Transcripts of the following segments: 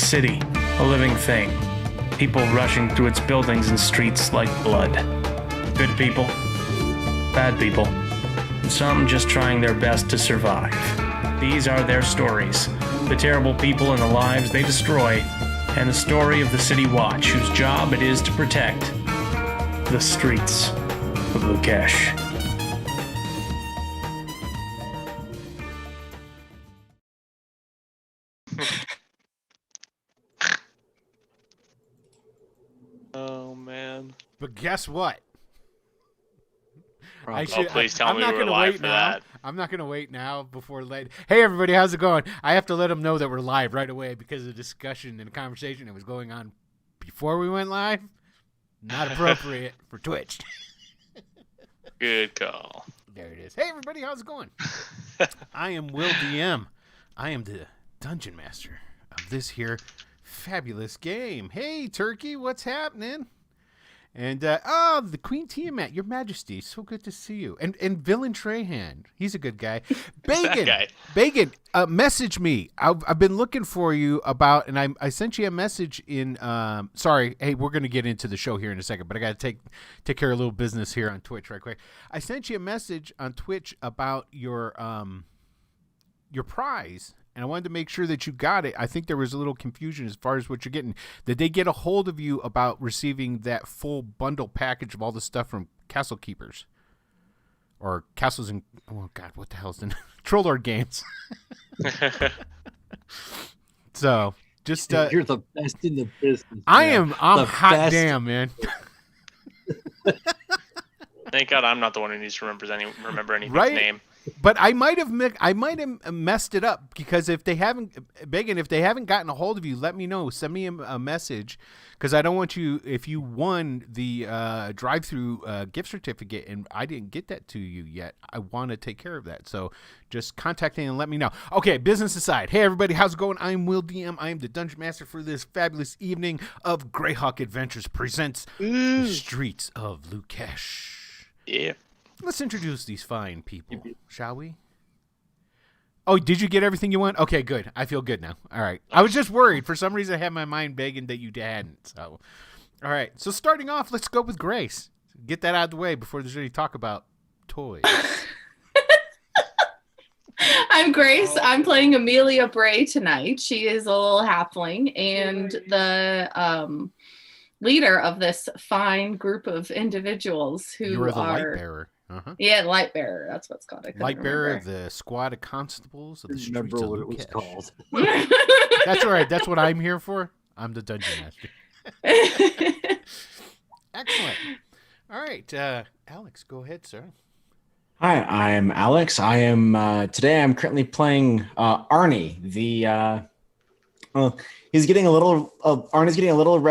city, a living thing. People rushing through its buildings and streets like blood. Good people, bad people, and some just trying their best to survive. These are their stories, the terrible people and the lives they destroy, and the story of the City Watch, whose job it is to protect the streets of Leukish. Oh man! But guess what? Please tell me we're live for that. I'm not going to wait now before late. Hey, everybody, how's it going? I have to let them know that we're live right away because of the discussion and the conversation that was going on before we went live. Not appropriate for Twitch. Good call. There it is. Hey, everybody, how's it going? I am Will DM. I am the Dungeon Master of this here fabulous game. Hey, Turkey, what's happening? And, the Queen Tiamat, Your Majesty, so good to see you. And Villain Trahan, he's a good guy. Bagan, message me. I've been looking for you about, and I sent you a message in, sorry, hey, we're going to get into the show here in a second, but I got to take care of a little business here on Twitch right quick. I sent you a message on Twitch about your prize. And I wanted to make sure that you got it. I think there was a little confusion as far as what you're getting. Did they get a hold of you about receiving that full bundle package of all the stuff from Castle Keepers? Or Castles and... Oh, God, what the hell is the... Troll Lord Games. So, just... You're the best in the business. I'm hot best. Damn, man. Thank God I'm not the one who needs to remember anything's right? name. But I might have messed it up because if they haven't gotten a hold of you, let me know. Send me a message because I don't want you. If you won the drive-through gift certificate and I didn't get that to you yet, I want to take care of that. So just contact me and let me know. Okay, business aside. Hey everybody, how's it going? I'm Will DM. I am the Dungeon Master for this fabulous evening of Greyhawk Adventures presents The Streets of Leukish. Yeah. Let's introduce these fine people, shall we? Oh, did you get everything you want? Okay, good. I feel good now. All right. I was just worried. For some reason, I had my mind begging that you hadn't. So, all right. So, starting off, let's go with Grace. Get that out of the way before there's any talk about toys. I'm Grace. I'm playing Amelia Bray tonight. She is a little halfling, and the leader of this fine group of individuals who you are the light bearer. Uh-huh. Yeah, light bearer. That's what's called. Light bearer of the squad of constables of the streets remember of what Leukish. it was called. That's all right. That's what I'm here for. I'm the Dungeon Master. Excellent. All right, Alex, go ahead, sir. Hi, I'm Alex. I am today. I'm currently playing Arnie. He's getting a little. Arnie's getting a little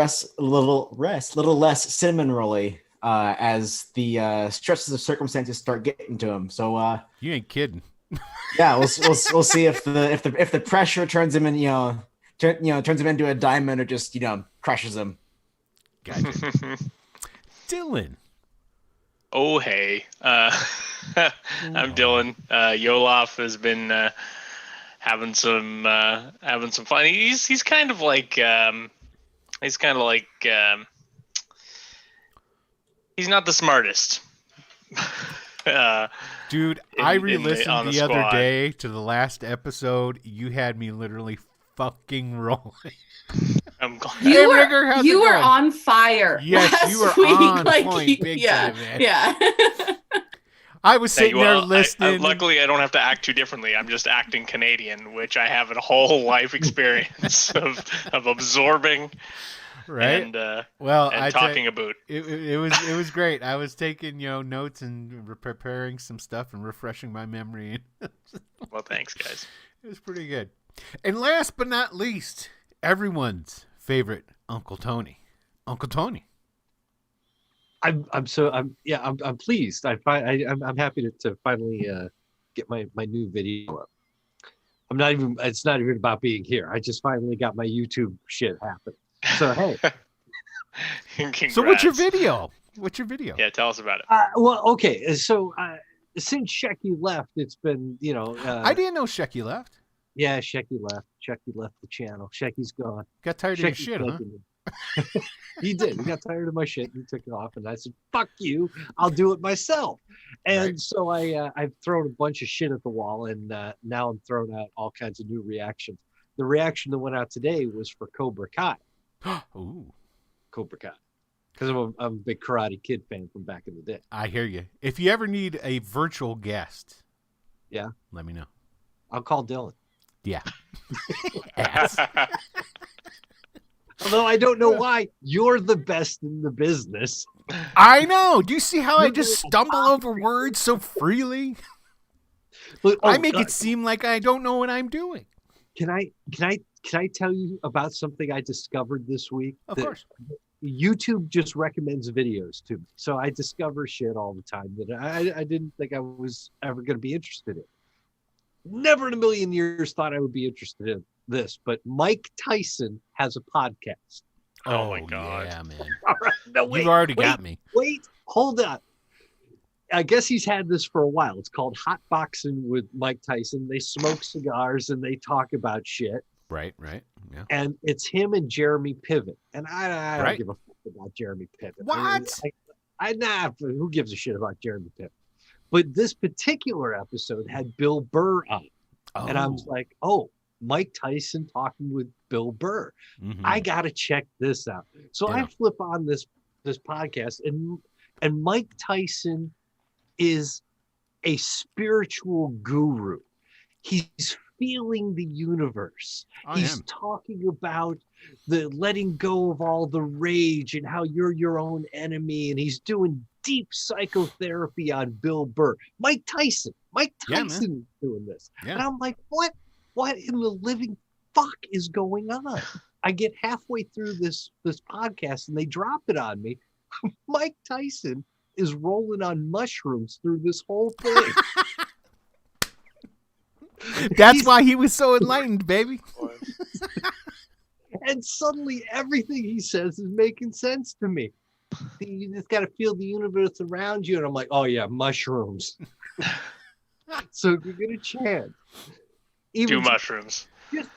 less cinnamon rolly. As the stresses of circumstances start getting to him, so you ain't kidding. Yeah, we'll see if the pressure turns him in, turns him into a diamond or just crushes him. Gotcha. Dylan. Oh hey, I'm Dylan. Yolaf has been having some fun. He's kind of like he's not the smartest. Dude, I re-listened the other day to the last episode. You had me literally fucking rolling. I'm glad. You were on fire. Yes, last you were week. on point big time, man. Yeah. I was sitting there listening. Luckily, I don't have to act too differently. I'm just acting Canadian, which I have a whole life experience of absorbing. Right. And talking about it was great. I was taking notes and preparing some stuff and refreshing my memory. Well, thanks, guys. It was pretty good. And last but not least, everyone's favorite Uncle Tony. Uncle Tony. I'm pleased. I'm happy to finally get my new video up. It's not even about being here. I just finally got my YouTube shit happen. So hey. So what's your video? Yeah, tell us about it. Well, okay. So since Shecky left, it's been I didn't know Shecky left. Yeah, Shecky left. Shecky left the channel. Shecky's gone. Got tired of your Shecky's shit, huh? taking it. He did. He got tired of my shit. He took it off, and I said, "Fuck you! I'll do it myself." And Right. so I've thrown a bunch of shit at the wall, and now I'm throwing out all kinds of new reactions. The reaction that went out today was for Cobra Kai. Ooh, Cobra Kai, because I'm a big Karate Kid fan from back in the day. I hear you. If you ever need a virtual guest, Yeah, let me know. I'll call Dylan. Yeah. Ass. Although I don't know why you're the best in the business. I know. Do you see how I just stumble over words so freely? But, I make it seem like I don't know what I'm doing. Can I tell you about something I discovered this week? Of that course. YouTube just recommends videos to me, so I discover shit all the time that I didn't think I was ever going to be interested in. Never in a million years thought I would be interested in this, but Mike Tyson has a podcast. Oh my God. Yeah, man. All right, no, wait, You've already wait, got me. Wait, hold on. I guess he's had this for a while. It's called Hot Boxing with Mike Tyson. They smoke cigars and they talk about shit. Right. Yeah. And it's him and Jeremy Piven. And I don't Right. give a fuck about Jeremy Piven. What? Who gives a shit about Jeremy Piven? But this particular episode had Bill Burr on. And I was like, oh, Mike Tyson talking with Bill Burr. Mhm. I got to check this out. So Yeah. I flip on this podcast, and Mike Tyson is a spiritual guru. He's feeling the universe. I He's am. talking about the letting go of all the rage and how you're your own enemy. And he's doing deep psychotherapy on Bill Burr. Mike Tyson Yeah, man. is doing this. Yeah. And I'm like, what in the living fuck is going on? I get halfway through this podcast and they drop it on me. Mike Tyson is rolling on mushrooms through this whole thing. That's why he was so enlightened, baby. And suddenly everything he says is making sense to me. You just got to feel the universe around you. And I'm like, oh yeah, mushrooms. So if you get a chance, Do mushrooms.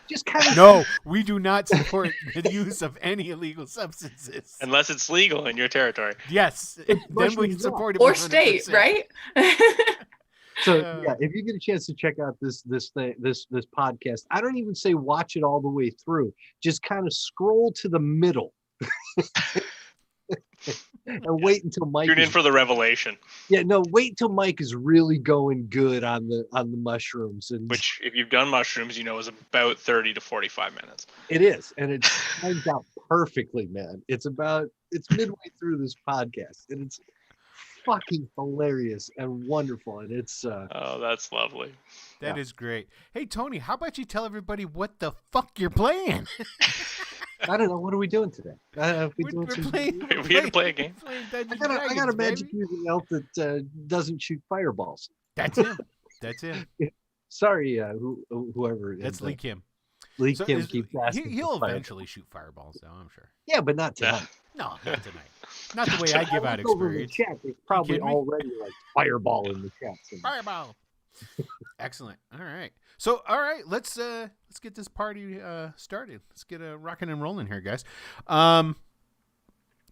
just kind of No, we do not support the use of any illegal substances. Unless it's legal in your territory. Yes, then we mushrooms support it. Or 100%. state, right? So yeah, if you get a chance to check out this podcast, I don't even say watch it all the way through. Just kind of scroll to the middle. And wait until Mike Tune in for the revelation, wait until Mike is really going good on the mushrooms, and which, if you've done mushrooms, you know is about 30 to 45 minutes. it is, and it times out perfectly, man. It's midway through this podcast, and it's fucking hilarious and wonderful, and it's Oh, that's lovely. That is great. Hey, Tony, how about you tell everybody what the fuck you're playing? I don't know, what are we doing today? We're playing. We're here to play a game. playing I Dungeons got and a Dragons, magic baby. using elf that doesn't shoot fireballs. That's him. That's him. Sorry, whoever. That's Lee Kim. Lee So Kim is- keeps asking. he'll for eventually shoot fireballs, though, I'm sure. Yeah, but not tonight. No, not tonight. Not the way I give out looked over in the experience. chat. There's probably kidding me? already like fireball in the chat. Fireball. Excellent. All right. So, all right, let's get this party started. Let's get rocking and rolling here, guys.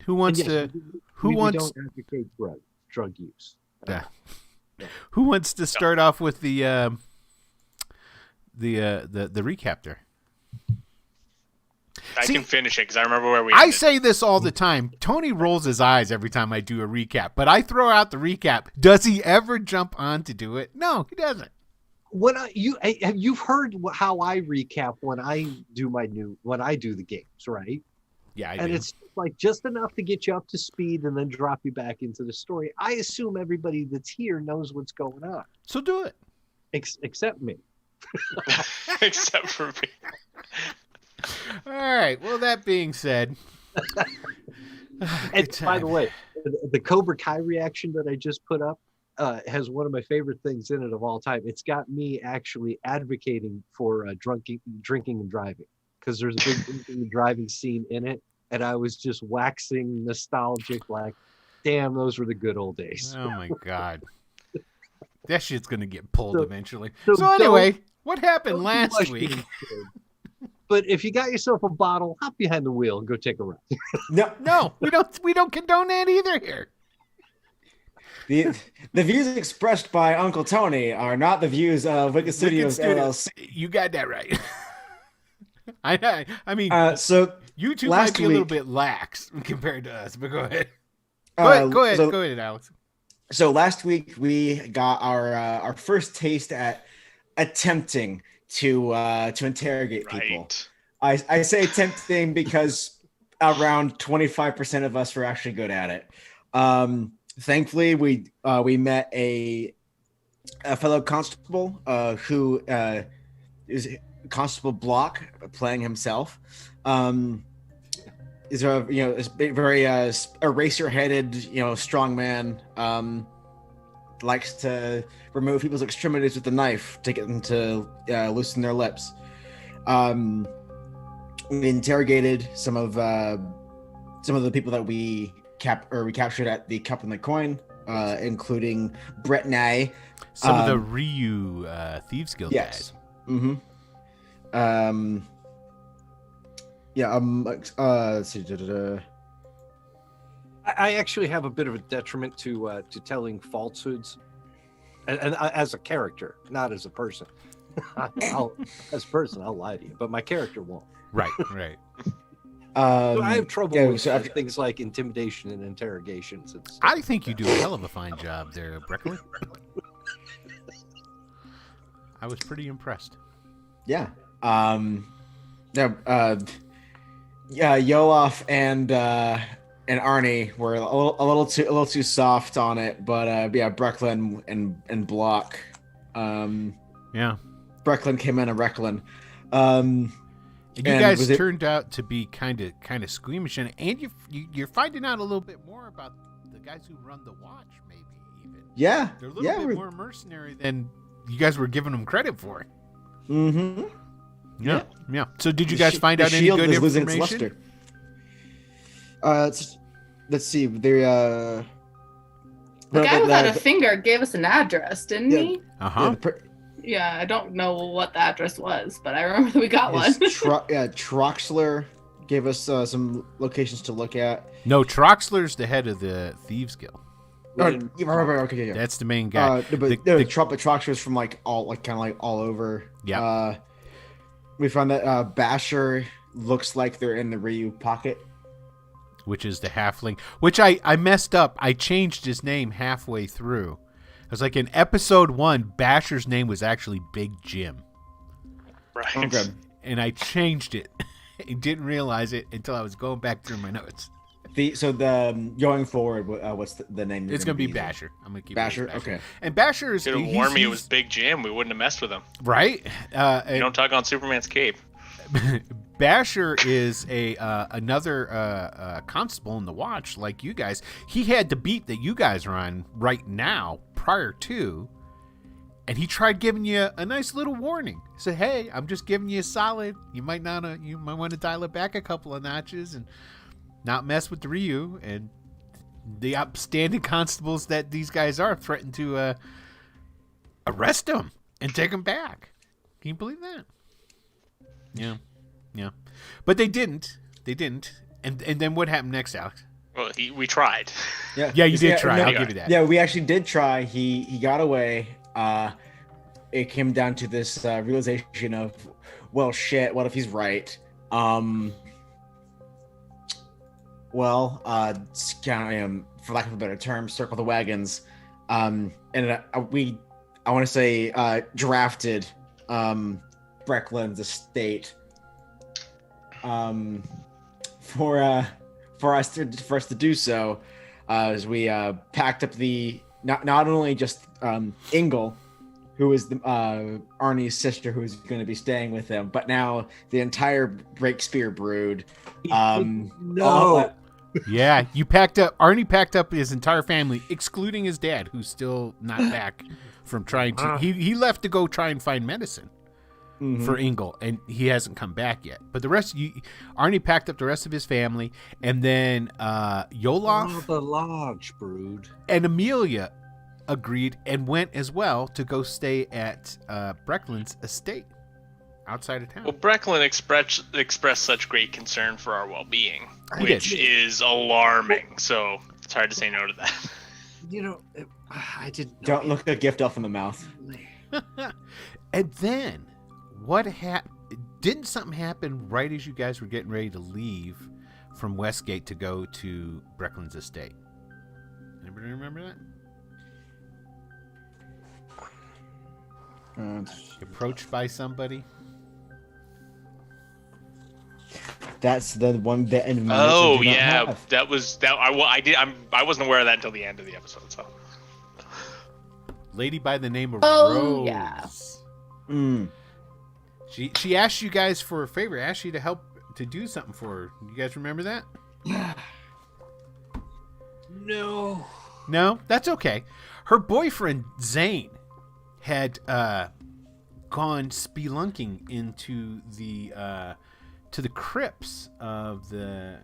Who wants to? Who we wants? don't advocate drug use. Yeah. Who wants to start off with the recap there? I See, can finish it because I remember where we I ended. say this all the time. Tony rolls his eyes every time I do a recap, but I throw out the recap. Does he ever jump on to do it? No, he doesn't. You've heard how I recap when I do the games, right? Yeah, I And do. it's like just enough to get you up to speed and then drop you back into the story. I assume everybody that's here knows what's going on, So do it. except me. Except for me. All right. Well, that being said, And good by the time. way, the Cobra Kai reaction that I just put up has one of my favorite things in it of all time. It's got me actually advocating for drinking and driving, because there's a big drinking and driving scene in it, and I was just waxing nostalgic, like, damn, those were the good old days. Oh my God. That shit's gonna get pulled So- eventually. so So anyway, don't- what happened Don't last rush week? into it. But if you got yourself a bottle, hop behind the wheel and go take a ride. No, No, we don't condone that either here. the views expressed by Uncle Tony are not the views of Wicked Studios LLC. You got that right. I mean, So you two last might be a little week- bit lax compared to us, but go ahead. uh, Go ahead, so- go ahead, Alex. So last week we got our first taste at attempting to interrogate people. Right. I say attempting because around 25% of us were actually good at it. Thankfully, we met a fellow constable who is Constable Block, playing himself. Is very eraser-headed, strong man. Likes to remove people's extremities with a knife to get them to loosen their lips. We interrogated some of the people that we captured at the Cup and the Coin, including Brett Nye. Some of the Ryu Thieves Guild Yes. guys. Mm-hmm. Let's see. I actually have a bit of a detriment to telling falsehoods, and as a character, not as a person. As a person, I'll lie to you, but my character won't. Right. So I have trouble with so things like intimidation and interrogations. And stuff. I think you do a hell of a fine job there, Breckley. I was pretty impressed. Yeah. Yolof and Arnie were a little too soft on it, but Brecklin and Block. Yeah. Brecklin came in a Recklin. You And guys was it- turned out to be kind of squeamish, and you're finding out a little bit more about the guys who run the watch, maybe even. Yeah. They're a little bit more mercenary than you guys were giving them credit for. Mm-hmm. Yeah. So did you guys find out any shield good is losing its information? luster. Let's see. The guy without a finger gave us an address, didn't he? Uh-huh. Yeah, I don't know what the address was, but I remember that we got one. Troxler gave us some locations to look at. No, Troxler's the head of the Thieves Guild. Okay, yeah. That's the main guy. Troxler's from all over. Yeah. We found that Basher looks like they're in the Ryu pocket. Which is the halfling, which I messed up. I changed his name halfway through. I was like, in episode 1, Basher's name was actually Big Jim. Right. Okay. And I changed it. I didn't realize it until I was going back through my notes. Going forward, what's the name? It's going to be Basher. I'm going to keep Basher. it as Basher. Okay. And Basher is... Could have warned me it was Big Jim. We wouldn't have messed with him. Right? You don't tug on Superman's cape. Basher is another constable in the watch, like you guys. He had the beat that you guys are on right now, prior to, and he tried giving you a nice little warning. He said, "Hey, I'm just giving you a solid. You might want to dial it back a couple of notches and not mess with the Ryu." And the upstanding constables that these guys are threatened to arrest him and take him back. Can you believe that? Yeah. But they didn't. And then what happened next, Alex? Well, we tried. Yeah, you did try. no, I'll give you that. Yeah, we actually did try. He got away. It came down to this realization of, well, shit. What if he's right? It's kind of, for lack of a better term, circle the wagons. And I want to say, drafted Brecklin's estate for us to do so, as we packed up the not only just Ingle, who is the Arnie's sister, who is going to be staying with them, but now the entire Breakspear brood. No. Yeah, Arnie packed up his entire family, excluding his dad, who's still not back from trying to. He left to go try and find medicine for Ingle, and he hasn't come back yet. But the rest, Arnie packed up the rest of his family, and then Yolof, the Lodge brood, and Amelia agreed and went as well to go stay at Brecklin's estate outside of town. Well, Brecklin expressed such great concern for our well-being, He did. which is alarming. So it's hard to say no to that. You know, I didn't know. Don't look a gift elf in the mouth. And then, didn't something happen right as you guys were getting ready to leave from Westgate to go to Brecklin's estate? Anybody remember that? Approached by somebody? That's the one bit in my Oh notes I do not yeah, have. that was that. I wasn't aware of that until the end of the episode. So Lady by the name of Oh, Rose. yeah. Mm. She asked you guys for a favor, asked you to help to do something for her. You guys remember that? No. No? That's okay. Her boyfriend, Zane, had gone spelunking into the to the crypts of the...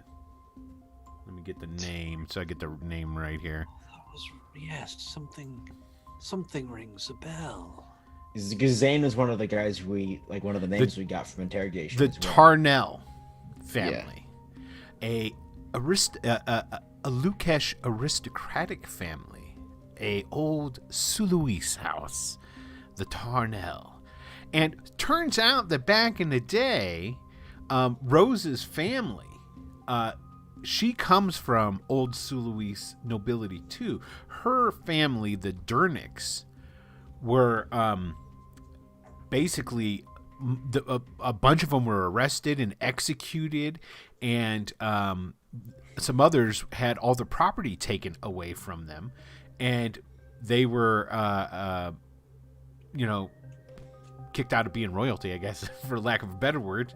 Let me get the name, so I get the name right here. That was, yes, something rings a bell. Because Zane was one of the guys one of the names we got from interrogation. The as well. Tarnell family. A Leukish aristocratic family. A old Suluis house. The Tarnell. And turns out that back in the day, Rose's family, she comes from old Suluis nobility too. Her family, the Derniks, were basically a bunch of them were arrested and executed, and some others had all their property taken away from them, and they were kicked out of being royalty, I guess, for lack of a better word.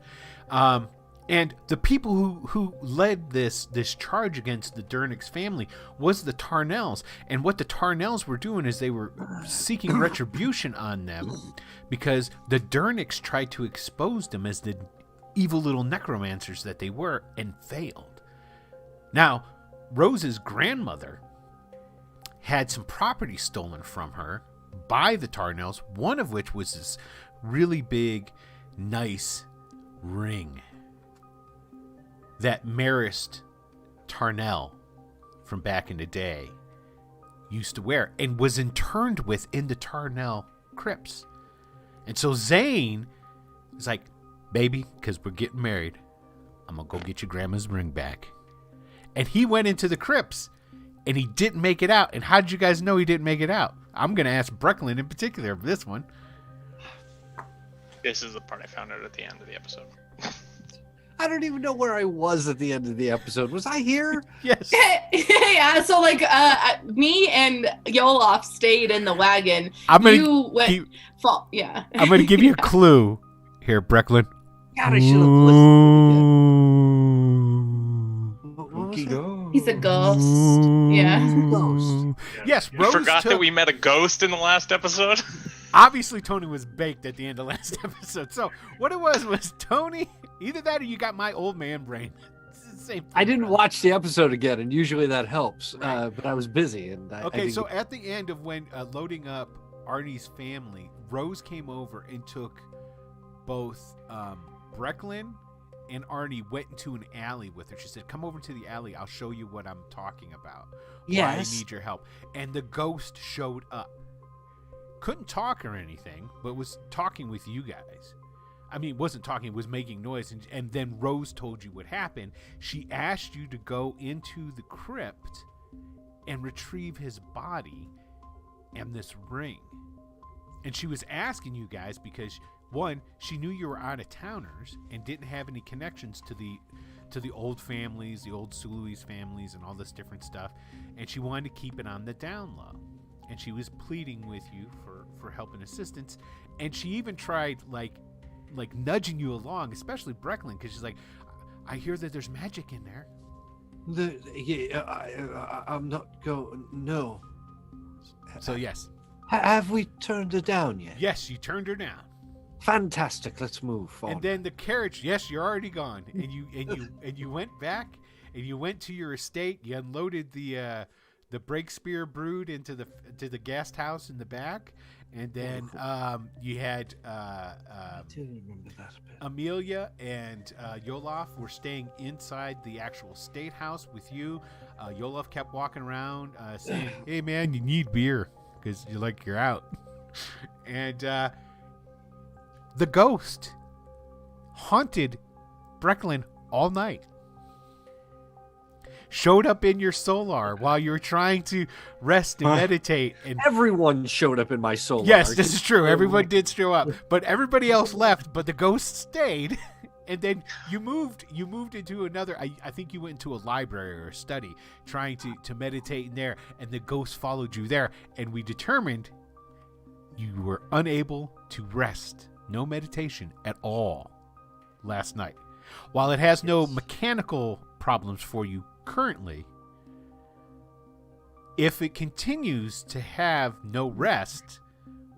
And the people who led this charge against the Derniks family was the Tarnells. And what the Tarnells were doing is they were seeking retribution on them because the Derniks tried to expose them as the evil little necromancers that they were and failed. Now, Rose's grandmother had some property stolen from her by the Tarnells, one of which was this really big, nice ring that Marist Tarnell from back in the day used to wear and was interned with in the Tarnell crypts. And so Zane is like, baby, because we're getting married, I'm going to go get your grandma's ring back. And he went into the crypts and he didn't make it out. And how did you guys know he didn't make it out? I'm going to ask Brecklin in particular for this one. this is the part I found out at the end of the episode. I don't even know where I was at the end of the episode. Was I here? Yes. Yeah, so like me and Yolof stayed in the wagon. I'm going You went to yeah. I'm going to give you a clue here, Brecklin. God, I should have listened. What was Spooky it? ghost. He's a ghost. Yeah. Ghost. Yes, You Rose forgot took... that we met a ghost in the last episode? Obviously, Tony was baked at the end of last episode. So what it was Tony, either that or you got my old man brain. It's the same thing. I didn't watch the episode again, and usually that helps. But I was busy, and I Okay, didn't so get- at the end of when loading up Arnie's family, Rose came over and took both Brecklin and Arnie went into an alley with her. She said, come over to the alley. I'll show you what I'm talking about. Why I Yes. need your help. And the ghost showed up. Couldn't talk or anything, but was talking with you guys. I mean, wasn't talking, was making noise. And then Rose told you what happened. She asked you to go into the crypt and retrieve his body and this ring. And she was asking you guys because, one, she knew you were out-of-towners and didn't have any connections to the old families, the old Suluis families and all this different stuff. And she wanted to keep it on the down low. And she was pleading with you for help and assistance. And she even tried like nudging you along, especially Brecklin, because she's like, I hear that there's magic in there. I'm not going. No. So yes. Have we turned her down yet? Yes, you turned her down. Fantastic. Let's move forward. And then the carriage, yes, you're already gone. And you went back and you went to your estate, you unloaded the the Breakspear brood into the guest house in the back, and then you had I do remember that a bit. Amelia and Yolov were staying inside the actual state house with you. Yolov kept walking around saying, "Hey man, you need beer because you're out." And the ghost haunted Brecklin all night. Showed up in your solar while you were trying to rest and meditate. And Everyone showed up in my solar. yes, this is true. Everyone did show up, but everybody else left. But the ghost stayed, and then you moved into another. I think you went into a library or a study, trying to meditate in there, and the ghost followed you there. And we determined you were unable to rest, no meditation at all, last night. While it has no mechanical problems for you currently, if it continues to have no rest,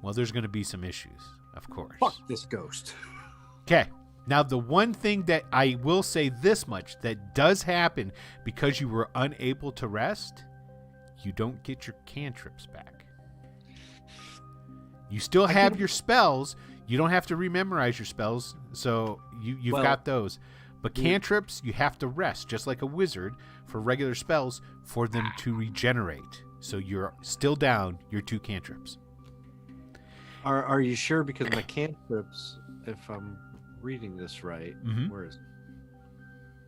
well, there's going to be some issues, of course. Fuck this ghost. Okay. Now, the one thing that I will say this much that does happen because you were unable to rest, you don't get your cantrips back. You still have your spells. You don't have to rememorize your spells, so you've got those. But cantrips, you have to rest, just like a wizard, for regular spells, for them to regenerate. So you're still down your 2 cantrips. Are you sure? Because my cantrips, if I'm reading this right, where is it?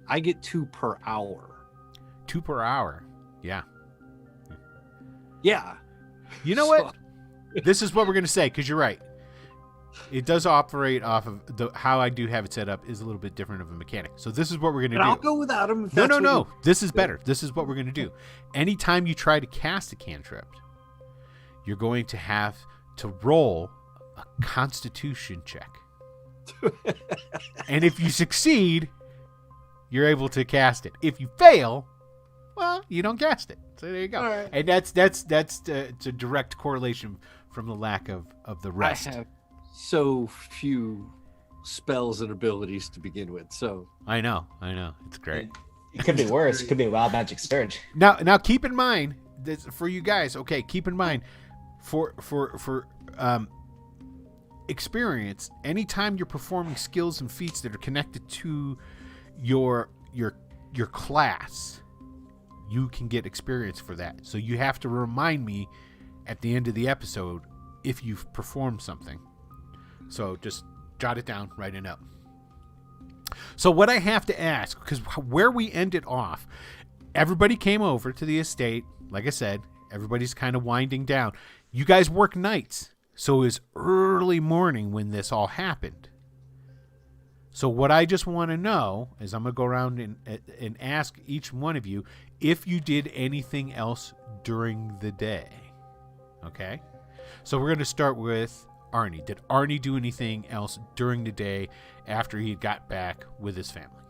I get 2 per hour. 2 per hour. Yeah. Yeah. You know what? This is what we're going to say, because you're right. It does operate off of how I do have it set up is a little bit different of a mechanic. So this is what we're going to do. I'll go without him. No. This is better. This is what we're going to do. Anytime you try to cast a cantrip, you're going to have to roll a Constitution check. And if you succeed, you're able to cast it. If you fail, well, you don't cast it. So there you go. Right. And that's a direct correlation from the lack of the rest. I have so few spells and abilities to begin with, so I know. It's great. It could be worse. It could be a wild magic surge. Now keep in mind this for you guys. Okay, keep in mind for experience. Anytime you're performing skills and feats that are connected to your class, you can get experience for that. So you have to remind me at the end of the episode if you've performed something. So just jot it down, write it up. So what I have to ask, because where we ended off, everybody came over to the estate. Like I said, everybody's kind of winding down. You guys work nights, so it was early morning when this all happened. So what I just want to know is I'm going to go around and ask each one of you if you did anything else during the day. Okay? So we're going to start with Arnie. Did Arnie do anything else during the day after he got back with his family?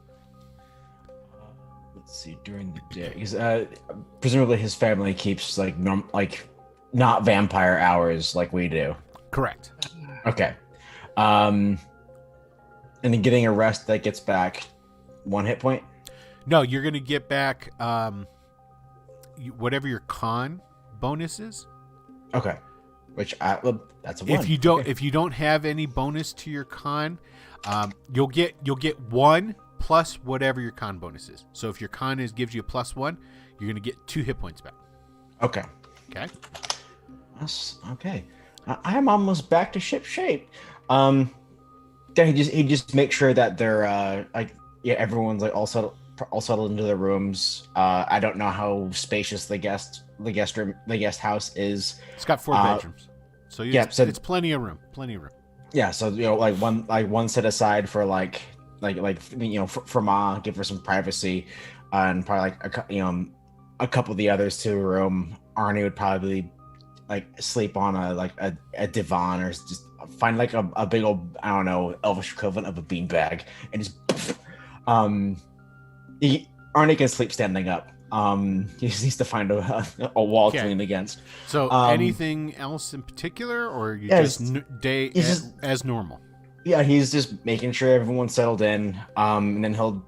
Let's see, during the day. Because presumably his family keeps not vampire hours like we do. Correct. Okay. And then getting a rest that gets back 1 hit point? No, you're going to get back whatever your con bonus is. Okay. Which that's a 1. If you don't have any bonus to your con, you'll get 1 plus whatever your con bonus is. So if your con gives you a +1, you're going to get 2 hit points back. Okay. Okay. That's okay. I am almost back to ship shape. Then he just makes sure that they're everyone's all settled into their rooms. I don't know how spacious the guest house is. It's got 4 bedrooms, so it's plenty of room. Yeah, so one set aside for for Ma, give her some privacy, and probably a couple of the others to a room. Arnie would probably sleep on a divan or just find a big old, I don't know, elvish equivalent of a beanbag and just Arnie can sleep standing up. He just needs to find a wall to lean against. So anything else in particular, or you just as normal? Yeah, he's just making sure everyone's settled in, and then he'll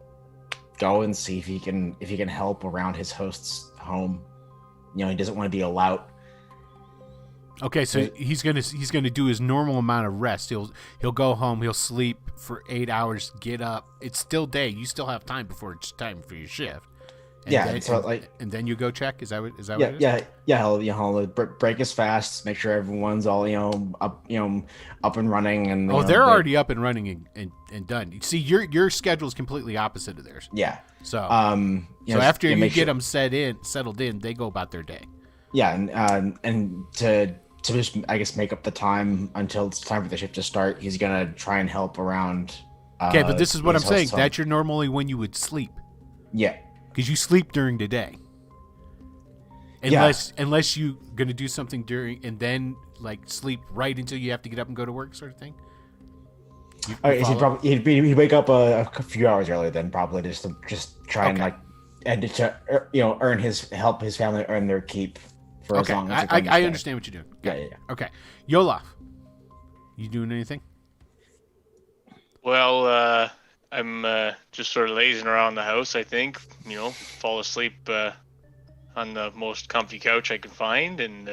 go and see if he can help around his host's home. he doesn't want to be a lout. Okay, so he's gonna do his normal amount of rest. He'll go home. He'll sleep for 8 hours. Get up. It's still day. You still have time before it's time for your shift. And then you go check. Is that what it is? He'll break his fast. Make sure everyone's all up and running. And they're already up and running and done. You see, your schedule is completely opposite of theirs. Yeah. So after you get them settled in, they go about their day. Yeah, and to just, I guess, make up the time until it's time for the shift to start, he's gonna try and help around. Okay, but this is what I'm saying. That's normally when you would sleep. Yeah. Because you sleep during the day. Unless you gonna do something during and then like sleep right until you have to get up and go to work, sort of thing. He'd wake up a few hours earlier then, probably just to try and to help his family earn their keep for as long as I understand what you're doing. Yeah. Okay, Yolaf, you doing anything? Well, I'm just sort of lazing around the house, I think. Fall asleep on the most comfy couch I can find and,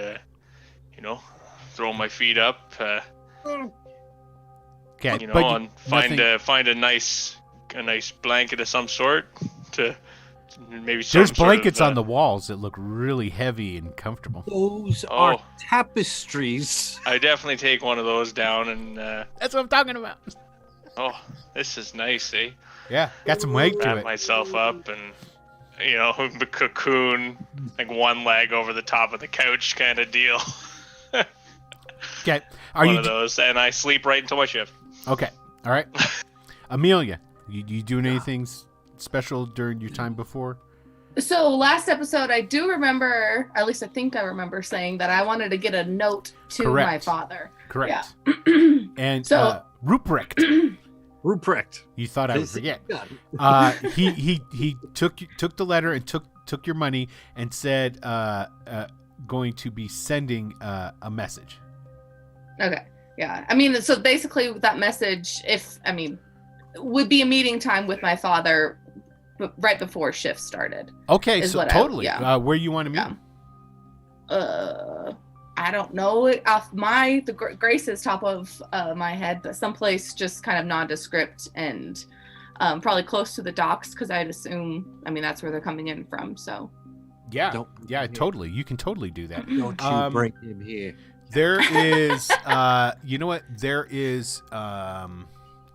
throw my feet up. Okay, and find a nice blanket of some sort to maybe there's blankets on the walls that look really heavy and comfortable. Those are tapestries. I definitely take one of those down and that's what I'm talking about. Oh, this is nice, eh? Yeah, got some weight to it. Wrap myself up and the cocoon, like one leg over the top of the couch kind of deal. Okay, one of those, and I sleep right until my shift. Okay, all right. Amelia, you doing anything special during your time before? So last episode, I do remember, at least I think I remember saying that I wanted to get a note to my father. Correct. Yeah. And so Ruprecht. You thought I would forget. He took the letter and took your money and said going to be sending a message. Okay. Yeah. I mean, so basically that message, would be a meeting time with my father right before shift started. Okay, so totally. Where you want to meet? Yeah. I don't know off the Grace's top of my head, but someplace just kind of nondescript and probably close to the docks because I'd assume, that's where they're coming in from. So. Yeah. Totally. You can totally do that. Don't you bring him here. There is, you know what? There is. Let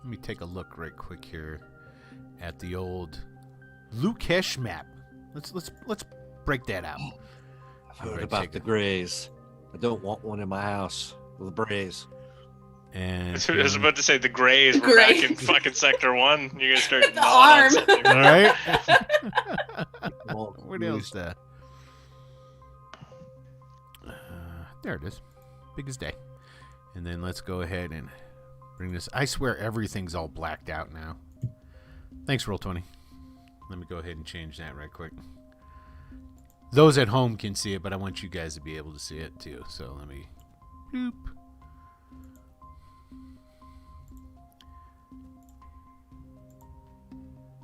me take a look right quick here at the old Leukish map. Let's break that out. I've heard about the Greys. I don't want one in my house. The Brays. And I was about to say the Greys were back in fucking Sector 1. You're gonna start the arm. All right. What else? There it is. Biggest day. And then let's go ahead and bring this. I swear everything's all blacked out now. Thanks, Roll20. Let me go ahead and change that right quick. Those at home can see it, but I want you guys to be able to see it too. So let me. Bloop.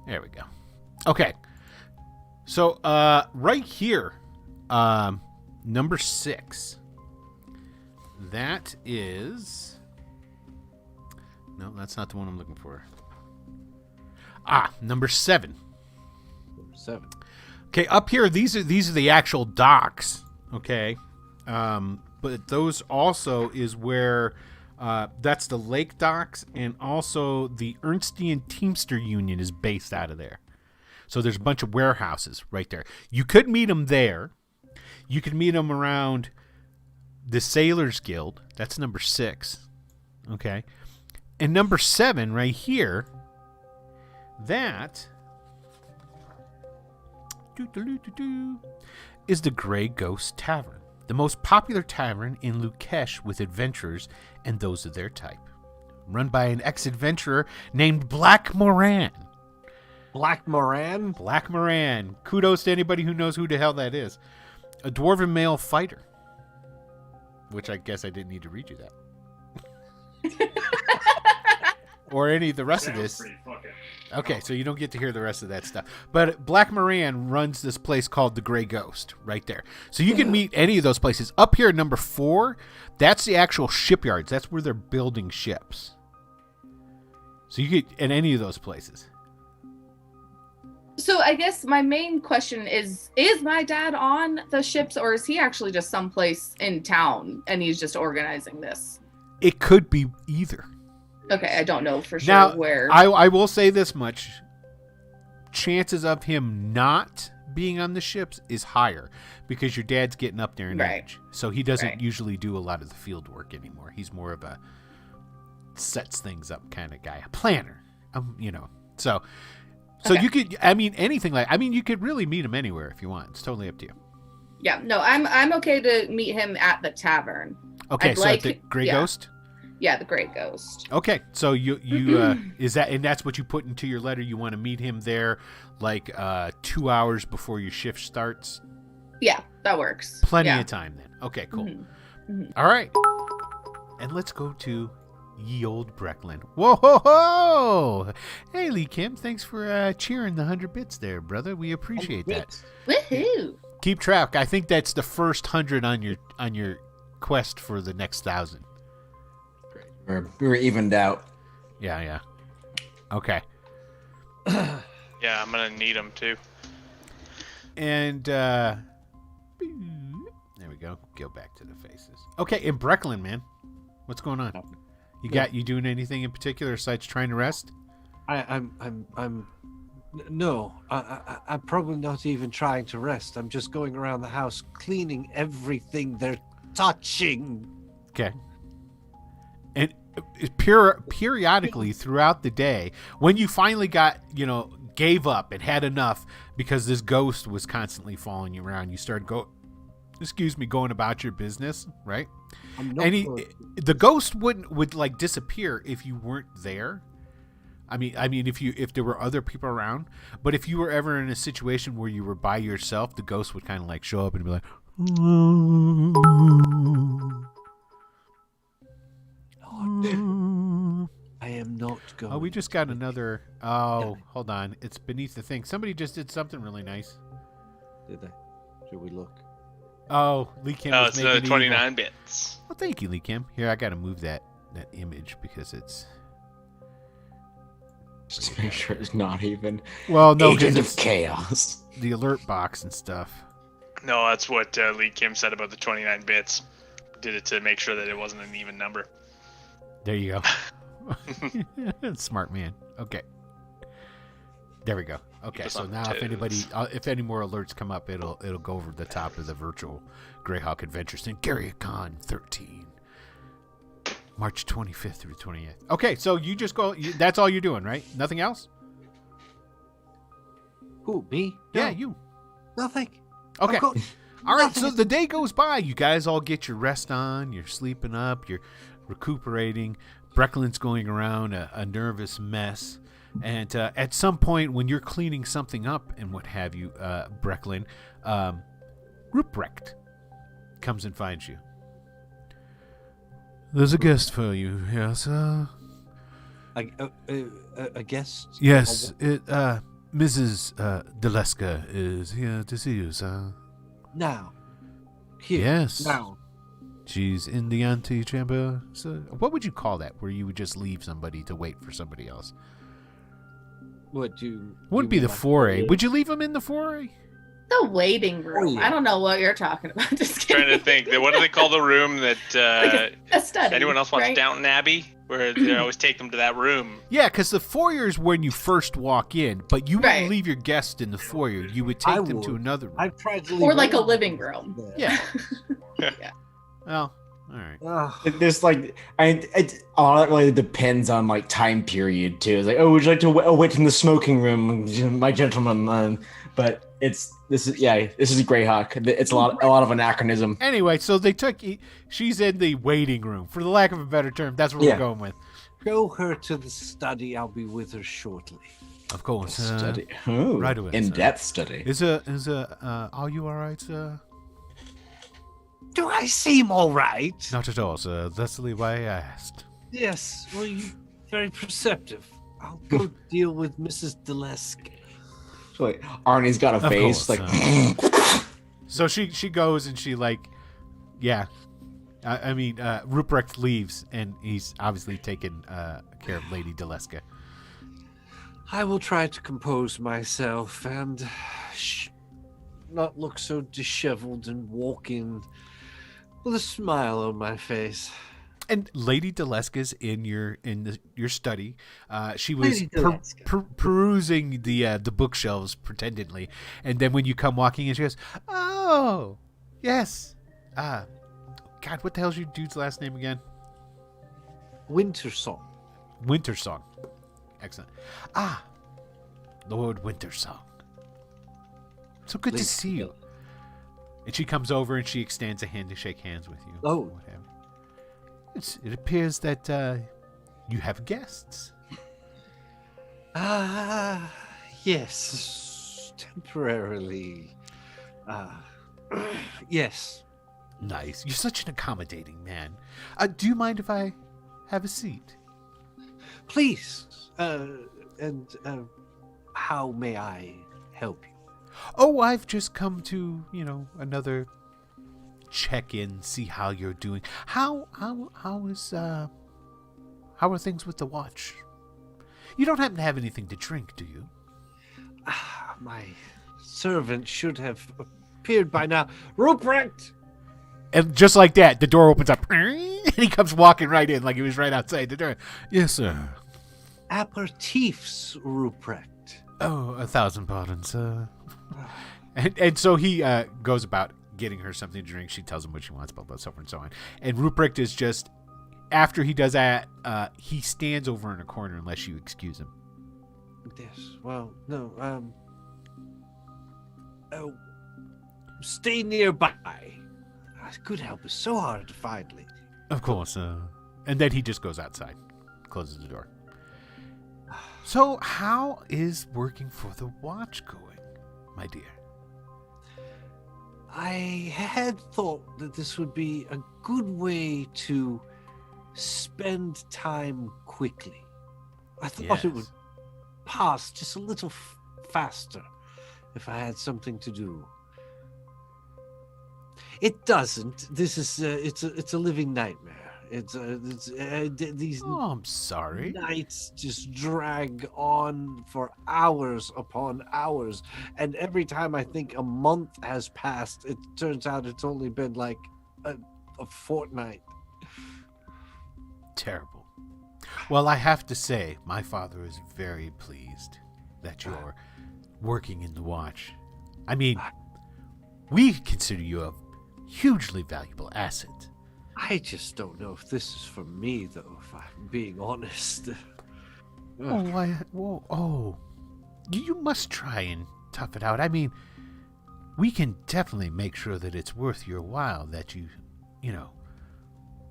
There we go. Okay. So right here, number 6. That is. No, that's not the one I'm looking for. Number 7. Number 7. Okay, up here, these are the actual docks. Okay, but those also is where that's the lake docks, and also the Ernstian Teamster Union is based out of there. So there's a bunch of warehouses right there. You could meet them there. You could meet them around the Sailors Guild. That's number 6. Okay, and number 7 right here. That is the Grey Ghost Tavern, the most popular tavern in Leukish with adventurers and those of their type. Run by an ex-adventurer named Black Moran. Black Moran? Black Moran. Kudos to anybody who knows who the hell that is. A dwarven male fighter. Which I guess I didn't need to read you that. or any of the rest of this. Okay, so you don't get to hear the rest of that stuff. But Black Moran runs this place called the Grey Ghost right there. So you can meet any of those places. Up here, number 4, that's the actual shipyards. That's where they're building ships. So you get in any of those places. So I guess my main question is my dad on the ships, or is he actually just someplace in town and he's just organizing this? It could be either. Okay, I don't know for sure Now, where. I will say this much. Chances of him not being on the ships is higher because your dad's getting up there in age. So he doesn't usually do a lot of the field work anymore. He's more of a sets things up kind of guy, a planner. So you could, anything you could really meet him anywhere if you want. It's totally up to you. Yeah, no, I'm okay to meet him at the tavern. Okay, at the Grey Ghost? Yeah, the Grey Ghost. Okay, so you is that, and that's what you put into your letter? You want to meet him there, 2 hours before your shift starts. Yeah, that works. Plenty of time then. Okay, cool. All right, and let's go to ye old Brecklin. Whoa, ho, ho! Hey, Lee Kim, thanks for cheering the 100 bits there, brother. We appreciate that. Woohoo! Keep track. I think that's the first 100 on your quest for the next 1,000. We're evened out. Yeah. Okay. Yeah, I'm gonna need them too. And there we go. Go back to the faces. Okay, in Brecklin, man, what's going on? You doing anything in particular besides trying to rest? I'm probably not even trying to rest. I'm just going around the house cleaning everything they're touching. Okay. And periodically throughout the day, when you finally gave up and had enough because this ghost was constantly following you around, you started going about your business, right? The ghost would disappear if you weren't there. I mean, if there were other people around, but if you were ever in a situation where you were by yourself, the ghost would kind of show up and be like, I am not going. Oh, we just got another. Oh, hold on. It's beneath the thing. Somebody just did something really nice. Did they? Should we look? Oh, Lee Kim. Oh, it's 29 bits. Well, thank you, Lee Kim. Here, I got to move that image because it's. Just to make sure it's not even. Well, no, Agent of Chaos. The alert box and stuff. No, that's what Lee Kim said about the 29 bits. Did it to make sure that it wasn't an even number. There you go. Smart man. Okay. There we go. Okay, so now if any more alerts come up, it'll go over the top of the virtual Greyhawk Adventures thing. GaryCon 13, March 25th through 28th. Okay, so you just go. That's all you're doing, right? Nothing else? Who, me? Yeah, No, you. Nothing. Okay. Of course. All right, so the day goes by. You guys all get your rest on. You're sleeping up. You're recuperating. Brecklin's going around a nervous mess. And at some point, when you're cleaning something up and what have you, Brecklin, Ruprecht comes and finds you. There's a guest for you, yes. A guest? Yes, Mrs. Deleska is here to see you, sir. Now. Here. Yes. Now. She's in the antechamber. So what would you call that, where you would just leave somebody to wait for somebody else? Wouldn't be the foray. Would you leave them in the foray? The waiting room. I don't know what you're talking about. Just kidding. Trying to think. What do they call the room that a study? Anyone else wants right? Downton Abbey? Where they always take them to that room. Yeah, because the foyer is when you first walk in, but you wouldn't leave your guest in the foyer. You would take them to another room. I've tried to leave or like a living room. Yeah. Yeah. Well, all right. There's a lot of it really depends on time period too. It's would you like to wait in the smoking room, my gentleman? But this is Greyhawk. It's a lot of anachronism. Anyway, so she's in the waiting room, for the lack of a better term. That's what we're going with. Show her to the study. I'll be with her shortly. Of course. Study. Ooh, right away. In-depth study. Are you all right, sir? Do I seem all right? Not at all, sir. That's the way I asked. Yes. Well, very perceptive. I'll go deal with Mrs. Deleske. So, like, Arnie's got a Of face course, like. So she goes and she like, yeah. I mean, Ruprecht leaves and he's obviously taken care of Lady Deleske. I will try to compose myself and not look so disheveled and walk in with a smile on my face. And Lady Deleske's in your study. She was Lady Deleske. perusing the bookshelves pretendingly, and then when you come walking in, she goes, "Oh, yes. God, what the hell's your dude's last name again?" Wintersong. Wintersong. Excellent. Lord Wintersong. So good to Lady see you. And she comes over and she extends a hand to shake hands with you. Oh. What have you. It appears that you have guests. Yes. Temporarily. Yes. Nice. You're such an accommodating man. Do you mind if I have a seat? Please. And how may I help you? Oh, I've just come to, another check-in, see how you're doing. How are things with the watch? You don't happen to have anything to drink, do you? My servant should have appeared by now. Ruprecht! And just like that, the door opens up, and he comes walking right in like he was right outside the door. Yes, sir. Aperitifs, Ruprecht. Oh, 1,000 pardons. And so he goes about getting her something to drink. She tells him what she wants, blah, blah, so forth and so on. And Ruprecht is just, after he does that, he stands over in a corner unless you excuse him. Yes, well, no, stay nearby. Good help is so hard to find lately. Of course. And then he just goes outside, closes the door. So how is working for the watch going, my dear? I had thought that this would be a good way to spend time quickly. I thought it would pass just a little faster if I had something to do. It doesn't. This is it's a living nightmare. These I'm sorry. nights just drag on for hours upon hours, and every time I think a month has passed, it turns out it's only been like a fortnight. Terrible. Well, I have to say, my father is very pleased that you're working in the watch. I mean, we consider you a hugely valuable asset. I just don't know if this is for me, though, if I'm being honest. You must try and tough it out. I mean, we can definitely make sure that it's worth your while that you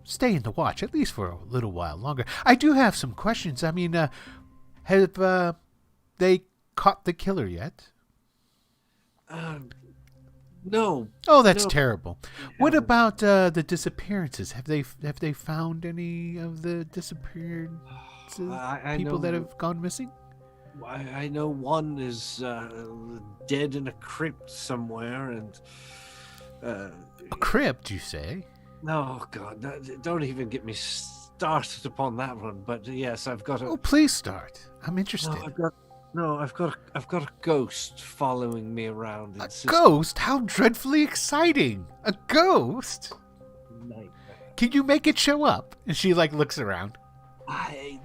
stay in the watch, at least for a little while longer. I do have some questions. I mean, have they caught the killer yet? No. Oh, that's no. terrible. What about the disappearances? Have they found any of the disappeared people that have gone missing? I know one is dead in a crypt somewhere, and A crypt, you say? oh god, don't even get me started upon that one. But yes, I've got a. Oh, please start. I'm interested. I've got a ghost following me around. A ghost? How dreadfully exciting! A ghost? Nightmare. Can you make it show up? And she looks around. I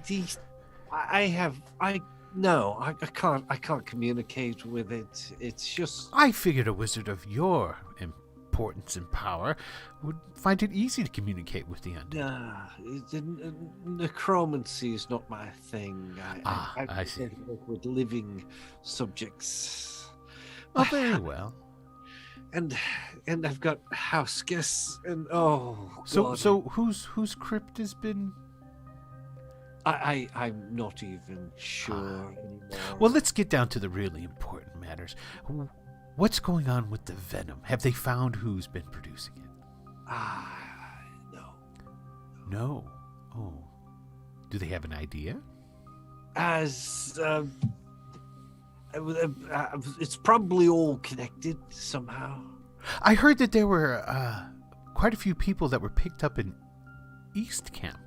can't communicate with it. It's just I figured a wizard of your importance and power would find it easy to communicate with the undead. Necromancy is not my thing. I see. Work with living subjects. Oh, very well. And I've got house guests, and So whose crypt has been? I'm not even sure anymore. Well, let's get down to the really important matters. What's going on with the venom? Have they found who's been producing it? No. No. Oh. Do they have an idea? As it's probably all connected somehow. I heard that there were quite a few people that were picked up in East Camp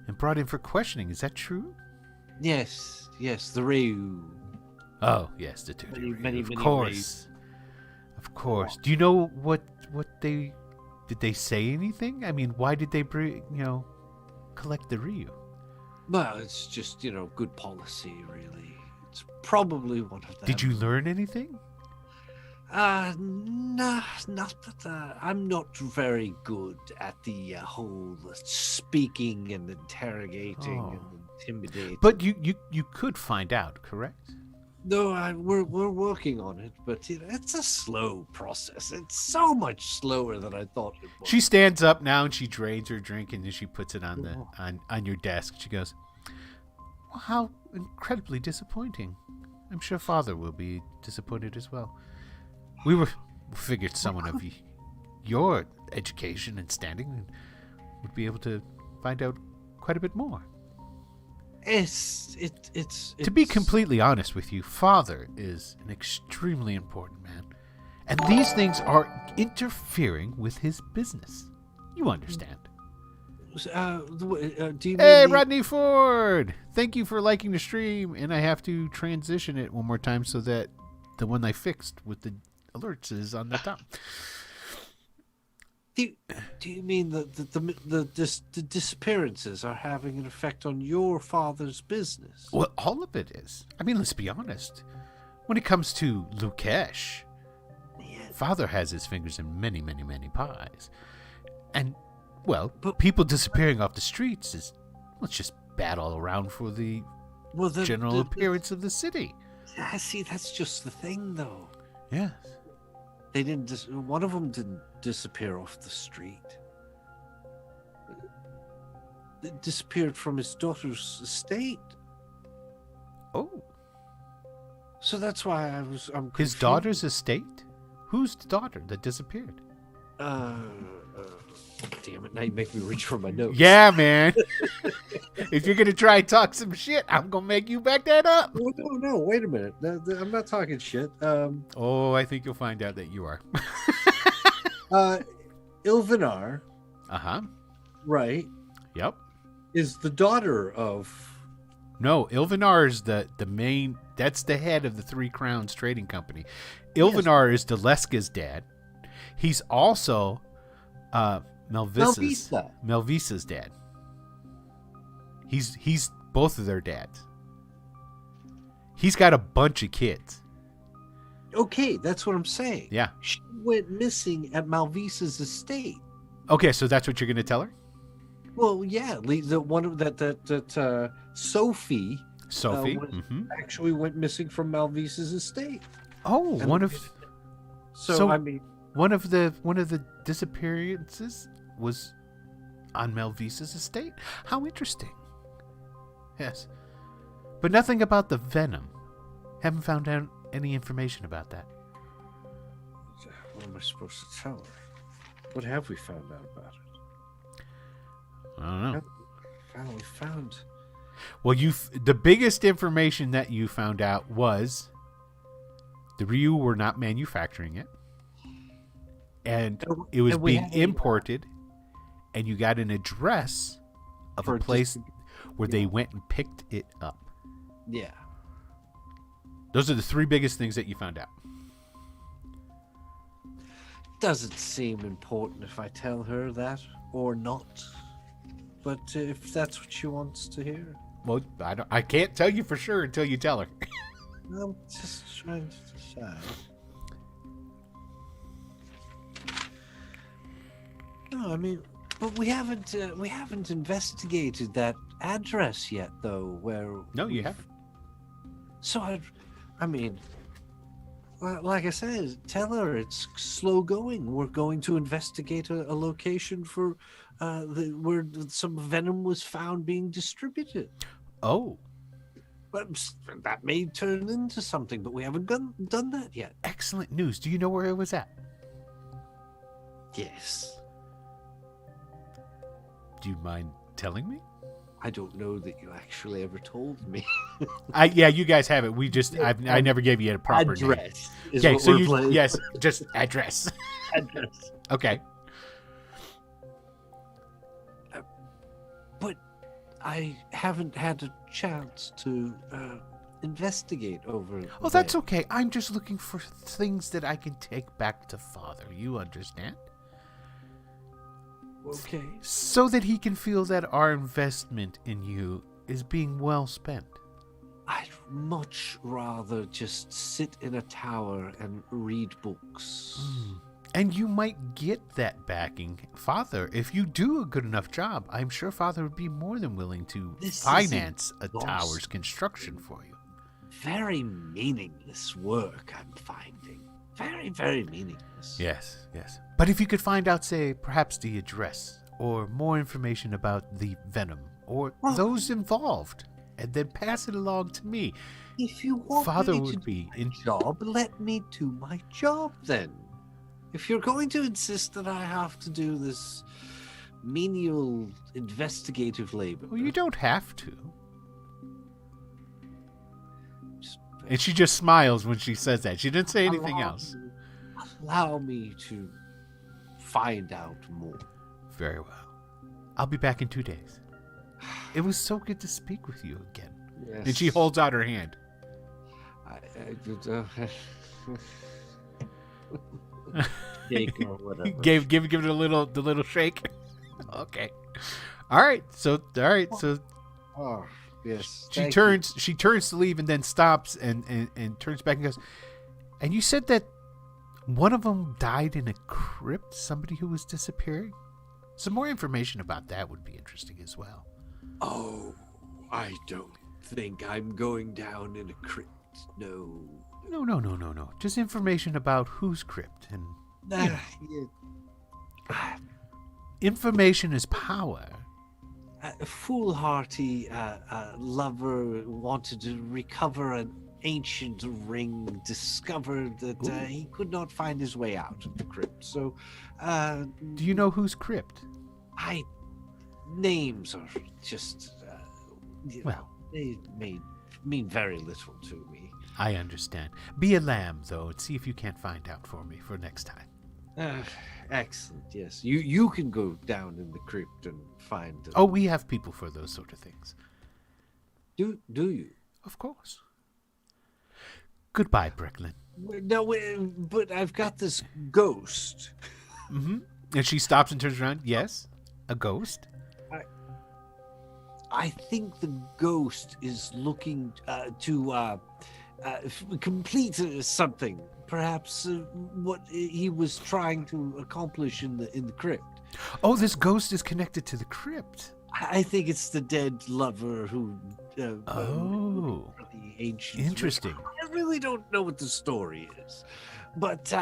and brought in for questioning. Is that true? Yes, the Ryu. Oh, yes, the two. Many, of many course. Of course. Do you know what they... Did they say anything? I mean, why did they collect the Ryu? Well, it's just, good policy, really. It's probably one of them. Did you learn anything? No, not that. I'm not very good at the whole speaking and interrogating and intimidating. But you could find out, correct? No, we're working on it, but it's a slow process. It's so much slower than I thought it was. She stands up now and she drains her drink and then she puts it on on your desk. She goes, "Well, how incredibly disappointing. I'm sure Father will be disappointed as well. We figured someone of your education and standing would be able to find out quite a bit more." It's To be completely honest with you, Father is an extremely important man. And these things are interfering with his business. You understand. Do you Hey, mean Rodney Ford! Thank you for liking the stream. And I have to transition it one more time so that the one I fixed with the alerts is on the top. Do you mean that the disappearances are having an effect on your father's business? Well, all of it is. I mean, let's be honest. When it comes to Leukish, Father has his fingers in many, many, many pies. And, well, people disappearing off the streets is, let's just bad all around for the general appearance of the city. I see, that's just the thing, though. Yes. They didn't. One of them didn't disappear off the street. It disappeared from his daughter's estate. Oh. So that's why I'm His confused. daughter's estate? Whose daughter that disappeared? Damn it! Now you make me reach for my notes. Yeah, man. If you're gonna try and talk some shit, I'm gonna make you back that up. No, wait a minute. I'm not talking shit. Oh, I think you'll find out that you are. Ilvanar, right, Yep. is the daughter of. No, Ilvanar is the main. That's the head of the Three Crowns Trading Company. Ilvanar is Deleska's dad. He's also Melvisa's dad. He's both of their dads. He's got a bunch of kids. Okay, that's what I'm saying. Yeah. She went missing at Malvisa's estate. Okay, so that's what you're gonna tell her? Well, yeah, the one of that Sophie. Sophie Actually went missing from Malvisa's estate. Oh, And one of. So I mean, one of the disappearances was on Melvisa's estate. How interesting. Yes, but nothing about the venom. Haven't found out any information about that. what am I supposed to tell her? What have we found out about it? I don't know. We found. Well, the biggest information that you found out was the Ryu were not manufacturing it, and it was being imported, and you got an address of a place where they went and picked it up. Yeah. Those are the three biggest things that you found out. Doesn't seem important if I tell her that or not, but if that's what she wants to hear. Well, I can't tell you for sure until you tell her. I'm just trying to decide. No, I mean, but we haven't investigated that address yet, though. No, you haven't. So I mean, like I said, tell her it's slow going. We're going to investigate a location for where some venom was found being distributed. Oh. But that may turn into something, but we haven't done that yet. Excellent news. Do you know where it was at? Yes. Do you mind telling me? I don't know that you actually ever told me. Yeah, you guys have it. I never gave you a proper name. Address is Okay, what so we're playing. yes, just address. Address. Okay. But I haven't had a chance to investigate over. Oh, that's there. okay. I'm just looking for things that I can take back to Father. You understand? Okay. So that he can feel that our investment in you is being well spent. I'd much rather just sit in a tower and read books. And you might get that backing. Father, if you do a good enough job, I'm sure Father would be more than willing to This finance a isn't tower's construction for you. Very meaningless work, I'm finding. Very, very meaningless. Yes, yes. But if you could find out, say, perhaps the address, or more information about the venom, or those involved, and then pass it along to me. If you want Father me would to be do my job, let me do my job then. If you're going to insist that I have to do this menial investigative labor, Well, you don't have to. just And she just smiles when she says that. She didn't say anything else. Allow me to find out more. Very well. I'll be back in 2 days. It was so good to speak with you again. Yes. And she holds out her hand. Shake or whatever. Give it the little shake. Okay. All right. So Oh, yes. she thank turns to leave and then stops and turns back and goes, and you said that one of them died in a crypt, somebody who was disappearing? Some more information about that would be interesting as well. you. Oh, I don't think I'm going down in a crypt. No. No. Just information about whose crypt. And information is power. A foolhardy lover wanted to recover an ancient ring, discovered that he could not find his way out of the crypt. So, Do you know whose crypt? names are just, Well. they mean very little to me. I understand. Be a lamb, though, and see if you can't find out for me for next time. Excellent. Yes, you can go down in the crypt and find. Oh, we have people for those sort of things. Do you? Of course. Goodbye, Bricklin. No, but I've got this ghost. Mm-hmm. And she stops and turns around. Yes, a ghost. I think the ghost is looking to complete something. Perhaps what he was trying to accomplish in the crypt. Oh, this ghost is connected to the crypt. I think it's the dead lover who. Oh, the ancient. interesting. I really don't know what the story is, but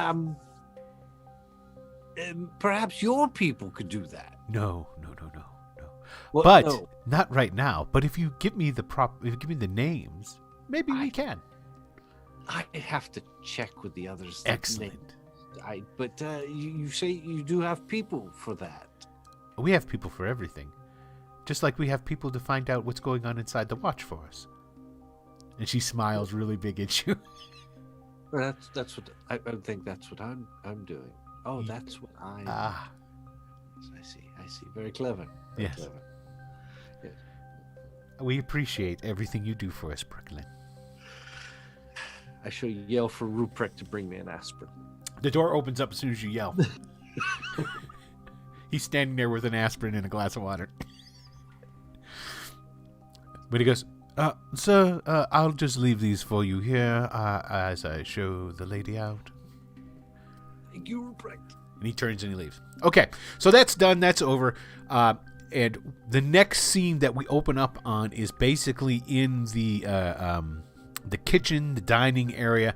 perhaps your people could do that. No. Well, But no. not right now. But if you give me the names, maybe we can. I have to check with the others. Excellent. But you say you do have people for that. We have people for everything. Just like we have people to find out what's going on inside the watch for us. And she smiles really big at you. Well, that's what I think. That's what I'm doing. Oh, that's what I. Ah, I see. Very clever. Very Yes. Clever. Yes. we appreciate everything you do for us, Bricklin. I shall yell for Ruprecht to bring me an aspirin. The door opens up as soon as you yell. He's standing there with an aspirin and a glass of water. But he goes, sir, I'll just leave these for you here as I show the lady out. Thank you, Ruprecht. And he turns and he leaves. Okay, so that's done. That's over. And the next scene that we open up on is basically in the kitchen, the dining area.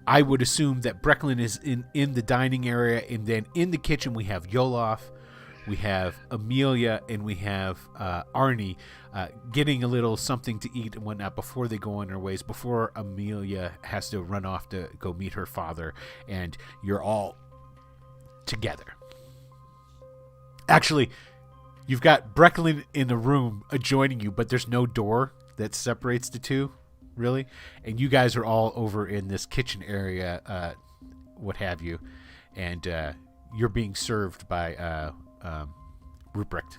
I would assume that Brecklin is in the dining area, and then in the kitchen we have Yolof, we have Amelia, and we have Arnie getting a little something to eat and whatnot before they go on their ways, before Amelia has to run off to go meet her father, and you're all together. Actually, You've got Brecklin in the room adjoining you, but there's no door that separates the two, really. And you guys are all over in this kitchen area, what have you. And you're being served by Ruprecht.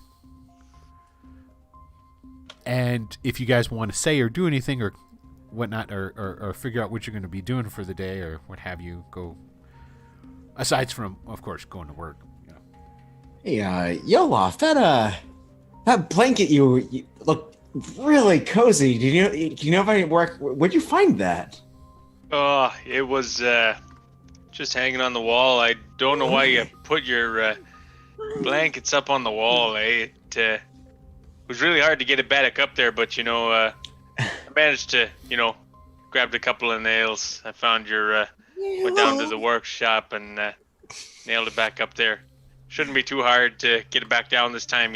And if you guys want to say or do anything or whatnot, or figure out what you're going to be doing for the day or what have you, go. Aside from, of course, going to work. Hey, Yolof, that blanket you look really cozy. Do you know if I work? Where'd you find that? Oh, it was just hanging on the wall. I don't know why you put your blankets up on the wall. It was really hard to get it back up there, but I managed to, grabbed a couple of nails. I found went down to the workshop and nailed it back up there. Shouldn't be too hard to get it back down this time,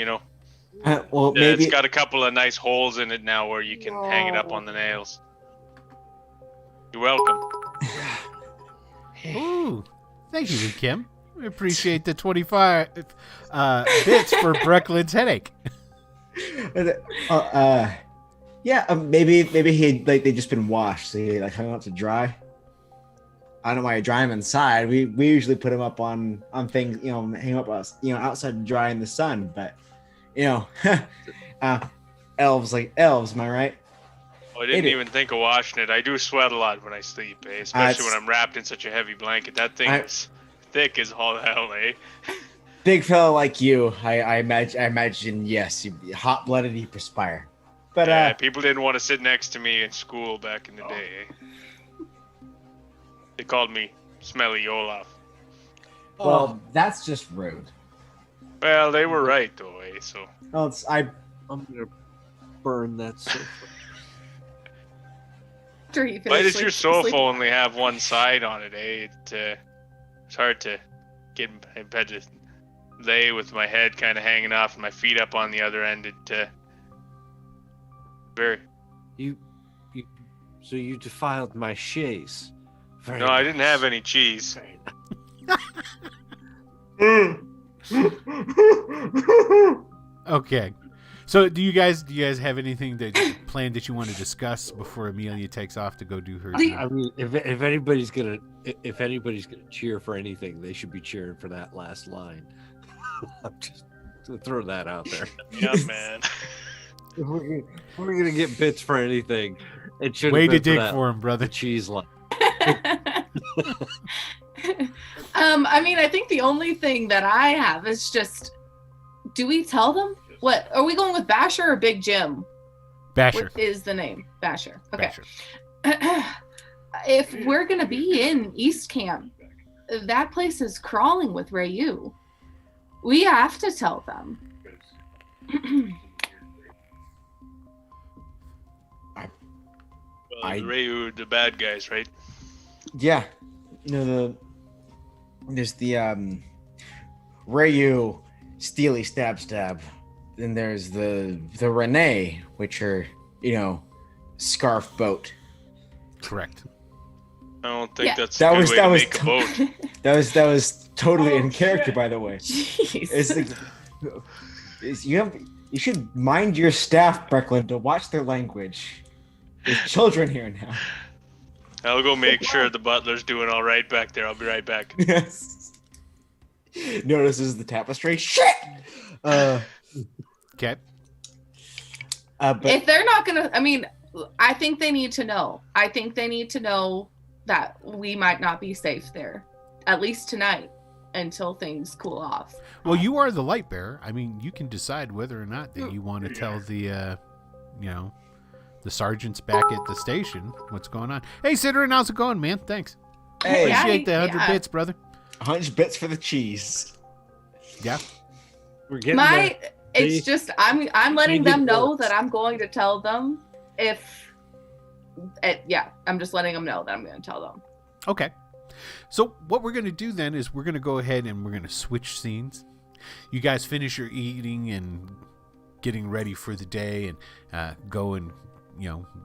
Well, maybe it's got a couple of nice holes in it now where you can hang it up on the nails. You're welcome. Ooh, thank you, Kim. We appreciate the 25 bits for Brecklin's headache. Maybe he they just been washed, so he hung them up to dry. I don't know why you dry them inside. We usually put them up on things, hang them up outside to dry in the sun. But elves like elves, am I right? I didn't even think of washing it. I do sweat a lot when I sleep, especially when I'm wrapped in such a heavy blanket. That thing is thick as all hell, eh? Big fella like you, I imagine, yes, you hot-blooded, you perspire. But people didn't want to sit next to me in school back in the day. Eh? They called me Smelly Olaf. Well, that's just rude. Well, they were right though, eh? So. Well, I'm gonna burn that sofa. Why does your sofa only have one side on it, eh? It's hard to get in bed to lay with my head kind of hanging off and my feet up on the other end. So you defiled my chaise. No, I didn't have any cheese. Okay. So do you guys have anything planned that you want to discuss before Amelia takes off to go do her thing? I mean, if anybody's gonna cheer for anything, they should be cheering for that last line. I'm just to throw that out there. Yeah, man. If we're gonna get bits for anything, it should way to dig for him, brother. The cheese line. I mean, I think the only thing that I have is just, do we tell them? What are we going with, Basher or Big Jim? Basher. What is the name? Basher. Okay. Basher. If we're gonna be in East Camp, that place is crawling with Rayu. We have to tell them. Rayu, the bad guys, right? Yeah. There's the Rayu, Steely Stab. Then there's the Renee, which are, Scarf Boat. Correct. I don't think that's that a was good that way was to make a boat. that was totally in character, by the way. Jeez. You should mind your staff, Brecklin, to watch their language. There's children here now. I'll go make sure the butler's doing all right back there. I'll be right back. Yes. Notices the tapestry. Shit. Okay. But If they're not gonna, I think they need to know. I think they need to know that we might not be safe there, at least tonight, until things cool off. Well, you are the light bearer. I mean, you can decide whether or not that you want to tell the, the sergeants back at the station what's going on. Hey, Sidran, how's it going, man? Thanks. Hey. Appreciate the 100 bits, brother. 100 bits for the cheese. Yeah. We're getting It's just I'm letting them know that I'm going to tell them I'm just letting them know that I'm going to tell them. Okay. So what we're going to do then is we're going to go ahead and we're going to switch scenes. You guys finish your eating and getting ready for the day and go and,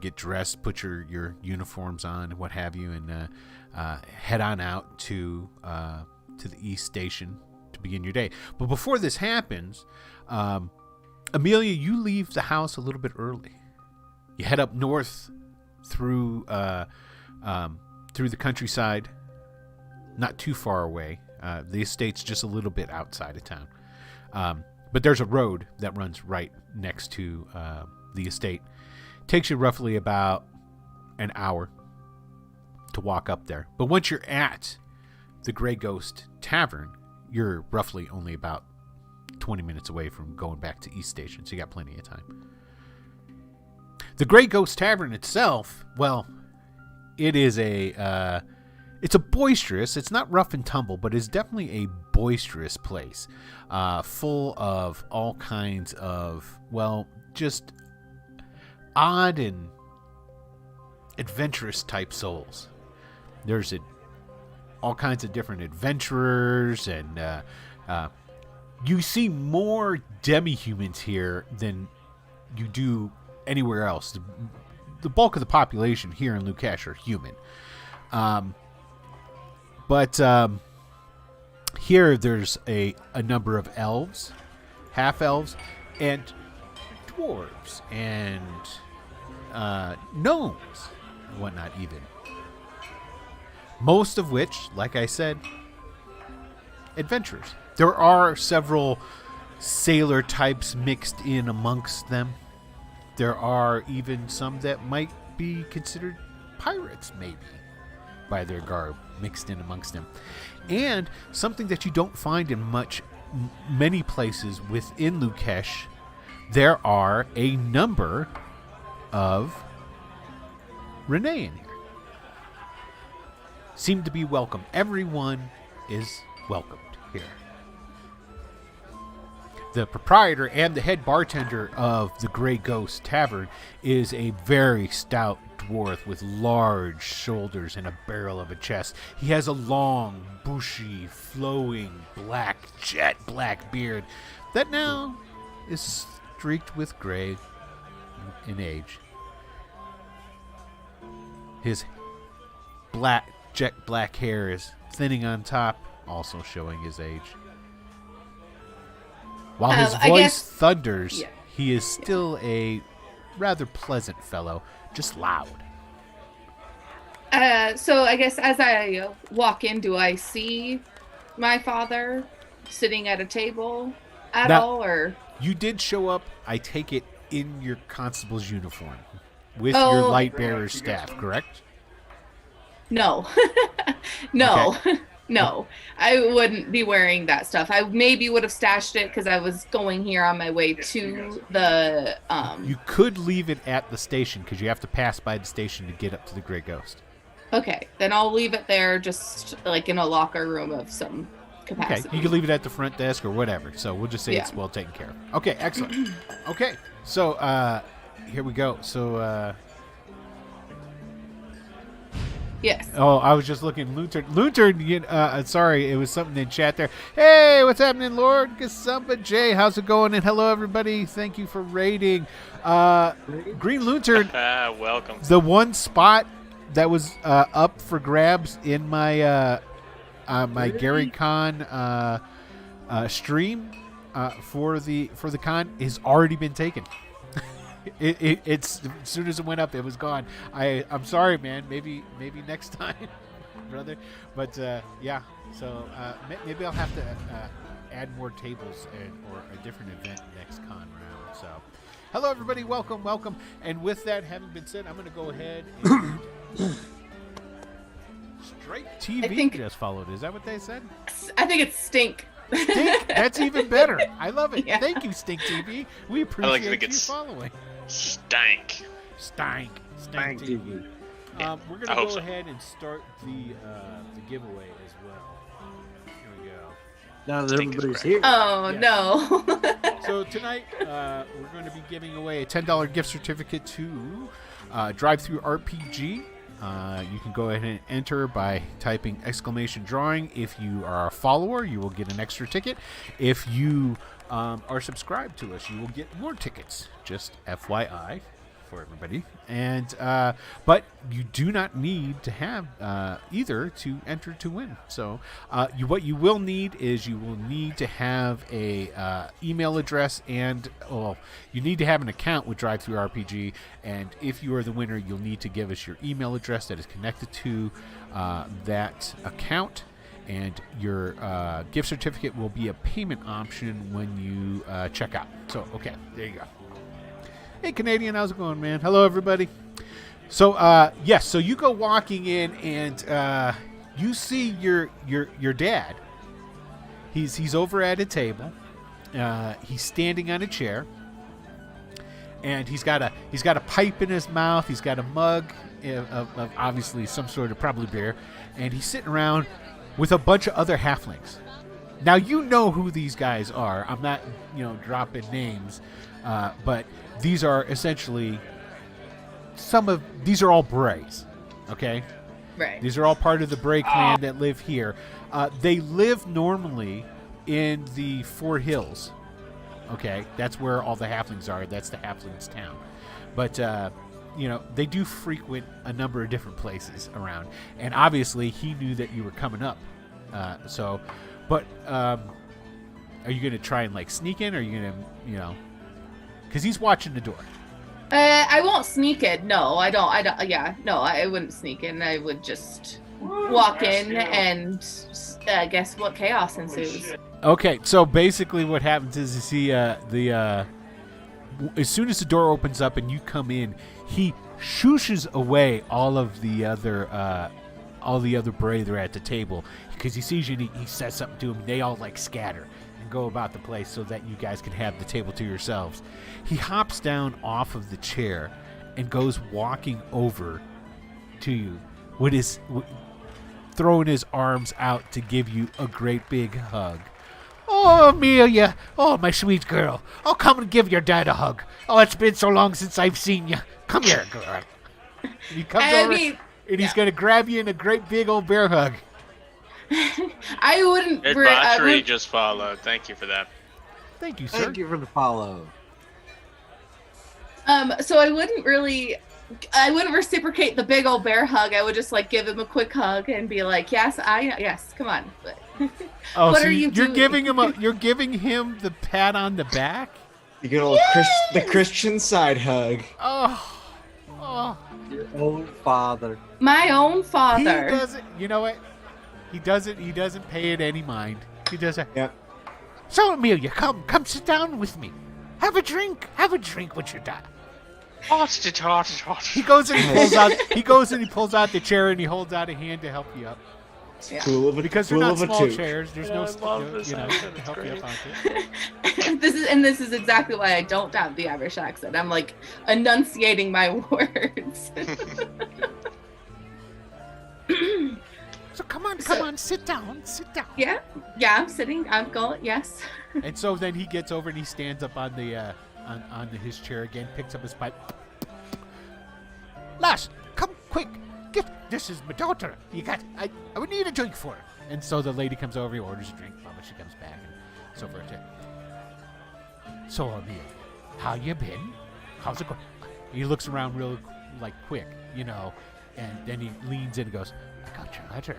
get dressed, put your uniforms on and what have you, and head on out to the East Station to begin your day. But before this happens, Amelia, you leave the house a little bit early. You head up north through the countryside, not too far away. The estate's just a little bit outside of town. But there's a road that runs right next to the estate. Takes you roughly about an hour to walk up there. But once you're at the Grey Ghost Tavern, you're roughly only about 20 minutes away from going back to East Station, so you got plenty of time. The Grey Ghost Tavern itself, well, it's a boisterous, it's not rough and tumble, but it's definitely a boisterous place, full of all kinds of, well, just odd and adventurous type souls. There's all kinds of different adventurers, and you see more demi-humans here than you do anywhere else. The bulk of the population here in Leukish are human. But here there's a number of elves, half-elves, and dwarves, and gnomes, and whatnot even. Most of which, like I said, adventurers. There are several sailor types mixed in amongst them. There are even some that might be considered pirates, maybe, by their garb, mixed in amongst them. And something that you don't find in many places within Leukish, there are a number of Renee in here. Seem to be welcome. Everyone is welcomed here. The proprietor and the head bartender of the Grey Ghost Tavern is a very stout dwarf with large shoulders and a barrel of a chest. He has a long, bushy, flowing, jet black beard that now is streaked with gray in age. His jet black hair is thinning on top, also showing his age. While his voice thunders, he is still a rather pleasant fellow, just loud. So I guess as I walk in, do I see my father sitting at a table at all, or? You did show up, I take it, in your constable's uniform with your light bearer's staff, correct? No. No. Okay. No, I wouldn't be wearing that stuff. I maybe would have stashed it because I was going here on my way to the... You could leave it at the station because you have to pass by the station to get up to the Grey Ghost. Okay, then I'll leave it there just like in a locker room of some capacity. Okay, you can leave it at the front desk or whatever. So we'll just say it's well taken care of. Okay, excellent. Okay, so here we go. So... Yes. Oh, I was just looking. Luntern, sorry, it was something in chat there. Hey, what's happening, Lord Gasumba J? How's it going? And hello, everybody. Thank you for raiding. Green Luntern. Welcome. The one spot that was up for grabs in my my Gary Con stream for the con has already been taken. It's as soon as it went up, it was gone. I'm sorry, man. Maybe next time, brother. But yeah. So maybe I'll have to add more tables or a different event next con round. So, hello everybody, welcome. And with that having been said, I'm going to go ahead and Straight TV just followed. Is that what they said? I think it's Stink. Stink. That's even better. I love it. Yeah. Thank you, Stink TV. We appreciate you following. Stank TV. We're going to go ahead and start the giveaway as well. Here we go. Now that everybody's here. Oh, no. So tonight, we're going to be giving away a $10 gift certificate to Drive-Thru RPG. You can go ahead and enter by typing !drawing. If you are a follower, you will get an extra ticket. If you are subscribed to us, you will get more tickets. Just FYI for everybody. And but you do not need to have either to enter to win. So what you will need is you will need to have a email address, and you need to have an account with DriveThruRPG. And if you are the winner, you'll need to give us your email address that is connected to that account. And your gift certificate will be a payment option when you check out. So, okay, there you go. Hey, Canadian, how's it going, man? Hello, everybody. So, yes, so you go walking in, and you see your dad. He's over at a table. He's standing on a chair, and he's got a pipe in his mouth. He's got a mug of obviously some sort of probably beer, and he's sitting around with a bunch of other halflings. Now, you know who these guys are. I'm not, dropping names, but these are essentially these are all Brays, okay? Right. These are all part of the Bray clan that live here. They live normally in the Four Hills, okay? That's where all the halflings are. That's the halflings' town. But, they do frequent a number of different places around. And obviously, he knew that you were coming up. But are you going to try and, sneak in? Or are you going to, because he's watching the door. I won't sneak in. No, I don't. Yeah, no, I wouldn't sneak in. I would just walk in and guess what chaos ensues. Okay, so basically what happens is you see as soon as the door opens up and you come in, he shooshes away all the other Bray that are at the table, because he sees you and he says something to them, and they all scatter and go about the place so that you guys can have the table to yourselves. He hops down off of the chair and goes walking over to you throwing his arms out to give you a great big hug. Oh, Amelia. Oh, my sweet girl. Oh, come and give your dad a hug. Oh, it's been so long since I've seen you. Come here, girl. And he comes over, and he's going to grab you in a great big old bear hug. I wouldn't... Battery just followed. Thank you for that. Thank you, sir. Thank you for the follow. So I wouldn't reciprocate the big old bear hug. I would just give him a quick hug and be like, yes, come on. Oh, what so are you doing? You're giving him the pat on the back? You get the Christian side hug. Oh. Your own father. My own father. He doesn't, you know what? He doesn't pay it any mind. He doesn't. Yep. So, Amelia, come sit down with me. Have a drink with your dad. He goes and he pulls out the chair, and he holds out a hand to help you up. Yeah. Because they're not small chairs. There's no to help you up onto it. This is exactly why I don't have the Irish accent. I'm enunciating my words. So come on, sit down. Yeah, I'm sitting. I'm going. Yes. And so then he gets over and he stands up on the on his chair again, picks up his pipe. Lass, come quick. This is my daughter. I would need a drink for her. And so the lady comes over, he orders a drink, but she comes back and so forth. So, Amelia, how you been? How's it going? He looks around real quick, and then he leans in and goes, I got your letter.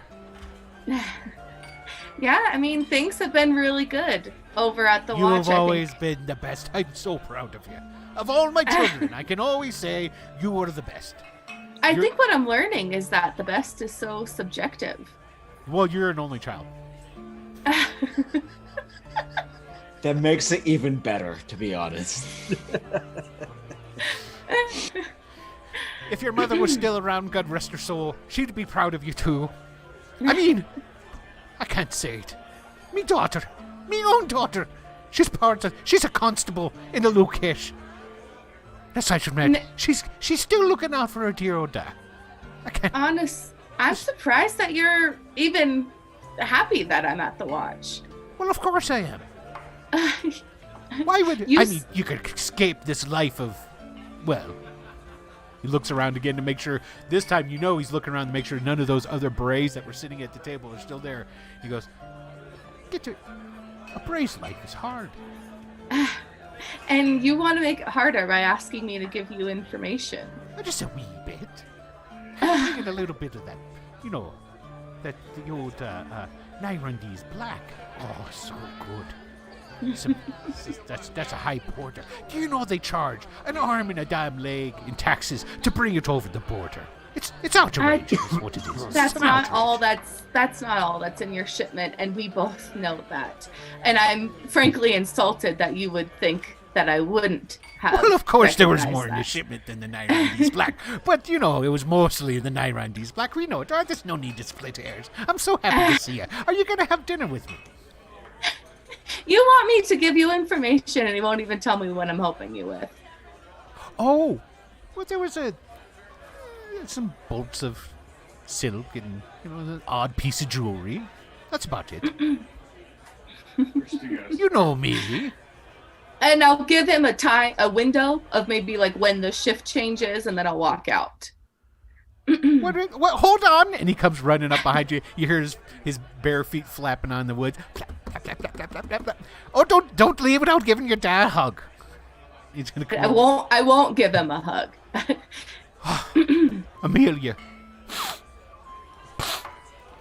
Yeah, things have been really good over at the You Watch. have always been the best. I'm so proud of you. Of all my children, I can always say you were the best. I think what I'm learning is that the best is so subjective. Well, you're an only child. That makes it even better, to be honest. If your mother was still around, God rest her soul, she'd be proud of you too. I can't say it. Me own daughter. She's a constable in the Leukish. That's I should mention. She's still looking out for her dear old dad. I can't. I'm surprised that you're even happy that I'm at the Watch. Well, of course I am. Why would you could escape this life of, well. He looks around again to make sure. This time, he's looking around to make sure none of those other Brays that were sitting at the table are still there. He goes, a Bray's life is hard. And you want to make it harder by asking me to give you information. Just a wee bit. Bring in a little bit of that, you know, that the old Nyrandy's black. Oh, so good. That's a high porter. Do you know they charge an arm and a damn leg in taxes to bring it over the border? It's outrageous what it is. That's not all that's not all that's in your shipment, and we both know that. And I'm frankly insulted that you would think that I wouldn't have. Well, of course there was recognized more in the that. shipment than the Nyrandy's black. But, you know, it was mostly the Nyrandy's black. We know it. There's no need to split hairs. I'm so happy to see you. Are you going to have dinner with me? You want me to give you information, and you won't even tell me what I'm helping you with. Oh, well, there was some bolts of silk and, you know, an odd piece of jewelry. That's about it. You know me. And I'll give him a window of maybe like when the shift changes, and then I'll walk out. What, hold on! And he comes running up behind you. You hear his bare feet flapping on the wood. Flap, flap, flap, flap, flap, flap, flap. Oh, don't leave without giving your dad a hug. He's gonna come I won't give him a hug. Amelia,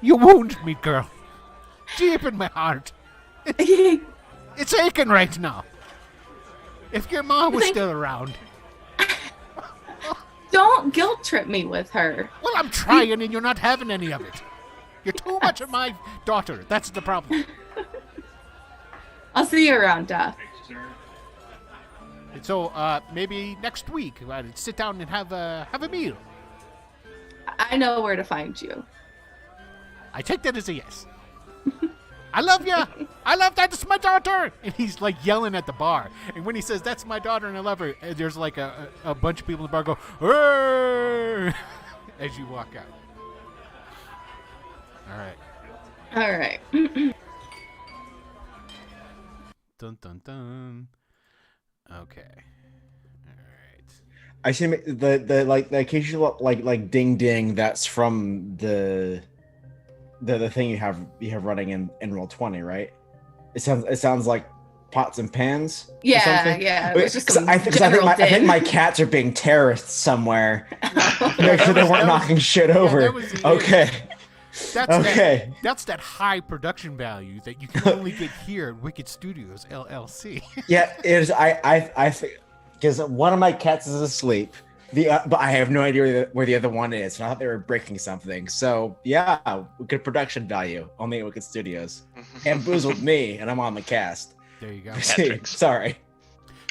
you wound me, girl. Deep in my heart. It's aching right now. If your mom was still around. Don't guilt trip me with her. Well, I'm trying, and you're not having any of it. You're too much of my daughter. That's the problem. I'll see you around, Duff. So, maybe next week, sit down and have a meal. I know where to find you. I take that as a yes. I love you. I love that. It's my daughter. And he's like yelling at the bar. And when he says, that's my daughter and I love her, there's like a bunch of people in the bar go, "Arr!" as you walk out. All right. Dun, dun, dun. Okay. All right. I see the occasional like ding ding that's from the thing you have running in Roll20, right? It sounds like pots and pans. Yeah. It was just I think my cats are being terrorists somewhere. Make sure they weren't knocking shit over. Okay. That's that high production value that you can only get here at Wicked Studios LLC. Yeah, it is. I think because one of my cats is asleep. But I have no idea where the other one is. And I thought they were breaking something. So yeah, good production value. Only at Wicked Studios. Bamboozled me, and I'm on the cast. There you go. Sorry.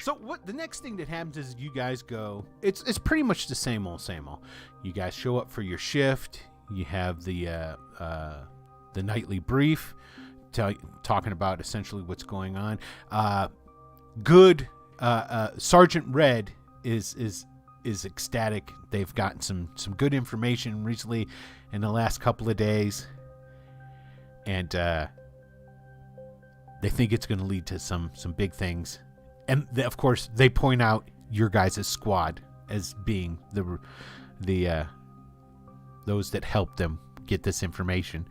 So what the next thing that happens is you guys go. It's pretty much the same old. You guys show up for your shift. You have the nightly brief, talking about essentially what's going on. Sergeant Red is ecstatic. They've gotten some good information recently in the last couple of days, and they think it's going to lead to some big things. And of course, they point out your guys' squad as being the those that helped them get this information.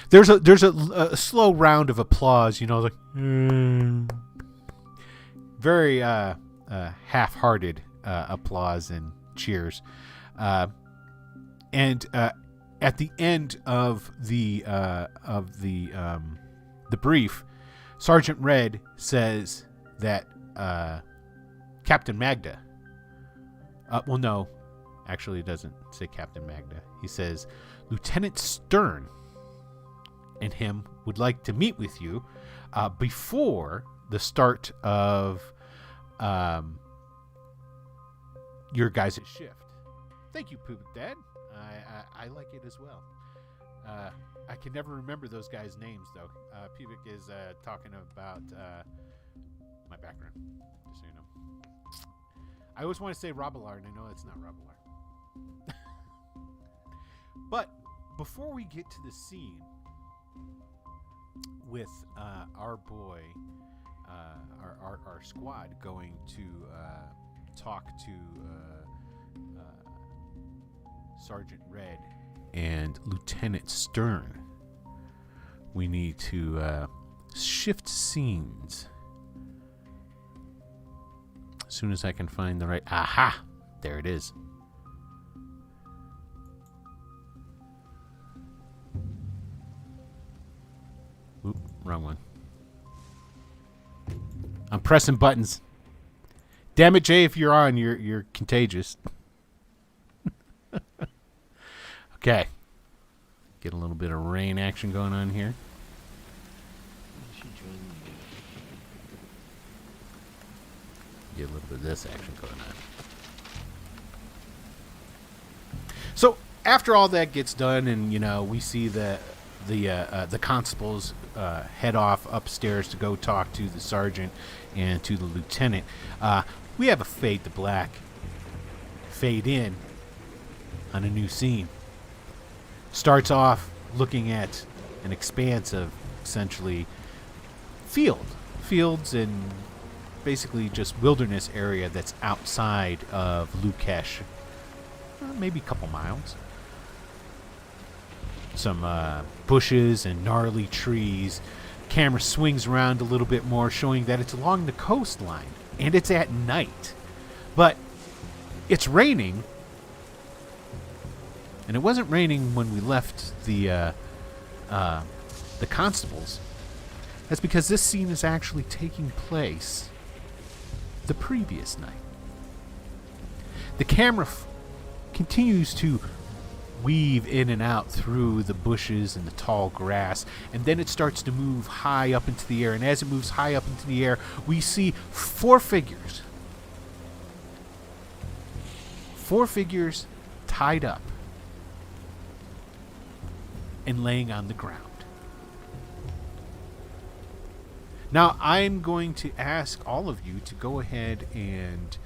There's a slow round of applause, like very half-hearted applause and cheers, and at the end of the brief, Sergeant Red says that Captain Magda. Well, no, actually, it doesn't say Captain Magda. He says Lieutenant Stern and him would like to meet with you before the start of your guys' shift. Thank you, Poop Dad. I like it as well. I can never remember those guys' names, though. Pubic is talking about my background, just so you know. I always want to say Robilar, and I know it's not Robilar. But before we get to the scene with our boy, our squad going to talk to Sergeant Red and Lieutenant Stern, we need to shift scenes As soon as I can find the right... Aha! There it is. Oop, wrong one. I'm pressing buttons. Damn it, Jay, if you're on, you're contagious. Okay. Get a little bit of rain action going on here. Get a little bit of this action going on. So after all that gets done, and we see the constables head off upstairs to go talk to the sergeant and to the lieutenant. We have a fade to black, fade in on a new scene. Starts off looking at an expanse of essentially fields and basically just wilderness area that's outside of Leukish, maybe a couple miles. Some bushes and gnarly trees. Camera swings around a little bit more, showing that it's along the coastline and it's at night, but it's raining. And it wasn't raining when we left the constables. That's because this scene is actually taking place the previous night. The camera continues to weave in and out through the bushes and the tall grass, and then it starts to move high up into the air. And as it moves high up into the air, we see four figures tied up and laying on the ground. Now, I'm going to ask all of you to go ahead and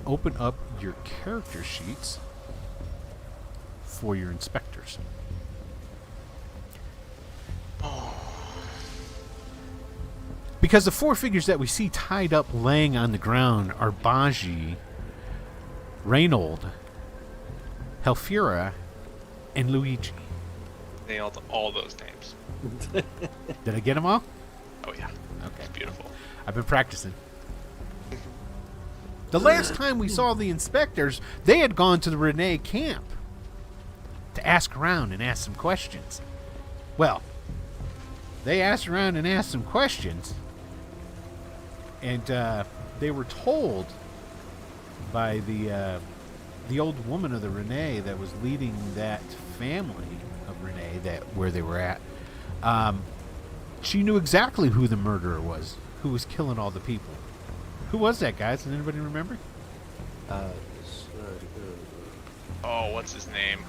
open up your character sheets for your inspectors. Because the four figures that we see tied up laying on the ground are Baji, Reynold, Helfura, and Luigi. Nailed all those names. Did I get them all? Oh yeah. Okay. It's beautiful. I've been practicing. The last time we saw the inspectors, they had gone to the Renee camp to ask around and ask some questions. Well, they asked around and asked some questions, and they were told by the old woman of the Renee that was leading that family of Renee, that where they were at. She knew exactly who the murderer was, who was killing all the people. Who was that, guys? Does anybody remember? Oh, what's his name?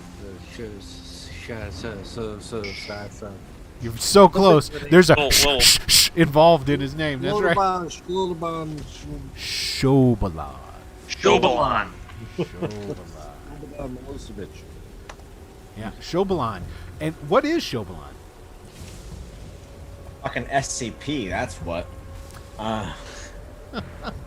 You're so close. There's a Little- involved in his name. That's right. Shloban, Shobalan. Shobalan. Milosevic. Yeah, Shobalan. And what is Shobalan? Fucking SCP, that's what.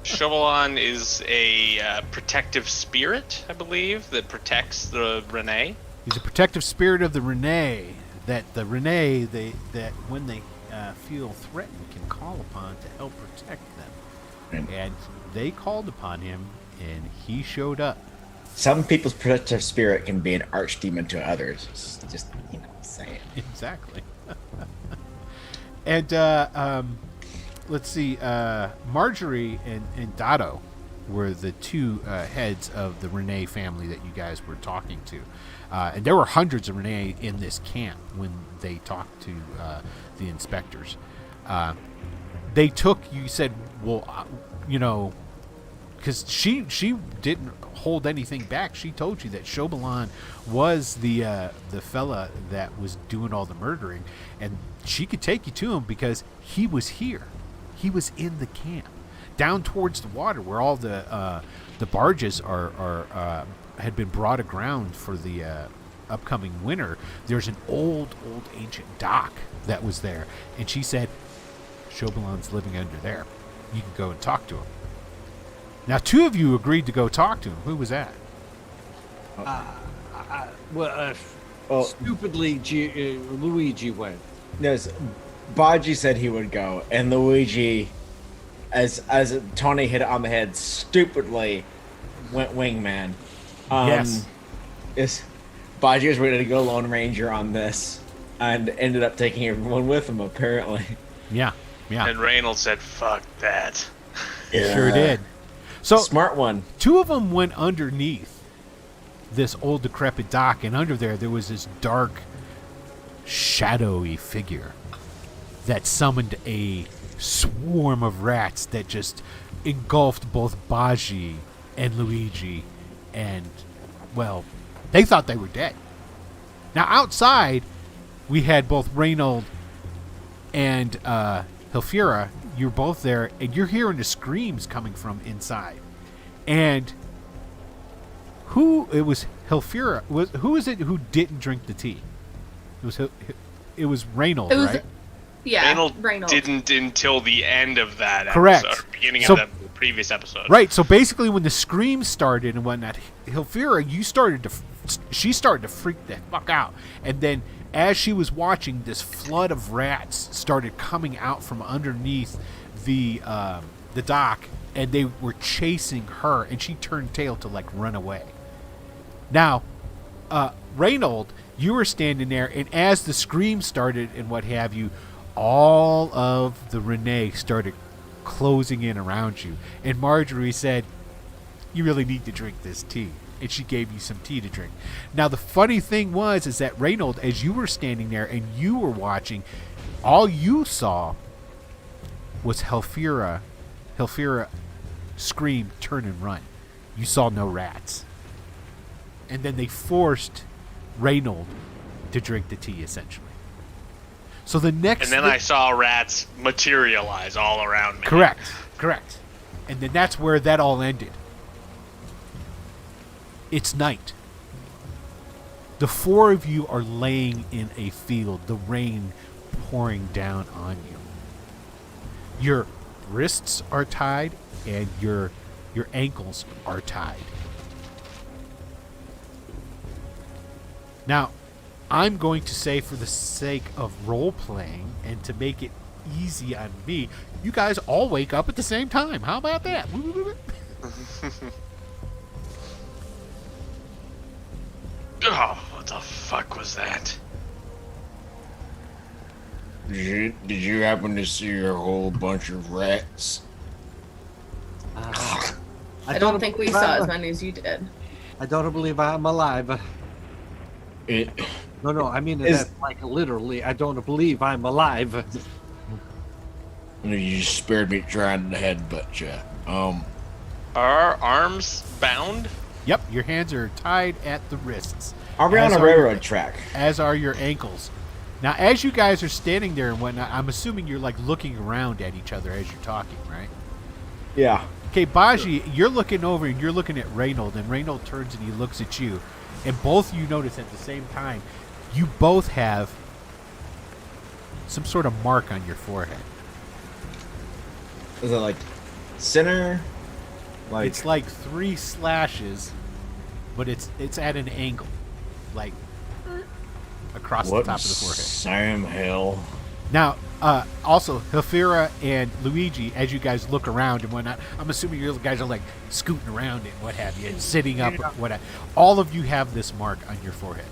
Shobalan is a protective spirit, I believe, that protects the Renee. He's a protective spirit of the Renee. That the Renee, that when they feel threatened, can call upon to help protect them. And they called upon him, and he showed up. Some people's protective spirit can be an archdemon to others. Just saying. Exactly. And let's see, Marjorie and Dotto were the two heads of the Renee family that you guys were talking to. And there were hundreds of Renee in this camp when they talked to the inspectors. They took, you said, well, because she didn't hold anything back. She told you that Shobalan was the fella that was doing all the murdering, and she could take you to him because he was here. He was in the camp, down towards the water where all the barges are had been brought aground for the upcoming winter. There's an old ancient dock that was there, and she said Shobalan's living under there. You can go and talk to him. Now, two of you agreed to go talk to him. Who was that? Stupidly, Luigi went. No, Baji said he would go, and Luigi as Tony hit it on the head, stupidly went wingman. Yes. Baji was ready to go Lone Ranger on this, and ended up taking everyone with him, apparently. Yeah. And Reynolds said, "Fuck that." Sure did. So Smart one. two of them went underneath this old decrepit dock, and under there was this dark, shadowy figure that summoned a swarm of rats that just engulfed both Baji and Luigi, and, well, they thought they were dead. Now, outside, we had both Reynold and Hilfira. You're both there, and you're hearing the screams coming from inside. And it was Hilfira. Who is it who didn't drink the tea? It was Reynold, right? Yeah, Reynold didn't until the end of that Correct. episode, or beginning of the previous episode. Right, so basically when the screams started and whatnot, Hilfira, she started to freak the fuck out. And then as she was watching, this flood of rats started coming out from underneath the dock, and they were chasing her, and she turned tail to, like, run away. Now, Reynold, you were standing there, and as the scream started and what have you, all of the Renee started closing in around you. And Marjorie said, "You really need to drink this tea." And she gave you some tea to drink. Now, the funny thing is that Reynold, as you were standing there and you were watching, all you saw was Hilfira scream, turn and run. You saw no rats. And then they forced Reynold to drink the tea, essentially. So the next... And then I saw rats materialize all around me. Correct. And then that's where that all ended. It's night. The four of you are laying in a field, the rain pouring down on you. Your wrists are tied and your ankles are tied. Now, I'm going to say, for the sake of role-playing and to make it easy on me, you guys all wake up at the same time. How about that? Oh, what the fuck was that? Did you happen to see a whole bunch of rats? I don't think we saw as many as you did. I don't believe I'm alive. No, I mean that's like literally. I don't believe I'm alive. You just spared me trying to headbutt you. Are our arms bound? Yep, your hands are tied at the wrists. Are we on a railroad track? As are your ankles. Now, as you guys are standing there and whatnot, I'm assuming you're like looking around at each other as you're talking, right? Yeah. Okay, Baji, you're looking over and you're looking at Reynold, and Reynold turns and he looks at you, and both of you notice at the same time, you both have some sort of mark on your forehead. Is it like center? Like it's like 3 slashes, but it's at an angle, like across the top of the forehead. Sam hell. Now, also, Hilfira and Luigi, as you guys look around and whatnot, I'm assuming you guys are like scooting around and what have you, and sitting up, what. All of you have this mark on your forehead.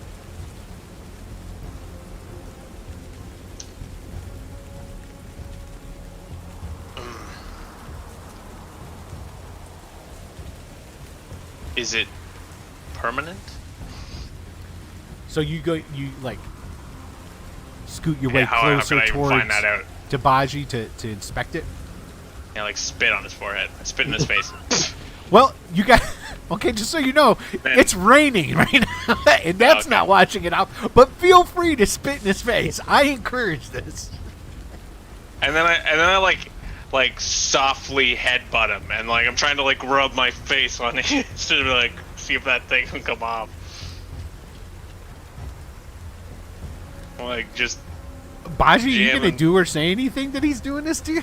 Is it permanent? So you like scoot your way how closer can I towards find that out? to Baji to inspect it. Yeah, like spit on his forehead. I spit in his face. Well, you got okay. Just so you know, it's raining right now, and that's not washing it out. But feel free to spit in his face. I encourage this. And then I like softly headbutt him, and like I'm trying to like rub my face on it to like see if that thing can come off. Like just. Baji, you gonna do or say anything that he's doing this to you?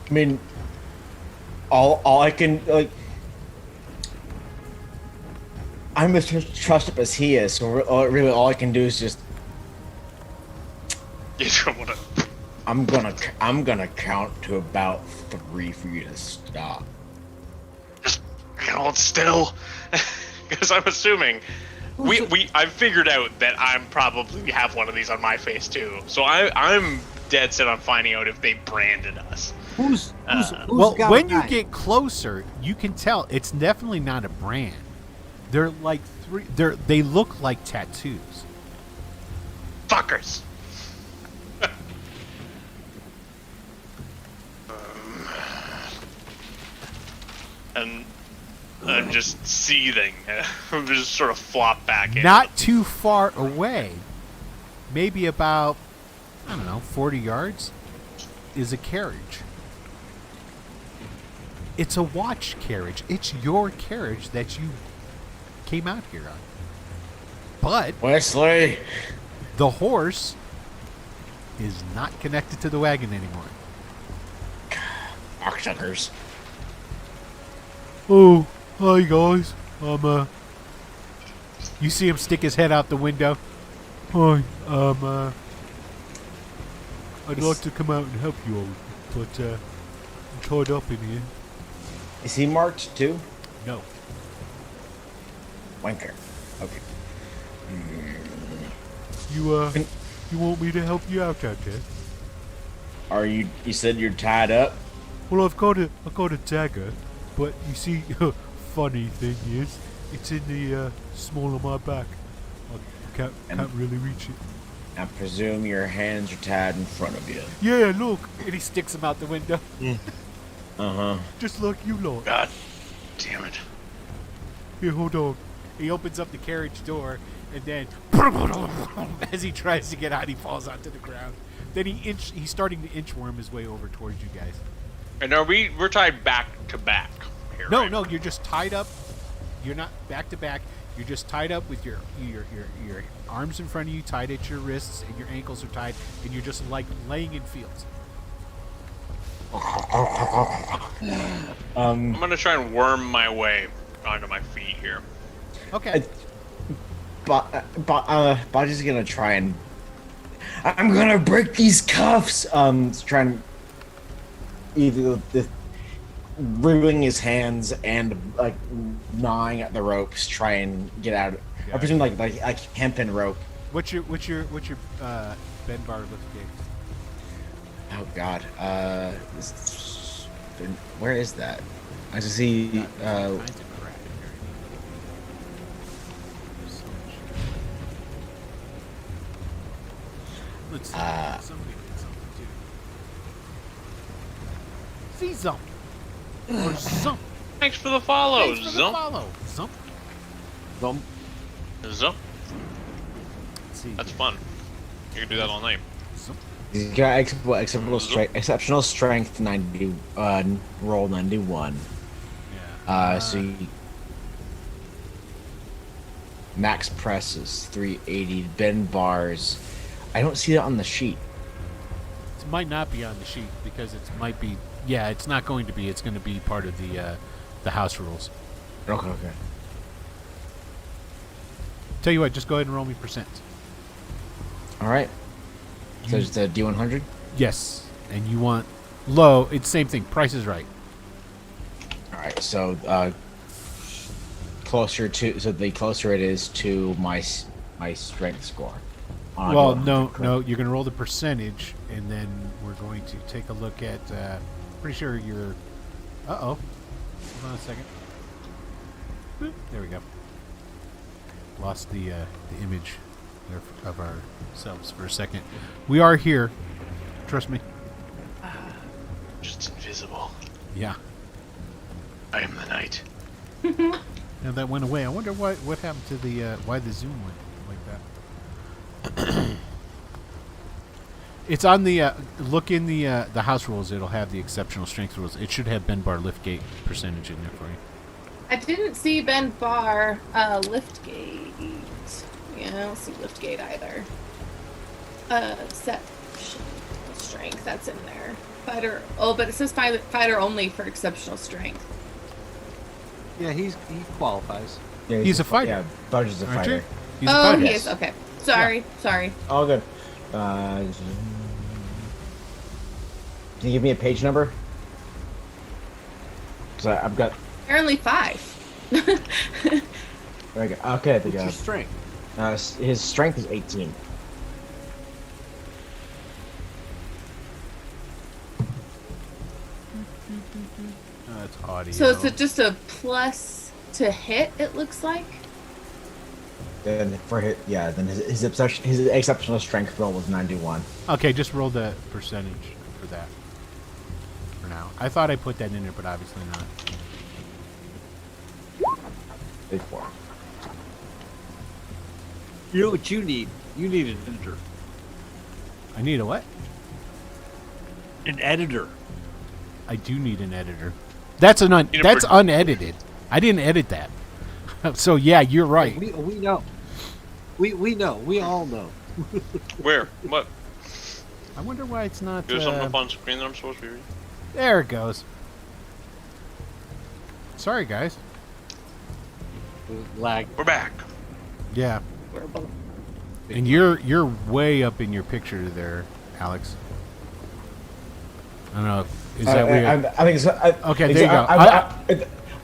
I mean, all I can, like, I'm as trussed up as he is, so really all I can do is just... I'm gonna count to about 3 for you to stop. Just hold still, because I'm assuming I've figured out that I'm probably have one of these on my face too. So I'm dead set on finding out if they branded us. Who's Well, got when a you knife? get closer, you can tell it's definitely not a brand. They're like they look like tattoos. Fuckers. And I'm just seething. I'm just sort of flop back in. Not too far away, maybe about, I don't know, 40 yards, is a carriage. It's a watch carriage. It's your carriage that you came out here on. But Wesley. the horse is not connected to the wagon anymore. Cocksuckers. Oh, hi guys. You see him stick his head out the window. Hi, I'd like to come out and help you all, but I'm tied up in here. Is he marked too? No. Wanker. Okay. You want me to help you out there? Are you? You said you're tied up. Well, I've got a dagger, but you see, funny thing is, it's in the small of my back. I can't really reach it. I presume your hands are tied in front of you. Yeah, look, and he sticks him out the window. Uh-huh. Just like you lot. God damn it. Here, hold on. He opens up the carriage door, and then as he tries to get out, he falls onto the ground. Then he's starting to inchworm his way over towards you guys. And we're tied back to back here, No, right? no, you're just tied up. You're not back to back. You're just tied up with your arms in front of you, tied at your wrists, and your ankles are tied, and you're just like laying in fields. I'm gonna try and worm my way onto my feet here. Okay. Body's gonna try and. I'm gonna break these cuffs. Trying either wriggling his hands and like gnawing at the ropes, try and get out. I Got presume like hempen rope. What's your Ben Bar lift gauge? Oh God. Where is that? I just see. Kinds of crap in here. So much. Let's see. Somebody did something too. See something. Or something. Thanks for the follow, Thanks for the Zump. follow. Something. Zump. Let's see. That's fun. You can do that all night. Something. He's got exceptional strength 90. Roll 91. Yeah. So max presses 380. Bend bars. I don't see that on the sheet. It might not be on the sheet because it might be. Yeah, it's not going to be. It's going to be part of the house rules. Okay. Tell you what, just go ahead and roll me percent. All right. So it's the D100. Yes, and you want low. It's same thing. Price is right. All right. So closer to. So the closer it is to my strength score. on Well, D100, no, correct? no. You're going to roll the percentage, and then we're going to take a look at. Pretty sure you're. Hold on a second. Boop. There we go. Lost the image there of ourselves for a second. We are here. Trust me. Just invisible. Yeah. I am the night. And that went away. I wonder what happened to the why the zoom went like that. It's on the look in the house rules. It'll have the exceptional strength rules. It should have Ben Bar lift gate percentage in there for you. I didn't see Ben Bar lift gate. Yeah, I don't see lift gate either. Set strength, that's in there. Fighter. Oh, but it says fighter only for exceptional strength. Yeah, he qualifies. Yeah, He's a fighter. Yeah, Budge is a Aren't fighter. you? He's a Oh, fighter. he is. Okay. Sorry. All good. Can you give me a page number? Because I've got. Apparently 5. There we go. Okay, there we What's go. your strength? His strength is 18. That's audio. So it's just a plus to hit, it looks like. Then for his exceptional strength roll was 91. Okay, just roll the percentage for that. For now. I thought I put that in there, but obviously not. Big 4. You know what you need? You need an editor. I need a what? An editor. I do need an editor. That's that's unedited. I didn't edit that. So yeah, you're right. We know. We know. We all know. Where? What? I wonder why it's not. There's something up on screen that I'm supposed to be reading. There it goes. Sorry, guys. Lag. We're back. Yeah. And you're way up in your picture there, Alex. I don't know. Is that weird? I think it's. Okay, there you go.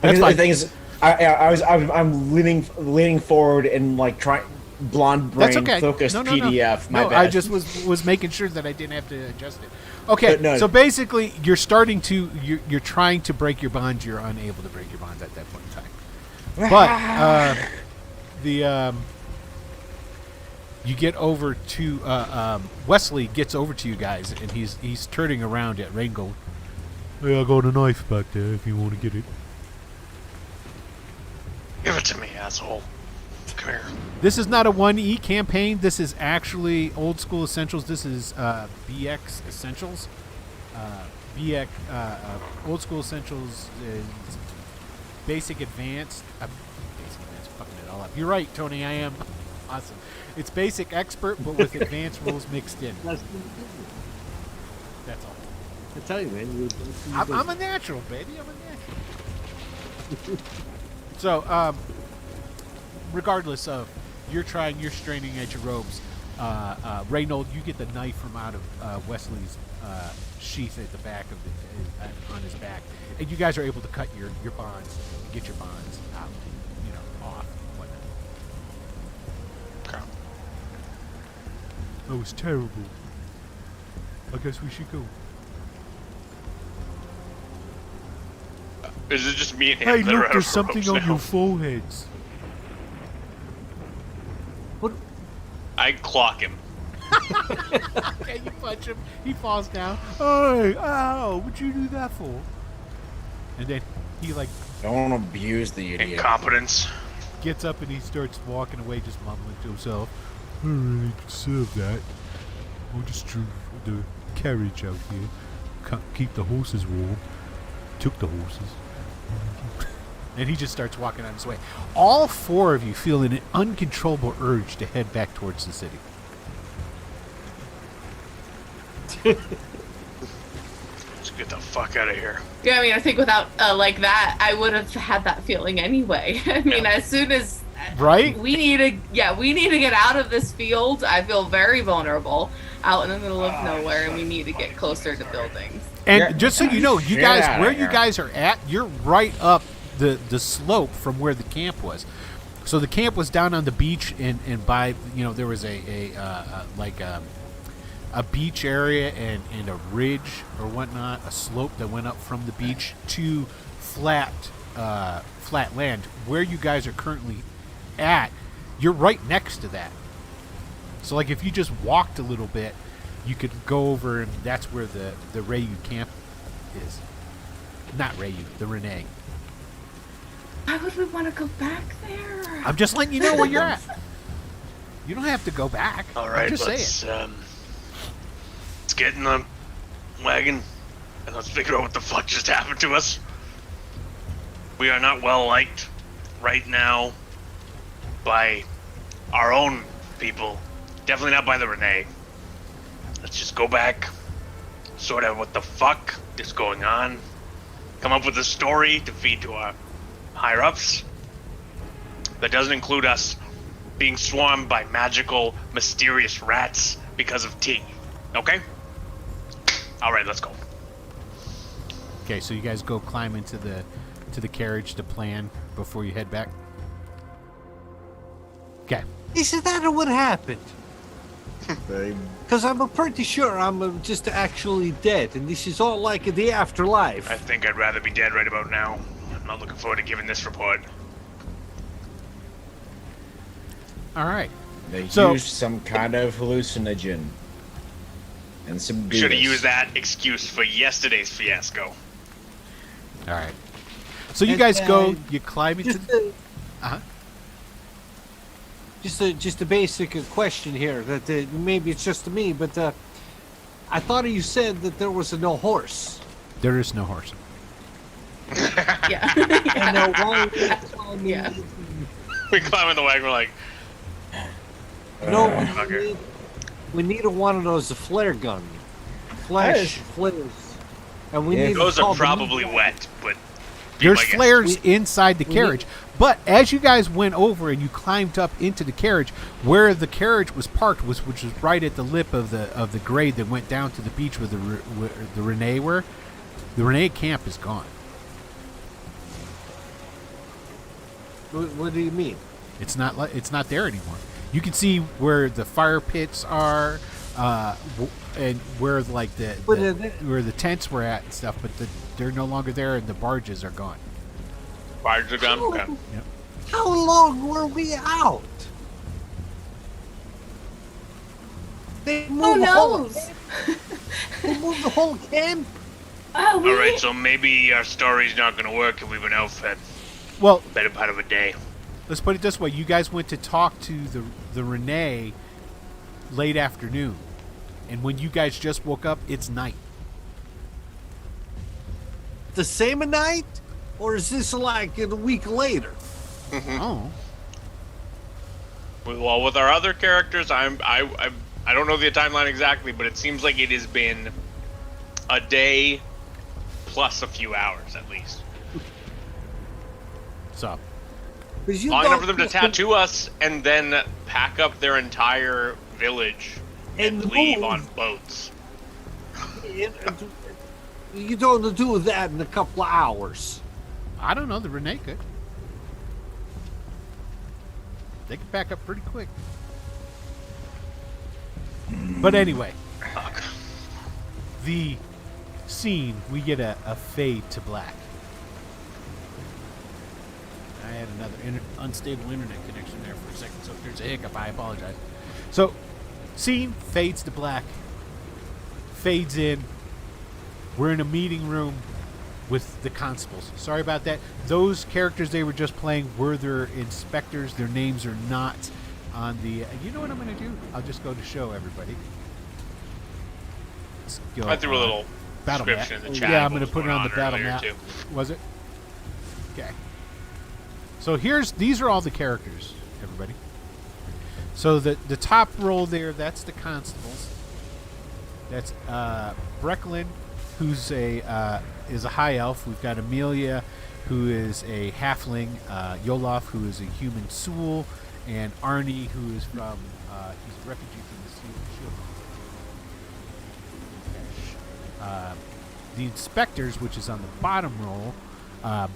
That's The fine. thing is, I'm leaning forward and like trying blonde That's brain okay. focused No. PDF. My No, bad. I just was making sure that I didn't have to adjust it. Okay, No. so basically, you're starting to you're trying to break your bonds. You're unable to break your bonds at that point in time. But you get over to Wesley gets over to you guys, and he's turning around at Reingold. Hey, I got a knife back there if you want to get it. Give it to me, asshole. Come here. This is not a 1E campaign. This is actually Old School Essentials. This is BX Essentials. BX Old School Essentials is Basic Advanced. Basic Advanced, fucking it all up. You're right, Tony. I am awesome. It's Basic Expert, but with advanced rules mixed in. That's all. I tell you, man. I'm a natural, baby. I'm a natural. So, regardless of you're straining at your robes, Reynold, you get the knife from out of Wesley's sheath at the back of on his back, and you guys are able to cut your bonds and get your bonds out, off and whatnot. Okay. That was terrible. I guess we should go. Is it just me and him? Hey, that are look, out there's of something ropes on now? your foreheads. I clock him. Okay, you punch him. He falls down. Hey, ow! What'd you do that for? And then he Don't abuse the idiot. Incompetence. gets up and he starts walking away, just mumbling to himself. I don't really deserve that. I'll just drew the carriage out here. Keep the horses warm. Took the horses. And he just starts walking on his way. All 4 of you feel an uncontrollable urge to head back towards the city. Let's get the fuck out of here. Yeah, I mean, I think without like that, I would have had that feeling anyway. I mean, as soon as Right? we need to get out of this field. I feel very vulnerable out in the middle of nowhere, and we need to get closer to buildings. And just so you know, you Get guys, outta where here. you guys are at, you're right up the slope from where the camp was. So the camp was down on the beach, and by there was a beach area and a ridge or whatnot, a slope that went up from the beach to flat land. Where you guys are currently at, you're right next to that. So like if you just walked a little bit, you could go over, and that's where the Rayu camp is. Not Rayu, the Renee. Why would we want to go back there? I'm just letting you know where you're at. You don't have to go back. All I'm right, just let's saying. let's get in the wagon and let's figure out what the fuck just happened to us. We are not well liked right now by our own people. Definitely not by the Renee. Let's just go back, sort out what the fuck is going on, come up with a story to feed to our higher-ups that doesn't include us being swarmed by magical, mysterious rats because of tea. Okay? Alright, let's go. Okay, so you guys go climb into the carriage to plan before you head back. Okay. Is that what happened? Because I'm pretty sure I'm just actually dead, and this is all like the afterlife. I think I'd rather be dead right about now. I'm not looking forward to giving this report. All right. They So- used some kind of hallucinogen. And some We should have Beavis. used that excuse for yesterday's fiasco. All right. So you And, guys go. You climb into. Just a, Uh-huh. just a basic question here. That maybe it's just me, but I thought you said that there was no horse. There is no horse. Yeah. And why would you tell me Yeah. We climb in the wagon, we're like, No, fucker. we need one of those flare gun, flash flares, and we Yeah. need. those to call are the probably new- wet, but be There's my guest. flares inside the we carriage, but as you guys went over and you climbed up into the carriage, where the carriage was parked which was right at the lip of the grade that went down to the beach where the Renee were. The Renee camp is gone. What do you mean? It's not there anymore. You can see where the fire pits are, and where like But, where the tents were at and stuff. But they're no longer there, and the barges are gone. Barges are gone. Okay. How long were we out? They moved Who the whole- knows? They moved the whole camp. Oh, we All right, so maybe our story's not gonna work if we've been out for Well, a better part of a day. let's put it this way: you guys went to talk to the Renee late afternoon, and when you guys just woke up, it's night. The same night, or is this like a week later? Oh, Well, with our other characters, I don't know the timeline exactly, but it seems like it has been a day plus a few hours at least. so 'Cause you Long enough got for them to tattoo us and then pack up their entire village and And leave move. on boats. You don't do that in a couple of hours. I don't know. The Renee could. They could back up pretty quick. But anyway, Fuck. the scene, we get a fade to black. I had another unstable internet connection there for a second, so if there's a hiccup, I apologize. So, scene fades to black, fades in. We're in a meeting room with the constables. Sorry about that. Those characters they were just playing were their inspectors. Their names are not on the... you know what I'm going to do? I'll just go to show everybody. Let's go I threw a on little battle description map. in the chat. Yeah, of I'm going what to put it was on the going battle earlier, map. too. Was it? Okay. So these are all the characters, everybody. So the top row there, that's the constables. That's Brecklin, who's is a high elf. We've got Amelia, who is a halfling. Yolof, who is a human Soul, and Arnie, who is from he's a refugee from the Shield. The inspectors, which is on the bottom row,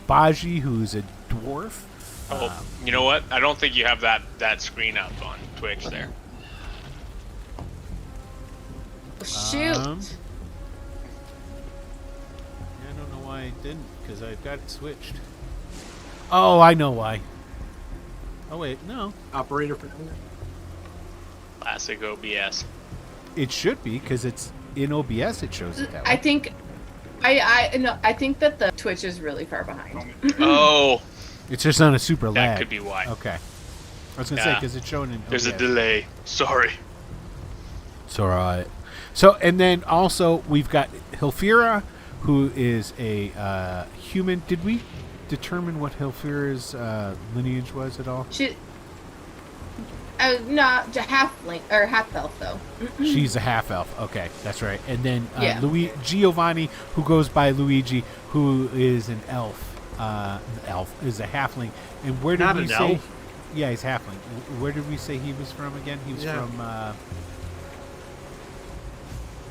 Baji, who's a dwarf. Oh, you know what? I don't think you have that screen up on Twitch there. shoot. I don't know why I didn't, because I've got it switched. Oh, I know why. Oh wait, no. Operator for Classic OBS. It should be, because it's in OBS. It shows it that way. I think I think that the Twitch is really far behind. Oh, It's just on a super that lag. could be why. Okay. I was gonna say Yeah. because it's showing in. There's a OBS. delay. Sorry. It's all right. So, and then also we've got Hilfira, who is a human. Did we determine what Hilfira's lineage was at all? She, no, halfling or half elf though. She's a half elf. Okay, that's right. And then Yeah. Giovanni, who goes by Luigi, who is an elf. Is a halfling. And where did Not we an say? elf. Yeah, he's halfling. Where did we say he was from again? He was Yeah. from.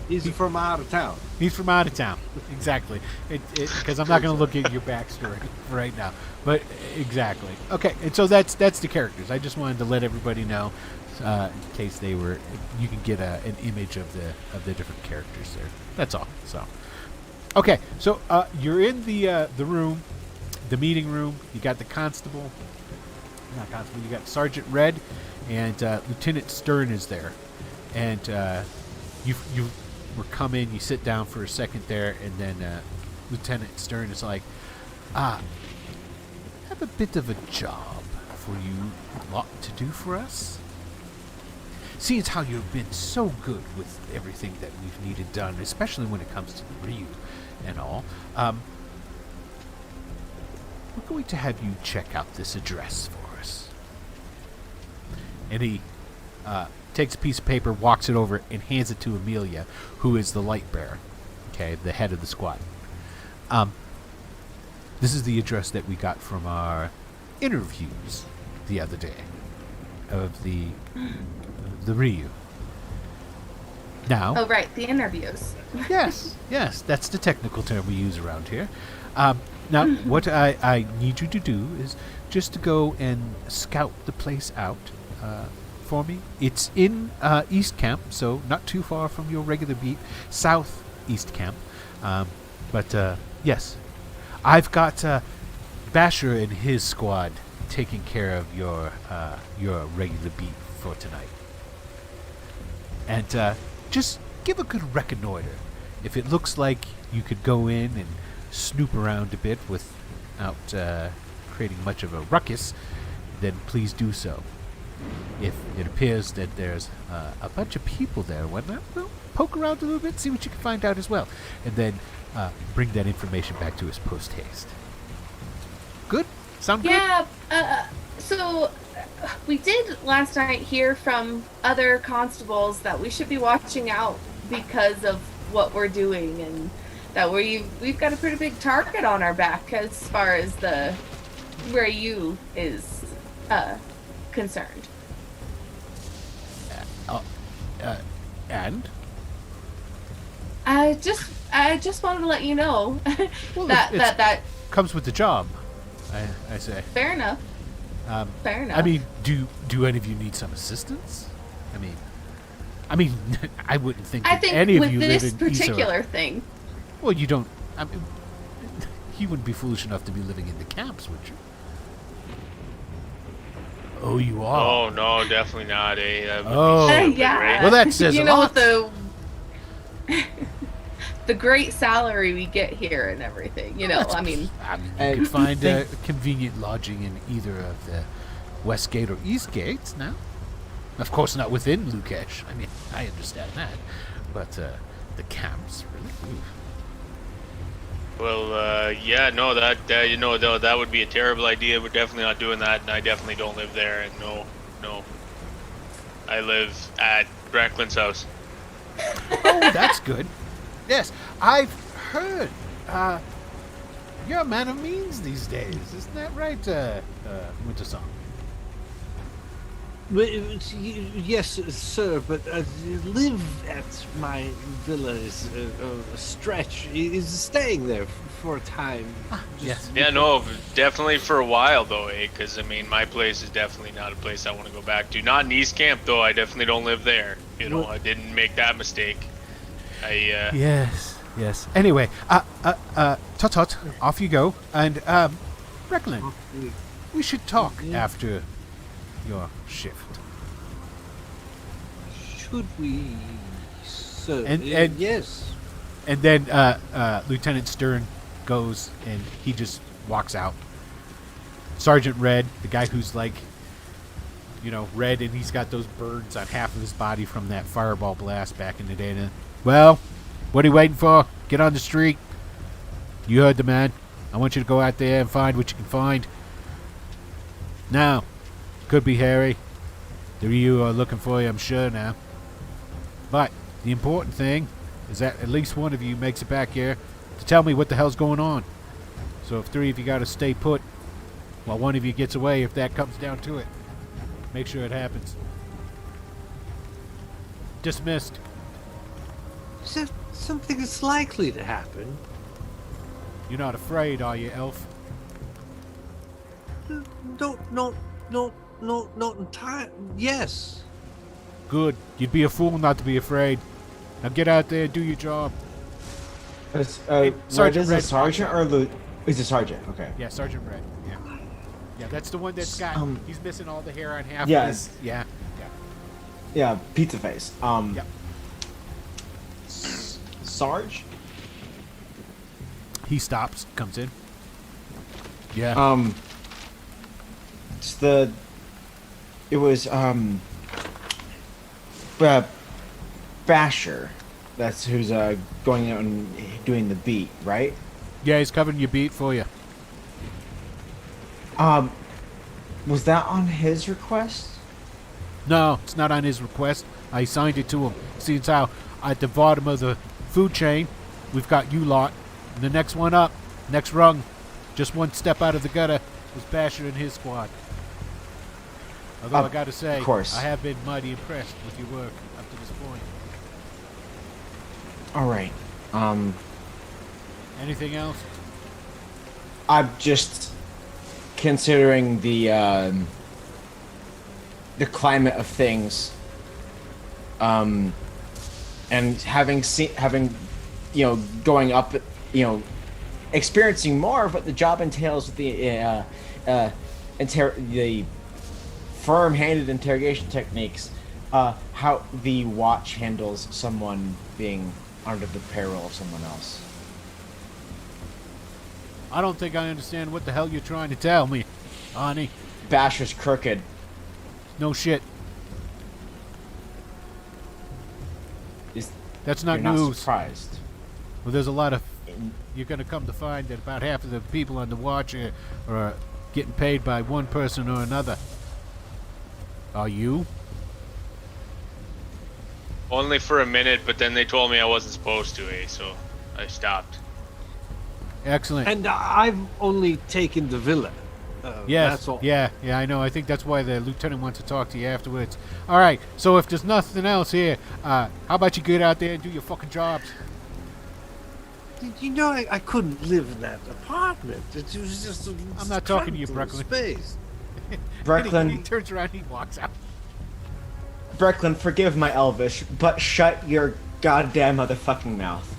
He's from out of town. He's from out of town. Exactly. Because I'm not going to look at your backstory right now. But exactly. Okay. And so that's the characters. I just wanted to let everybody know, in case they were. You can get an image of the different characters there. That's all. So. Okay. So you're in the room, the meeting room. You got the constable. Not constable. You got Sergeant Red, and Lieutenant Stern is there, and you come in, you sit down for a second there, and then Lieutenant Stern is like, I have a bit of a job for you lot to do for us. Seeing as how you've been so good with everything that we've needed done, especially when it comes to the Ryu and all, we're going to have you check out this address for us. And he takes a piece of paper, walks it over, and hands it to Amelia, who is the light bearer, okay, the head of the squad. This is the address that we got from our interviews the other day of the Ryu. Now, Oh, right, the interviews. yes, that's the technical term we use around here. Now, what I need you to do is just to go and scout the place out for me. It's in East Camp, so not too far from your regular beat, South East Camp. But yes, I've got Basher and his squad taking care of your regular beat for tonight. And just give a good reconnoiter. If it looks like you could go in and snoop around a bit without creating much of a ruckus, then please do so. If it appears that there's a bunch of people there and whatnot, well, poke around a little bit, see what you can find out as well. And then bring that information back to us post-haste. Good? Sound good? Yeah, so we did last night hear from other constables that we should be watching out because of what we're doing, and that we've got a pretty big target on our back as far as the Ryu is concerned. And? I just wanted to let you know Well, that comes with the job, I say. fair enough. Fair enough. I mean, do any of you need some assistance? I mean, I wouldn't think I that think any of with you this live in particular Isara. thing, Well, you don't. I mean, you wouldn't be foolish enough to be living in the camps, would you? Oh, you are. Oh no, definitely not. That would be Oh. stupid, yeah. right? Well, that says you a know, lot. with the great salary we get here and everything. You know, That's- I mean, you And could find think- convenient lodging in either of the West Gate or East Gates now. Of course, not within Leukish. I mean, I understand that. But the camps, really? Oof. Well, yeah, no, that would be a terrible idea. We're definitely not doing that, and I definitely don't live there. And no, I live at Bracklin's house. Oh, that's good. Yes, I've heard. You're a man of means these days, isn't that right, Winter Song? Yes, sir, but live at my villa is a stretch. Is staying there for a time. Yes. Yeah, no, definitely for a while though, because I mean, my place is definitely not a place I want to go back to. Not in East Camp though. I definitely don't live there. You know, Well- I didn't make that mistake. Yes. Anyway, Tot, off you go. And, Recklin, we should talk after your shift. Should we, sir? And- yes. And then Lieutenant Stern goes and he just walks out. Sergeant Red, the guy who's like, red, and he's got those burns on half of his body from that fireball blast back in the day. And, well, what are you waiting for? Get on the street. You heard the man. I want you to go out there and find what you can find. Now, could be Harry. The Ryu are looking for you, I'm sure now. But the important thing is that at least one of you makes it back here to tell me what the hell's going on. So if three of you got to stay put while one of you gets away, if that comes down to it, make sure it happens. Dismissed. Is that something that's likely to happen? You're not afraid, are you, Elf? Not entirely. Yes. Good. You'd be a fool not to be afraid. Now get out there and do your job. Sergeant Red. a sergeant or is a sergeant? Okay. Yeah, Sergeant Red. Yeah. Yeah, that's the one that's got. He's missing all the hair on half. Yeah. Of his, yeah. Yeah, pizza face. Yep. Sarge. He stops, comes in. Yeah. It was Basher. That's who's going out and doing the beat, right? Yeah, he's covering your beat for you. Was that on his request? No, it's not on his request. I signed it to him. Seeing how at the bottom of the food chain, we've got you lot. And the next one up, next rung, just one step out of the gutter, was Basher and his squad. Although I gotta say, of course. I have been mighty impressed with your work up to this point. All right. Anything else? I'm just considering the climate of things, and having going up, experiencing more of what the job entails with the firm-handed interrogation techniques, how the watch handles someone being under the payroll of someone else. I don't think I understand what the hell you're trying to tell me, Ani. Basher's crooked. No shit. That's not You're news. not surprised. Well, there's a lot of. You're going to come to find that about half of the people on the watch are getting paid by one person or another. Are you? Only for a minute, but then they told me I wasn't supposed to, so I stopped. Excellent. And I've only taken the villa. Yes. That's all. Yeah, I know. I think that's why the lieutenant wants to talk to you afterwards. All right. So if there's nothing else here, how about you get out there and do your fucking jobs? You know, I couldn't live in that apartment. It was just. I'm not talking to you, cramped Brooklyn. Space. Brecklin, He turns around and he walks out. Brecklin, forgive my Elvish, but shut your goddamn motherfucking mouth.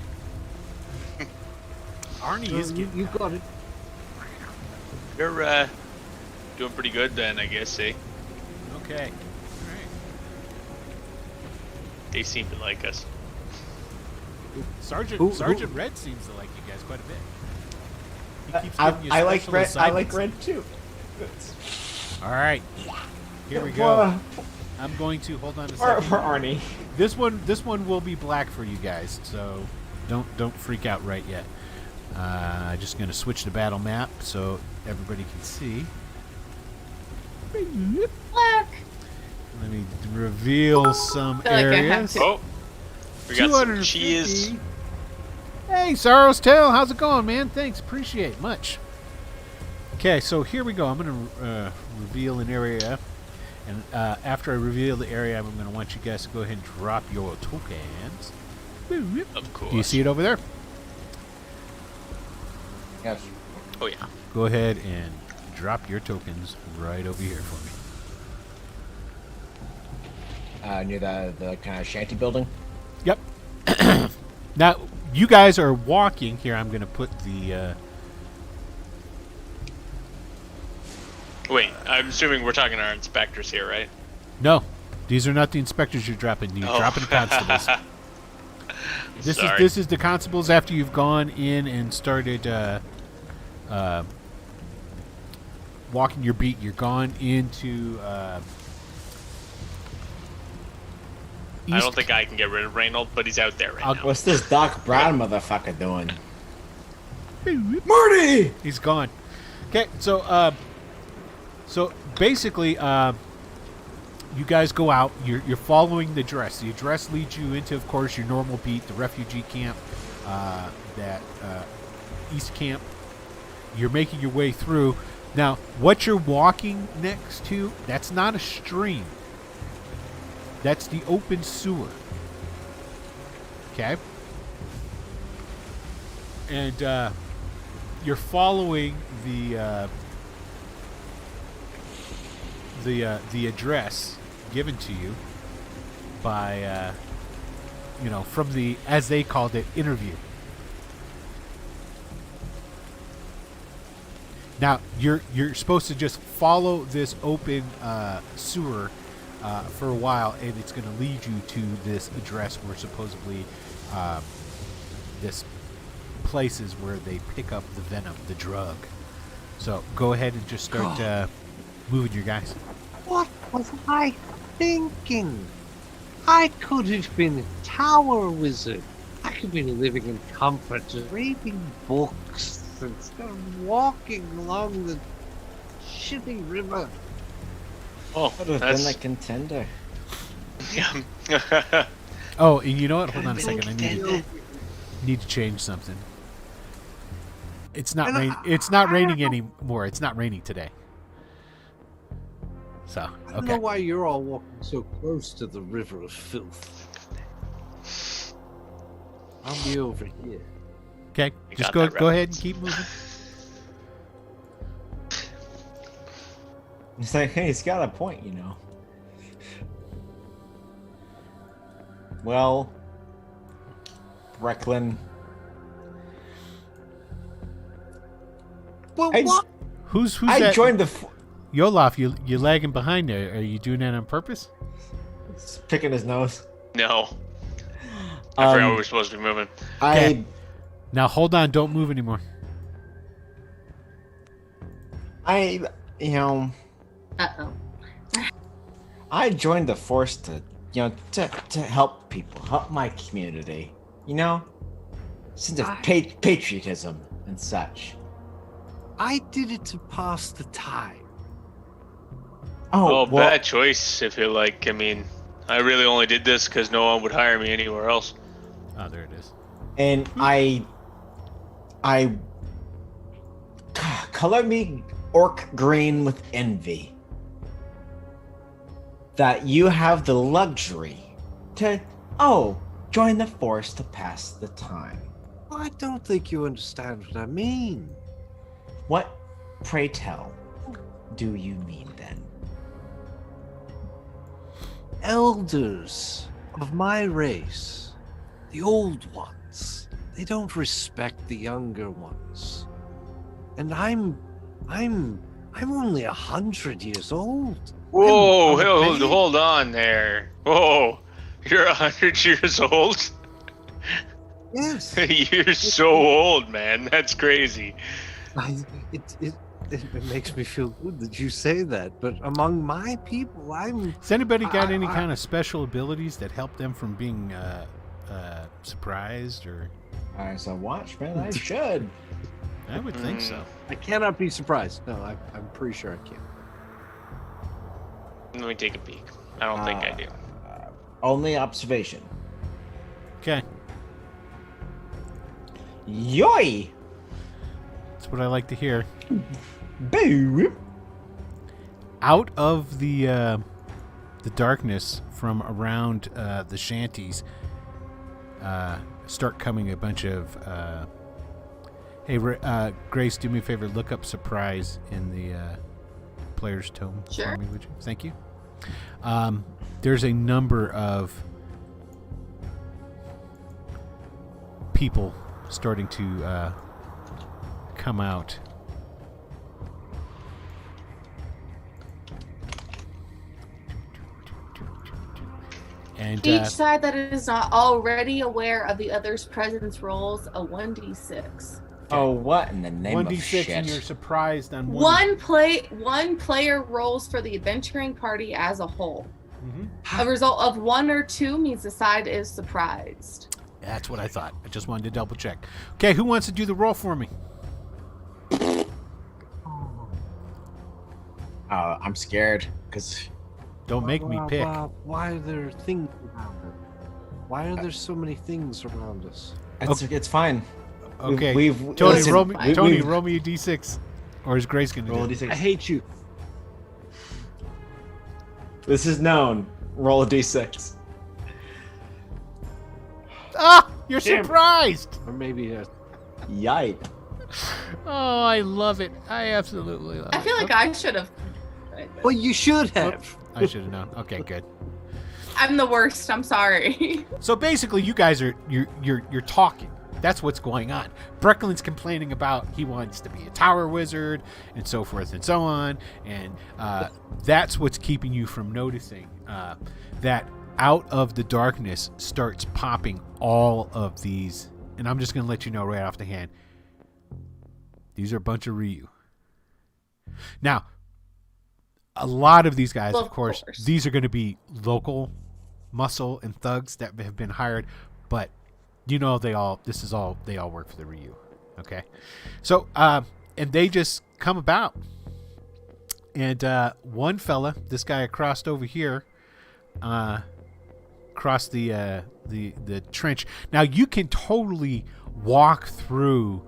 Arnie is getting You got it. You're doing pretty good then, I guess, eh? Okay. All right. They seem to like us. Sergeant Who- Red seems to like you guys quite a bit. He keeps I giving you like special red. I like assignments. red too. All right. Here we go. I'm going to hold on a For second. Arnie. This one will be black for you guys, so don't freak out right yet. Just going to switch the battle map so everybody can see. Black. Let me reveal some I feel like I have areas. to- Oh, we got some cheese. 250. Hey, Sorrow's Tale, how's it going, man? Thanks, appreciate it much. Okay, so here we go. I'm going to reveal an area, and after I reveal the area, I'm going to want you guys to go ahead and drop your tokens. Of course. Do you see it over there? Yes. Oh yeah. Go ahead and drop your tokens right over here for me. Near the kind of shanty building. Yep. Now, you guys are walking here. I'm going to put the... Wait, I'm assuming we're talking our inspectors here, right? No, these are not the inspectors you're dropping. You're dropping the constables. Sorry. This is the constables after you've gone in and started walking your beat. You're gone into I don't think I can get rid of Reynold, but he's out there right now. What's this Doc Brown motherfucker doing? Marty! He's gone. Okay, so basically, you guys go out. You're following the address. The address leads you into, of course, your normal beat, the refugee camp, that East Camp. You're making your way through. Now, what you're walking next to, that's not a stream. That's the open sewer. Okay? And you're following the address given to you by from the, as they called it, interview. Now you're supposed to just follow this open sewer for a while, and it's going to lead you to this address where supposedly this places where they pick up the venom, the drug. So go ahead and just start moving your guys. What was I thinking? I could have been a tower wizard. I could have been living in comfort, just reading books instead of walking along the shitty river. Oh, Would have that's been a contender. yeah. Oh, and you know what? Hold on a second. I need to change something. It's not rain. It's not raining anymore. It's not raining today. So I don't know okay. why you're all walking so close to the river of filth. I'll be over here. Okay, You just got that go ahead and reference. keep moving. It's like, hey, he's got a point, you know. Well, Brecklin. Well, I- what? Who's I that? joined the. Yolaf, you lagging behind there. Are you doing that on purpose? He's picking his nose. No. I forgot we Um, were supposed to be moving. Okay. Now hold on, don't move anymore. you know, Uh-oh. I joined the force to, to help people, help my community. You know, sense of patriotism and such. I did it to pass the time. Oh, well, bad choice. If you like, I mean, I really only did this because no one would hire me anywhere else. Oh, there it is. and I color me orc green with envy that you have the luxury to join the force to pass the time. I don't think you understand what I mean. What, pray tell, do you mean then? Elders of my race, the old ones, they don't respect the younger ones. And I'm only 100 years old. Whoa, I'm a hold, baby. hold on there. Whoa, you're 100 years old? Yes. You're so old, man. That's crazy. It makes me feel good that you say that, but among my people, Has anybody got any I- kind of special abilities that help them from being surprised or? As a watchman, I should. I would think so. I cannot be surprised. No, I'm pretty sure I can. Let me take a peek. I don't think I do. Only observation. Okay, Yoy! that's what I like to hear. Boo! Out of the darkness from around the shanties, start coming a bunch of. Hey, Grace, do me a favor. Look up surprise in the player's tome Sure. for me, would you? Thank you. There's a number of people starting to come out. And Each side that is not already aware of the other's presence rolls a 1d6. Oh, what in the name of 1d6, shit? and you're surprised on one. One player rolls for the adventuring party as a whole. Mhm. A result of 1 or 2 means the side is surprised. That's what I thought. I just wanted to double check. Okay, who wants to do the roll for me? I'm scared because Don't make me pick. Why are there things around us? Why are there so many things around us? it's fine. Okay, We've Tony, listen, roll me. we- Tony, we've- roll me a d6, or is Grace gonna roll a do it? d6. I hate you. This is known. Roll a d6. Ah, you're Damn. surprised. Or maybe Yike. Oh, I love it. I absolutely love it. I feel like I should have. Well, you should have. I should have known. Okay, good. I'm the worst. I'm sorry. So basically, you guys are you're talking. That's what's going on. Breckenlin's complaining about he wants to be a tower wizard and so forth and so on, and that's what's keeping you from noticing that out of the darkness starts popping all of these. And I'm just going to let you know right off the hand. These are a bunch of Ryu. Now, a lot of these guys, of course, these are going to be local muscle and thugs that have been hired, but you know they all work for the Ryu. Okay? So, and they just come about. And one fella, this guy across over here, across the trench. Now you can totally walk through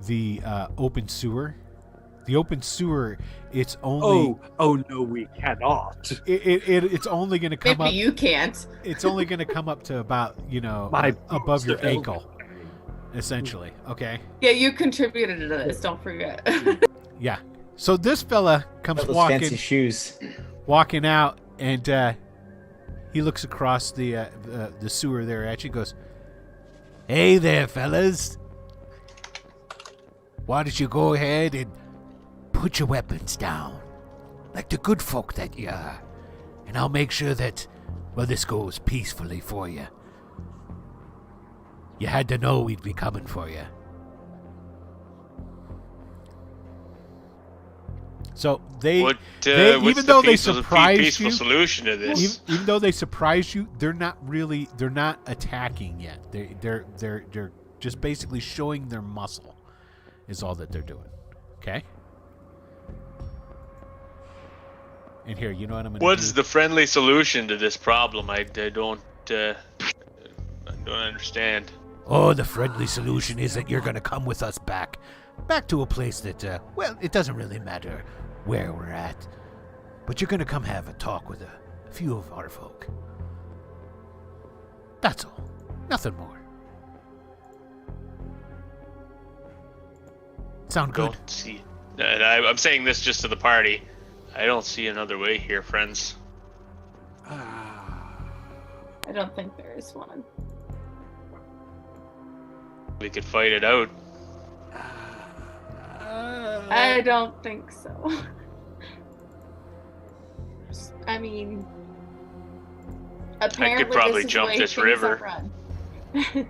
the open sewer. The open sewer, it's only. Oh no, we cannot. It's only going to come Maybe up. you can't. It's only going to come up to about above your ankle, essentially. Okay. Yeah, you contributed to this. Don't forget. Yeah. So this fella comes Those walking. fancy shoes. Walking out, and he looks across the sewer there at you. Goes, "Hey there, fellas. Why don't you go ahead and put your weapons down, like the good folk that you are, and I'll make sure that, well, this goes peacefully for you. You had to know we'd be coming for you." So What's even though they surprised peaceful you, solution to this? even though they surprised you, they're not attacking yet. They're just basically showing their muscle, is all that they're doing. Okay. And here, you know what I'm gonna What's do? the friendly solution to this problem? I don't understand. Oh, the friendly solution is that you're gonna come with us back to a place that, well, it doesn't really matter where we're at, but you're gonna come have a talk with a few of our folk. That's all. Nothing more. Sound good? Don't see. And I'm saying this just to the party. I don't see another way here, friends. I don't think there is one. We could fight it out. I don't think so. I mean, apparently probably this is jump the way this things river. are run.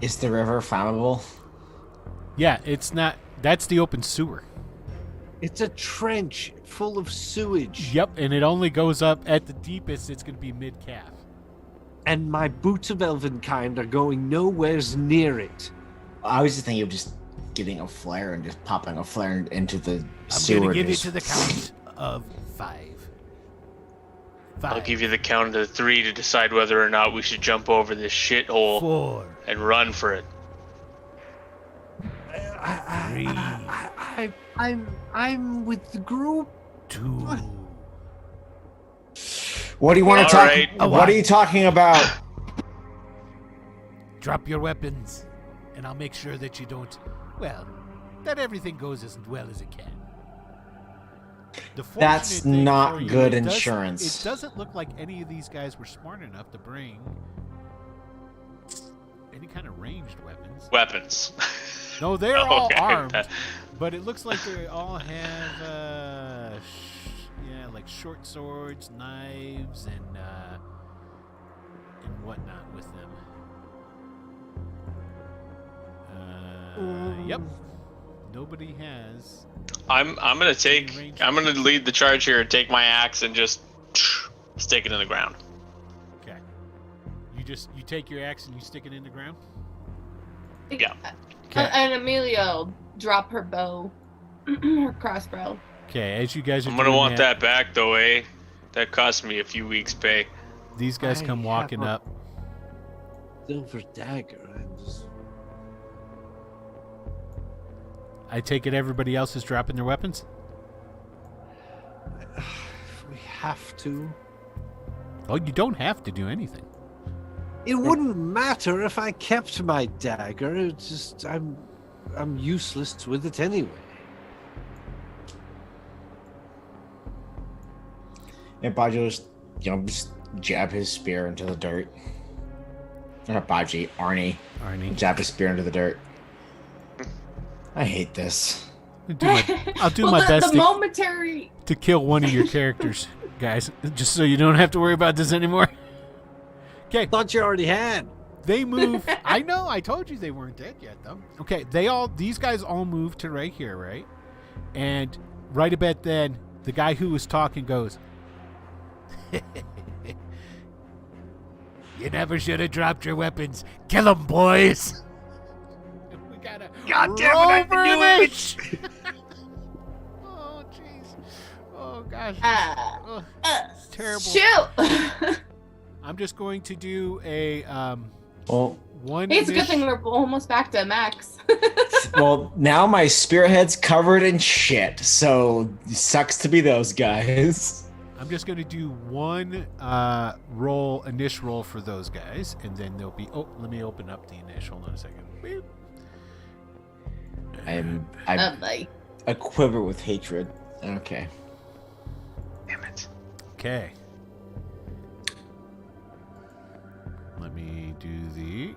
Is the river flammable? Yeah, it's not. That's the open sewer. It's a trench full of sewage. Yep, and it only goes up at the deepest. It's going to be mid-calf. And my boots of Elvenkind are going nowheres near it. I was just thinking of just getting a flare and just popping a flare into the sewer. I'm going to give you just- to the count of 5. I'll give you the count of 3 to decide whether or not we should jump over this shithole 4, and run for it. 3, I'm with the group. 2. What do you want to All talk? right. What are you talking about? Drop your weapons, and I'll make sure that you don't. Well, that everything goes as well as it can. The That's fortunate thing not for you, good it does- insurance. It doesn't look like any of these guys were smart enough to bring any kind of ranged weapons. Weapons. No, they're all Okay, armed, that- but it looks like they all have, like short swords, knives, and whatnot with them. Yep. Nobody has. I'm gonna lead the charge here and take my axe and just stick it in the ground. Okay. You take your axe and you stick it in the ground. Yeah. Okay. And Amelia will drop her bow, her crossbow. Okay. As you guys are I'm gonna doing want that back though, eh? That cost me a few weeks' pay. these guys I come have walking a- up. Silver dagger. I take it everybody else is dropping their weapons. We have to. Oh, you don't have to do anything. It wouldn't matter if I kept my dagger. It's just I'm useless with it anyway. And Baji just jab his spear into the dirt. Not Baji, Arnie. Jab his spear into the dirt. I hate this. I'll do my best momentary to kill one of your characters, guys, just so you don't have to worry about this anymore. Okay. Thought you already had. They move. I know. I told you they weren't dead yet, though. Okay. These guys all move to right here, right? And right about then, the guy who was talking goes, "You never should have dropped your weapons. Kill them, boys." We gotta God damn it, I knew it. Oh, jeez. Oh, gosh. It's terrible. Shoot! I'm just going to do a one. Hey, it's a good thing we're almost back to max. Well, now my spearhead's covered in shit, so it sucks to be those guys. I'm just going to do one initial roll for those guys, and then there'll be. Oh, let me open up the initial. Hold on a second. Beep. I'm Like, a quiver with hatred. Okay. Damn it. Okay. Let me do the.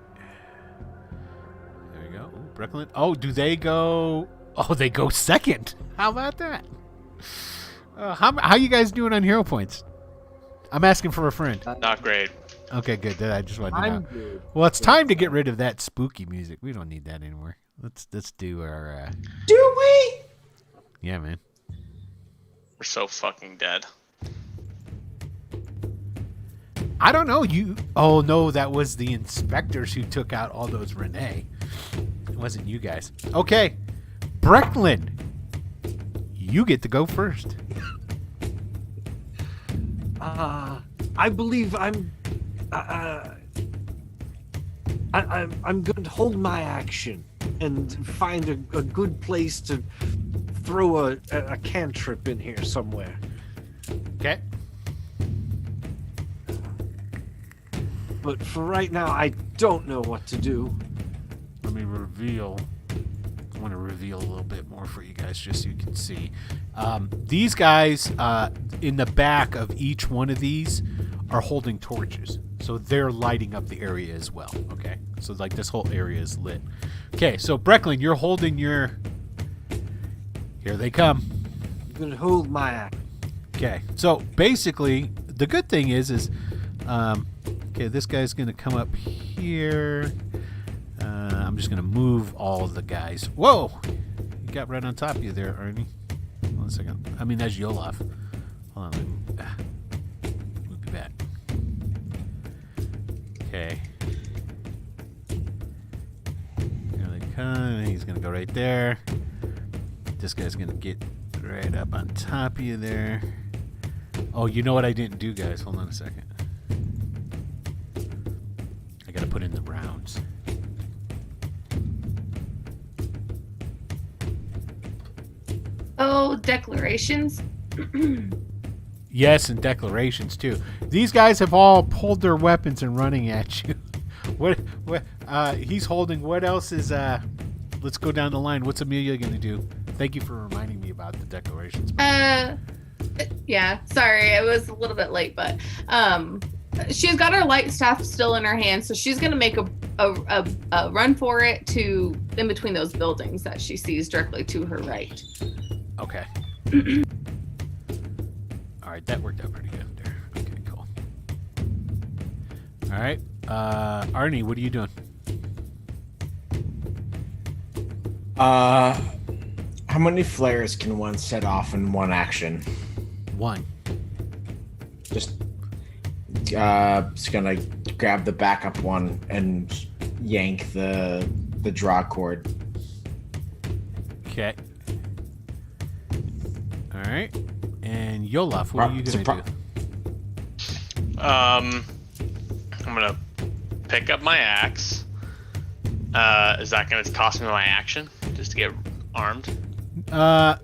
There we go. Ooh, Brooklyn. Oh, do they go? Oh, they go second. How about that? How you guys doing on hero points? I'm asking for a friend. Not great. Okay, good. I just wanted to know. Good. Well, it's time to get rid of that spooky music. We don't need that anymore. Let's do our. Do we? Yeah, man. We're so fucking dead. I don't know. Oh no, that was the inspectors who took out all those Renee. It wasn't you guys. Okay, Brecklin, you get to go first. I believe I'm going to hold my action and find a good place to throw a cantrip in here somewhere. Okay. But for right now, I don't know what to do. Let me reveal. I want to reveal a little bit more for you guys just so you can see. These guys in the back of each one of these are holding torches. So they're lighting up the area as well. Okay. So like this whole area is lit. Okay. So Brecklin, you're holding your. Here they come. I'm going to hold my action. Okay. So basically, the good thing is okay, this guy's going to come up here. I'm just going to move all of the guys. Whoa! You got right on top of you there, Arnie. Hold on a second. I mean, that's Yolaf. Hold on. Let me move you back. Okay. Here they come. He's going to go right there. This guy's going to get right up on top of you there. Oh, you know what I didn't do, guys? Hold on a second. I gotta put in the rounds. oh, declarations. Yes, and declarations too. These guys have all pulled their weapons and running at you. What he's holding. What else is let's go down the line. What's Amelia gonna do? Thank you for reminding me about the declarations. Yeah, sorry, it was a little bit late, but she's got her light staff still in her hand, so she's gonna make a run for it to in between those buildings that she sees directly to her right. Okay. All right, that worked out pretty good there. Okay, cool. All right, Arnie, what are you doing? How many flares can one set off in one action? One. Just gonna grab the backup one and yank the draw cord. Okay. All right. And Yolaf, what are you gonna do? I'm gonna pick up my axe. Is that gonna cost me my action just to get armed? No,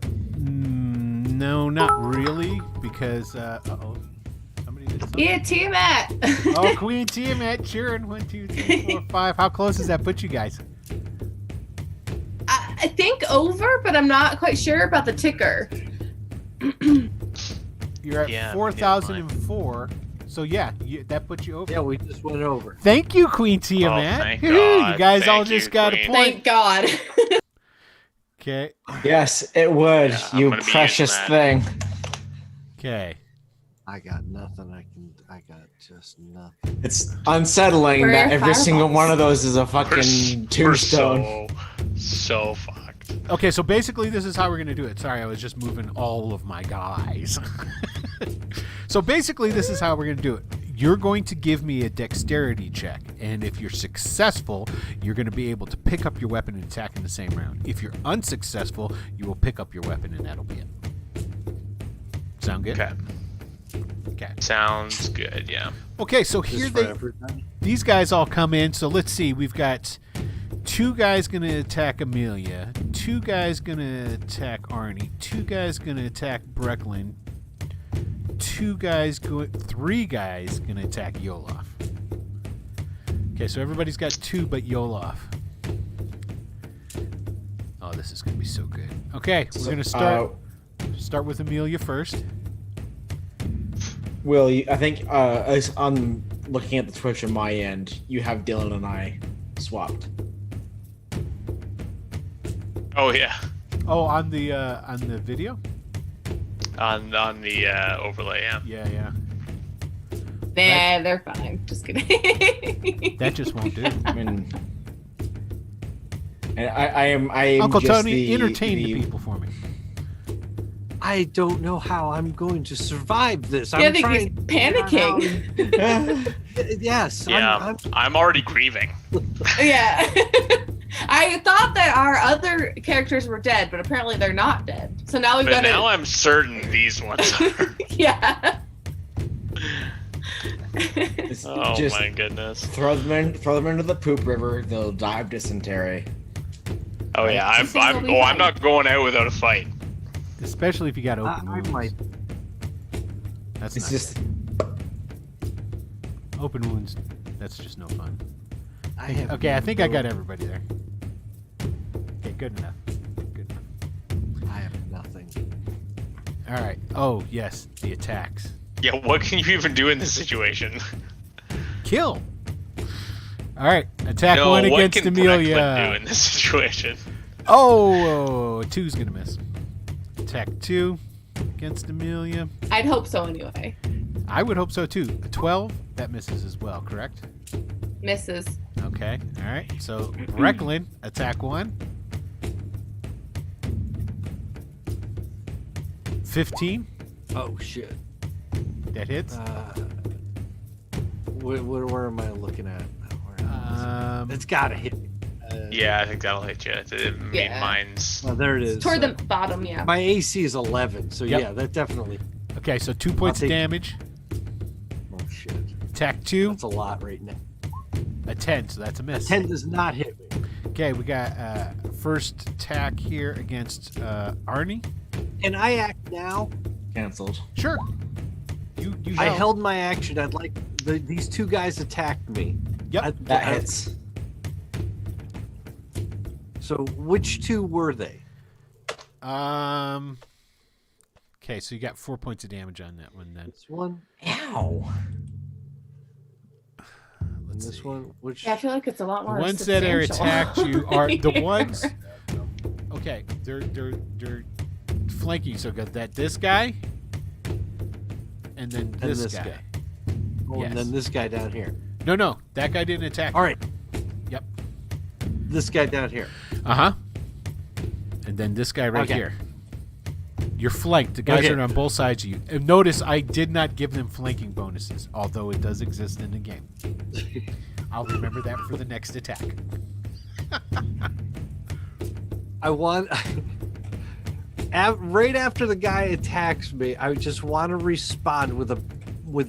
not really, because uh-oh. Somebody Yeah, Tiamat. Oh, Queen Tiamat cheering. 1, 2, 3, 4, 5. How close does that put you guys? I think over, but I'm not quite sure about the ticker. You're at Yeah, 4,004. So yeah, that puts you over. Yeah, we just went over. Thank you, Queen Tiamat. thank Woo-hoo, God. you guys all Thank just you, got a Queen. point. Thank God. Okay. Yes, it would. Yeah, I'm you gonna be precious using thing. Okay. I got nothing. I got just nothing. It's unsettling Where that are every single fireballs? one of those is a We're fucking tombstone. so fucked. Okay, so basically this is how we're going to do it. Sorry, I was just moving all of my guys. So basically this is how we're going to do it. You're going to give me a dexterity check, and if you're successful, you're going to be able to pick up your weapon and attack in the same round. If you're unsuccessful, you will pick up your weapon, and that'll be it. Sound good? Okay. Okay. Sounds good, yeah. Okay, so Just here for they everybody. these guys all come in. So let's see. We've got 2 guys going to attack Amelia, 2 guys going to attack Arnie, 2 guys going to attack Brecklin, 3 guys going to attack Yolof. Okay, so everybody's got 2 but Yolof. Oh, this is going to be so good. Okay, we're going to start with Amelia first. Will, I think as I'm looking at the Twitch on my end, you have Dylan and I swapped. Oh yeah. Oh, on the video? On the overlay, yeah. Yeah. Nah, they're fine. Just kidding. That just won't do. I mean, and I am Uncle just Tony, entertain the people for me. I don't know how I'm going to survive this. Yeah, I I'm think he's trying to figure out panicking. how- Yes. Yeah, I'm already grieving. Yeah. I thought that our other characters were dead, but apparently they're not dead. So now we've But got now to. I'm certain these ones are. Yeah. It's Oh just my goodness. throw them into the poop river. They'll die of dysentery. Oh yeah, These things will be I'm fine. not going out without a fight. Especially if you got open I wounds. might. That's It's not just open wounds. That's just no fun. I have Okay, I think I got no- everybody there. Okay, good enough. Good enough. I have nothing. All right. Oh yes, the attacks. Yeah, what can you even do in this situation? Kill. All right, attack No, 1 what against can Brecklin do Amelia. in this situation? Oh, 2's gonna miss. Attack 2 against Amelia. I'd hope so anyway. I would hope so too. A 12, that misses as well, correct? Misses. Okay. All right. So Brecklin, attack 1. 15. Oh shit. That hits. Where am I looking at? Um, It's gotta hit me. Yeah, I think that'll hit you. I mean, Yeah. mine's. Oh, there it is. Toward the bottom, yeah. My AC is 11, so Yep. yeah, that definitely. Okay, so 2 points of take- damage. Oh shit. Attack 2, That's a lot right now. a 10, so that's a miss. 10 does not hit me. Okay, we got first attack here against Arnie. Can I act now? canceled. Sure. You I held. held my action. I'd like these 2 guys attacked me. Yep. That hits. So which 2 were they? Okay, so you got 4 points of damage on that one then. This one Ow. and Let's this see. one. Which Yeah, I feel like it's a lot The more. ones that are substantial. attacked you are the Yeah. ones. Okay, they're flanking. So got that this guy, and then And this, this guy. guy. Oh, Yes. and then this guy down here. No, that guy didn't attack. All right. Yep. This guy down here. Uh huh. And then this guy right Okay. here. You're flanked. The guys Okay. are on both sides of you. And notice I did not give them flanking bonuses, although it does exist in the game. I'll remember that for the next attack. I want. Right after the guy attacks me, I just want to respond with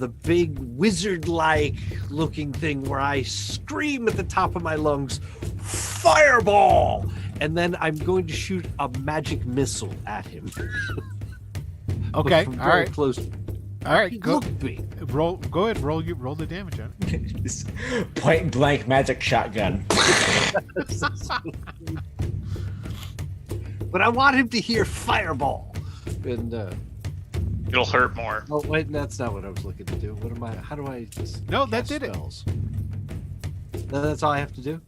a big wizard-like looking thing where I scream at the top of my lungs, "Fireball!" And then I'm going to shoot a magic missile at him. Okay, From all very right. close. All right, go. Look me. Roll. Go ahead. Roll the damage on it. Just point blank magic shotgun. But I want him to hear fireball. And It'll hurt more. oh wait, that's not what I was looking to do. What am I? How do I? Just No, that cast did it. spells? No, that's all I have to do.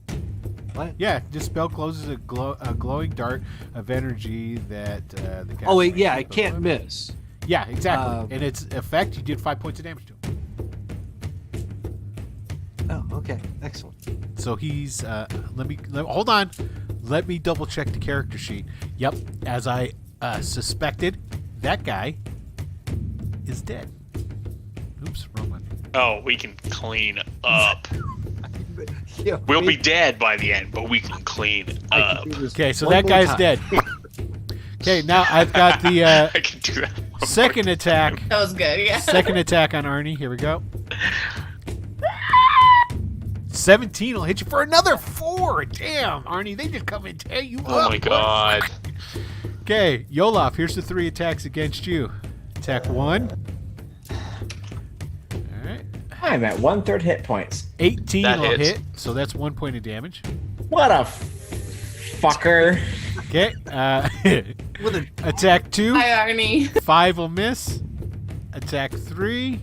What? Yeah, this spell closes a glowing dart of energy that the. Oh wait, caster yeah, may I keep can't alive. miss. Yeah, exactly. Um, and its effect, you did 5 points of damage to him. Oh, okay, excellent. So he's hold on. Let me double check the character sheet. Yep, as I suspected, that guy is dead. Oops, wrong one. Oh, we can clean up. Yeah, We'll be wait, dead by the end, but we can clean I up. can do this Okay, so one that more guy's time. dead. Okay, now I've got the I can do that. one second more attack. time. That was good. Yeah. Second attack on Arnie. Here we go. 17 will hit you for another 4. Damn, Arnie, they just come and tear you Oh up. my god. Okay, Yolaf, here's the 3 attacks against you. Attack 1. All right. I'm at 1/3 hit points. 18 That will hits. hit, so that's 1 point of damage. What a fucker. Okay. With a Attack 2. Hi, Arnie. 5 will miss. Attack 3.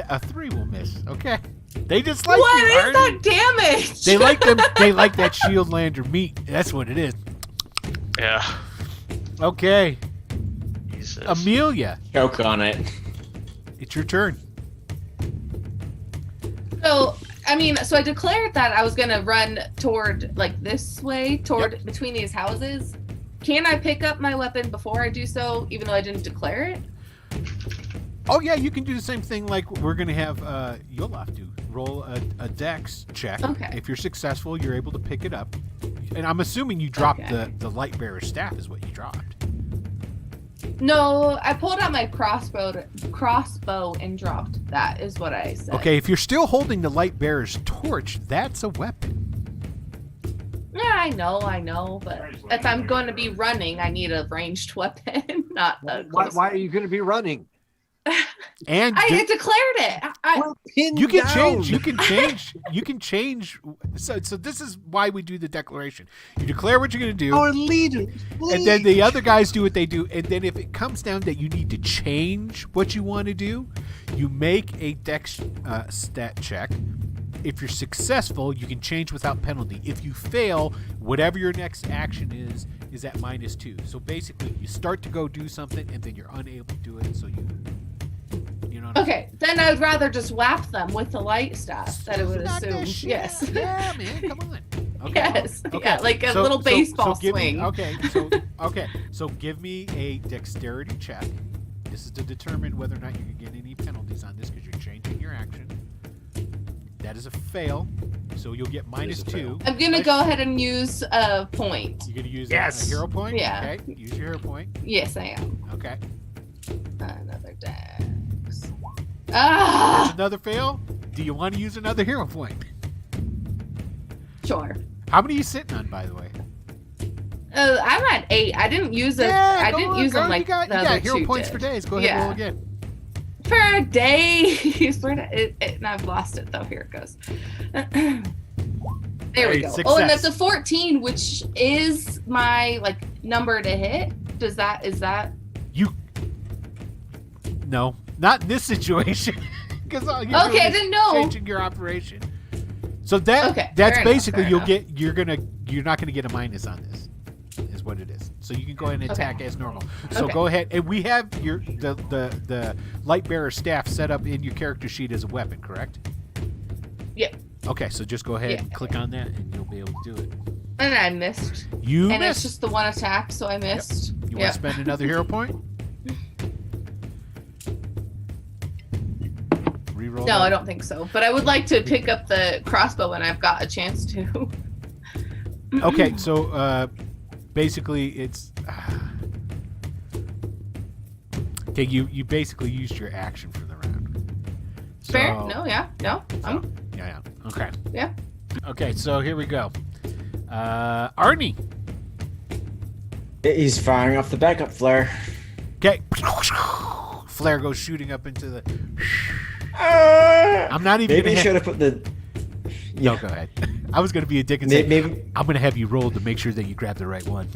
A 3 will miss. Okay. They just like What you, is Arnie. that damage? They like them. They like that shield lander meat. That's what it is. Yeah. Okay, Jesus. Amelia, Choke on it. it's your turn. So, so I declared that I was gonna run toward like this way, toward between these houses. Can I pick up my weapon before I do so, even though I didn't declare it? Oh yeah, you can do the same thing like we're gonna have Yolaf do. Roll a dex check. Okay. If you're successful, you're able to pick it up. And I'm assuming you dropped Okay. the light bearer staff is what you dropped. No, I pulled out my crossbow and dropped that. Is what I said. Okay, if you're still holding the light bearer's torch, that's a weapon. Yeah, I know, but if I'm going to be running, I need a ranged weapon, not a. why are you going to be running? And I declared it. We're pinned you can down. change. You can change. You can change. So this is why we do the declaration. You declare what you're going to do. Our leader. And then the other guys do what they do. And then if it comes down that you need to change what you want to do, you make a dex stat check. If you're successful, you can change without penalty. If you fail, whatever your next action is at -2. So basically, you start to go do something, and then you're unable to do it. So you know. What Okay, then I'd rather just whap them with the light stuff. That I would Not assume. that shit. Yes. Yeah, man. Come on. Okay. Yes. Okay. Yeah, like a little baseball give me- swing. So give me a dexterity check. This is to determine whether or not you can get any penalties on this because you're changing your action. That is a fail, so you'll get -2. I'm gonna go ahead and use a point. You're gonna use Yes. a hero point. Yeah. Okay. Use your hero point. Yes, I am. Okay. Another dex. Ah, Another fail. Do you want to use another hero point? sure. How many are you sitting on, by the way? I'm at 8. I didn't use it. I go didn't on, use them girl. like you got the other hero two points did. for days. Go ahead, Yeah. roll again. For days. And I've lost it though. Here it goes. There we Hey, go. success. Oh, and that's a 14, which is my like number to hit. Is that? No, not in this situation. Because Okay, I didn't know. Changing your operation. So that's Okay, fair enough, basically fair you're not gonna get a minus on this. Is what it is. So you can go ahead and attack as normal. So Okay. go ahead, and we have the light bearer staff set up in your character sheet as a weapon, correct? Yep. Okay, so just go ahead Yeah. and click on that, and you'll be able to do it. And I missed. You And it's missed. just the one attack, so I missed. You want Yep. to spend another hero point? Reroll. No, that. I don't think so. But I would like to pick up the crossbow when I've got a chance to. Okay, so basically it's okay. You basically used your action for the round. Fair? So- No, yeah, no. Yeah. Okay. Yeah. Okay, so here we go. Arnie. He's firing off the backup flare. Okay. flare goes shooting up into the. I'm not even. Maybe you gonna should have put the. No, go ahead. I was gonna be a dick and say, Maybe. I'm gonna have you roll to make sure that you grab the right one.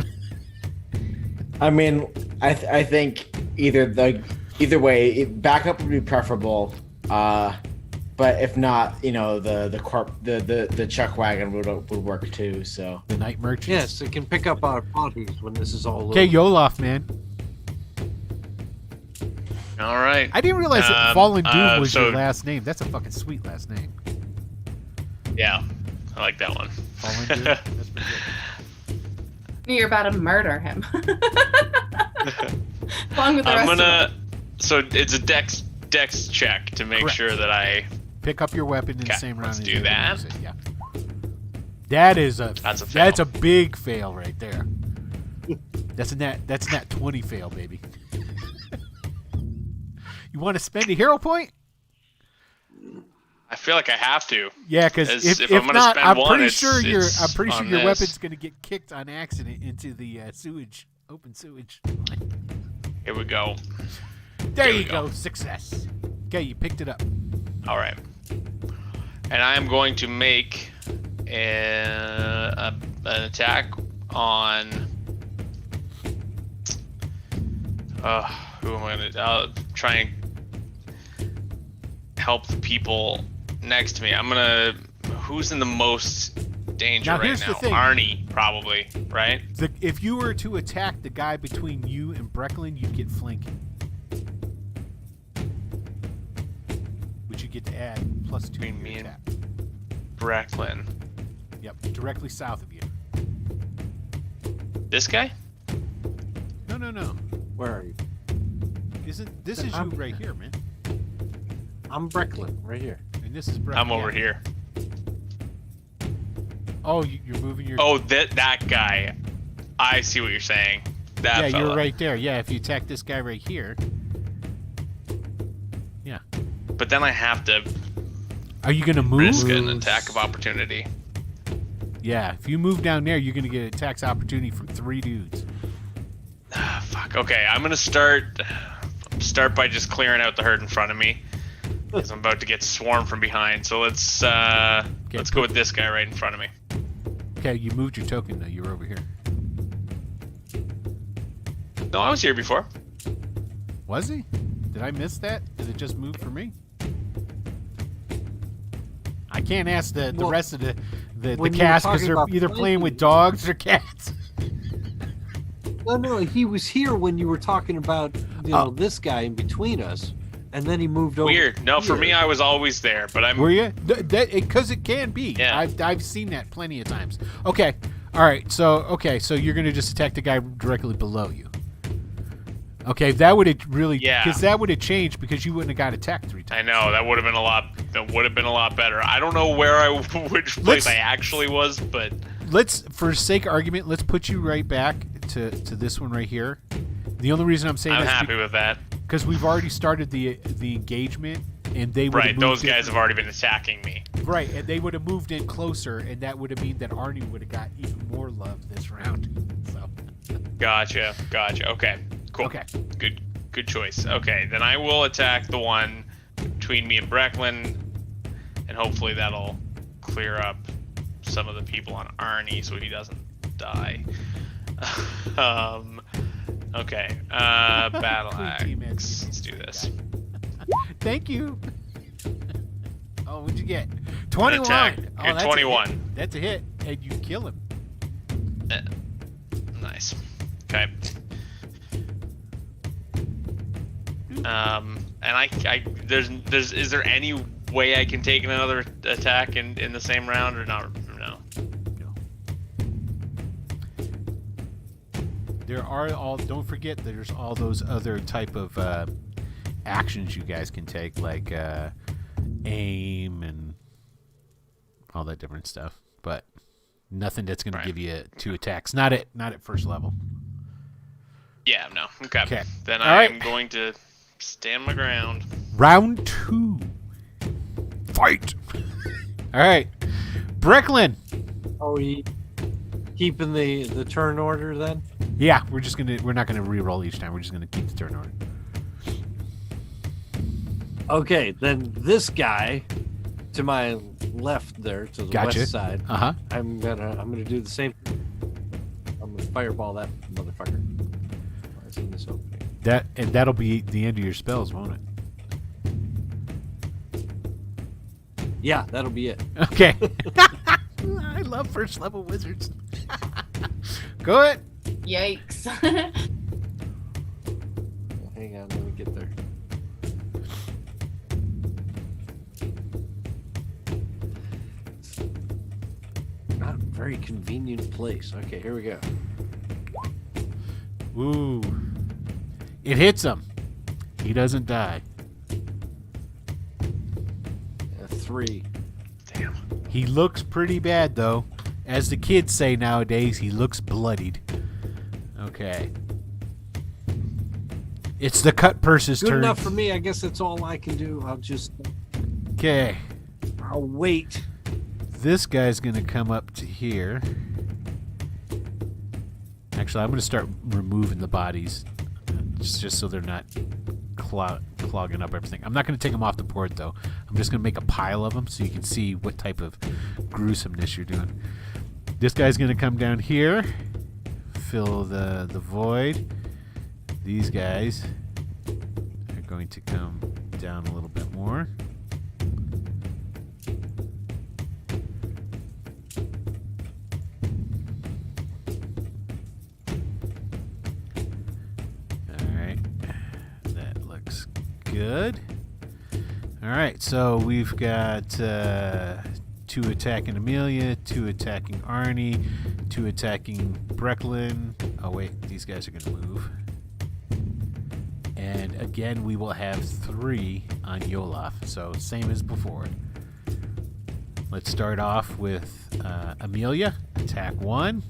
I mean, I think either way, backup would be preferable. But if not, the chuck wagon would work too. So The night merchants. Yes, it can pick up our bodies when this is all over. Okay, Yolof, man. All right. I didn't realize that Fallen Doom was so- your last name. That's a fucking sweet last name. Yeah, I like that one. Fallen Doom. That's pretty good. You're about to murder him. Along with the I'm rest gonna. So it's a dex check to make Correct. sure that I. Pick up your weapon in the Okay, same round. let's as do you're gonna that. use it, yeah. That's That's a fail. That's a big fail right there. That's a nat 20 fail, baby. You want to spend a hero point? I feel like I have to. Yeah, because If if I'm gonna not, spend I'm one, pretty it's- sure your it's on your this. weapon's gonna get kicked on accident into the open sewage. Here we go. There There you we go. go. Success. Okay, you picked it up. All right. And I am going to make an attack on. Who am I gonna? I'll try and help the people next to me. I'm gonna. Who's in the most danger Now, right here's the now? thing. Arnie, probably, right? If you were to attack the guy between you and Brecklin, you'd get flanking. Which you get to add +2 to Between your me and- attack. Brecklin. Yep, directly south of you. This guy? No. Where are you? Isn't this is you I'm- right here, man? I'm Brecklin, right here. And this is Brecklin. I'm over here. Oh, you're moving your. Oh, that guy. I see what you're saying. That yeah, fella. you're right there. Yeah, if you attack this guy right here. Yeah. But then I have to Are you gonna move? risk an attack of opportunity. Yeah, if you move down there, you're gonna get a tax opportunity from 3 dudes. Ah, fuck. Okay, I'm gonna start by just clearing out the herd in front of me, because I'm about to get swarmed from behind. So let's go with this guy right in front of me. Okay, you moved your token though. You're over here. No, I was here before. Was he? Did I miss that? Did it just move for me? I can't ask the Well, rest of the when you were cast because talking they're about either flanking- playing with dogs or cats. No, he was here when you were talking about this guy in between us, and then he moved over. Weird. No, for here. me, I was always there, but I'm. Were you? Because it can be. Yeah. I've seen that plenty of times. Okay. All right. So you're gonna just attack the guy directly below you. Okay, that would have really. Yeah. Because that would have changed because you wouldn't have got attacked 3 I times. know that would have been a lot. That would have been a lot better. I don't know which place I actually was, but Let's, for sake of argument, let's put you right back to this one right here. The only reason I'm saying I'm that's happy with that. because we've already started the engagement, and they would Right, those guys have already been attacking me. Right, and they would have moved in closer, and that would have mean that Arnie would have got even more love this round. So Gotcha. Okay, cool. Okay. Good choice. Okay, then I will attack the one between me and Brecklin, and hopefully that'll clear up some of the people on Arnie so he doesn't die. Okay. Battle Queen axe. team adds Let's do this. thank you. Oh, what'd you get? 21. attack. Oh, Get that's 21. A hit. That's a hit, and you kill him. Nice. Okay. And is there any way I can take another attack in the same round or not? No. There are don't forget there's all those other type of actions you guys can take, like aim and all that different stuff, but nothing that's going to give you 2 attacks. Not at first level. Yeah, no. Okay. Okay. Then All I right. am going to stand my ground. Round 2. Fight. All right. Brecklin. Are we keeping the turn order then? Yeah, we're not gonna re-roll each time. We're just gonna keep the turn order. Okay, then this guy to my left there, to the Gotcha. west side. Uh-huh. I'm gonna do the same. I'm gonna fireball that motherfucker. Oh, it's in this opening. That'll be the end of your spells, won't it? Yeah, that'll be it. Okay. I love first level wizards. Go ahead. Yikes. Hang on, let me get there. Not a very convenient place. Okay, here we go. Ooh. It hits him. He doesn't die. 3. Damn. He looks pretty bad, though. As the kids say nowadays, he looks bloodied. Okay. It's the cut purse's Good turn. enough for me. I guess that's all I can do. Okay. I'll wait. This guy's going to come up to here. Actually, I'm going to start removing the bodies. Just so they're not clogging up everything. I'm not going to take them off the board, though. I'm just going to make a pile of them so you can see what type of gruesomeness you're doing. This guy's going to come down here, fill the void. These guys are going to come down a little bit more. Good. All right, so we've got 2 attacking Amelia, 2 attacking Arnie, 2 attacking Brecklin. Oh, wait, these guys are going to move. And again, we will have 3 on Yolaf, so same as before. Let's start off with Amelia. Attack 1.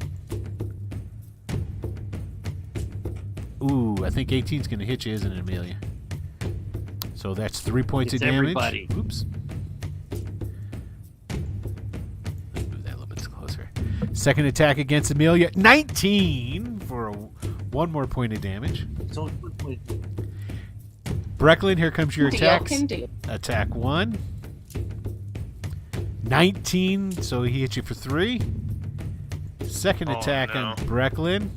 Ooh, I think 18's going to hit you, isn't it, Amelia? So that's 3 points of damage. Everybody. Oops. Let's move that a little bit closer. Second attack against Amelia. 19 for 1 more point of damage. It's only 1 point. Brecklin, here comes your attacks. Can do. Attack 1. 19, so he hits you for 3. Second attack on Brecklin.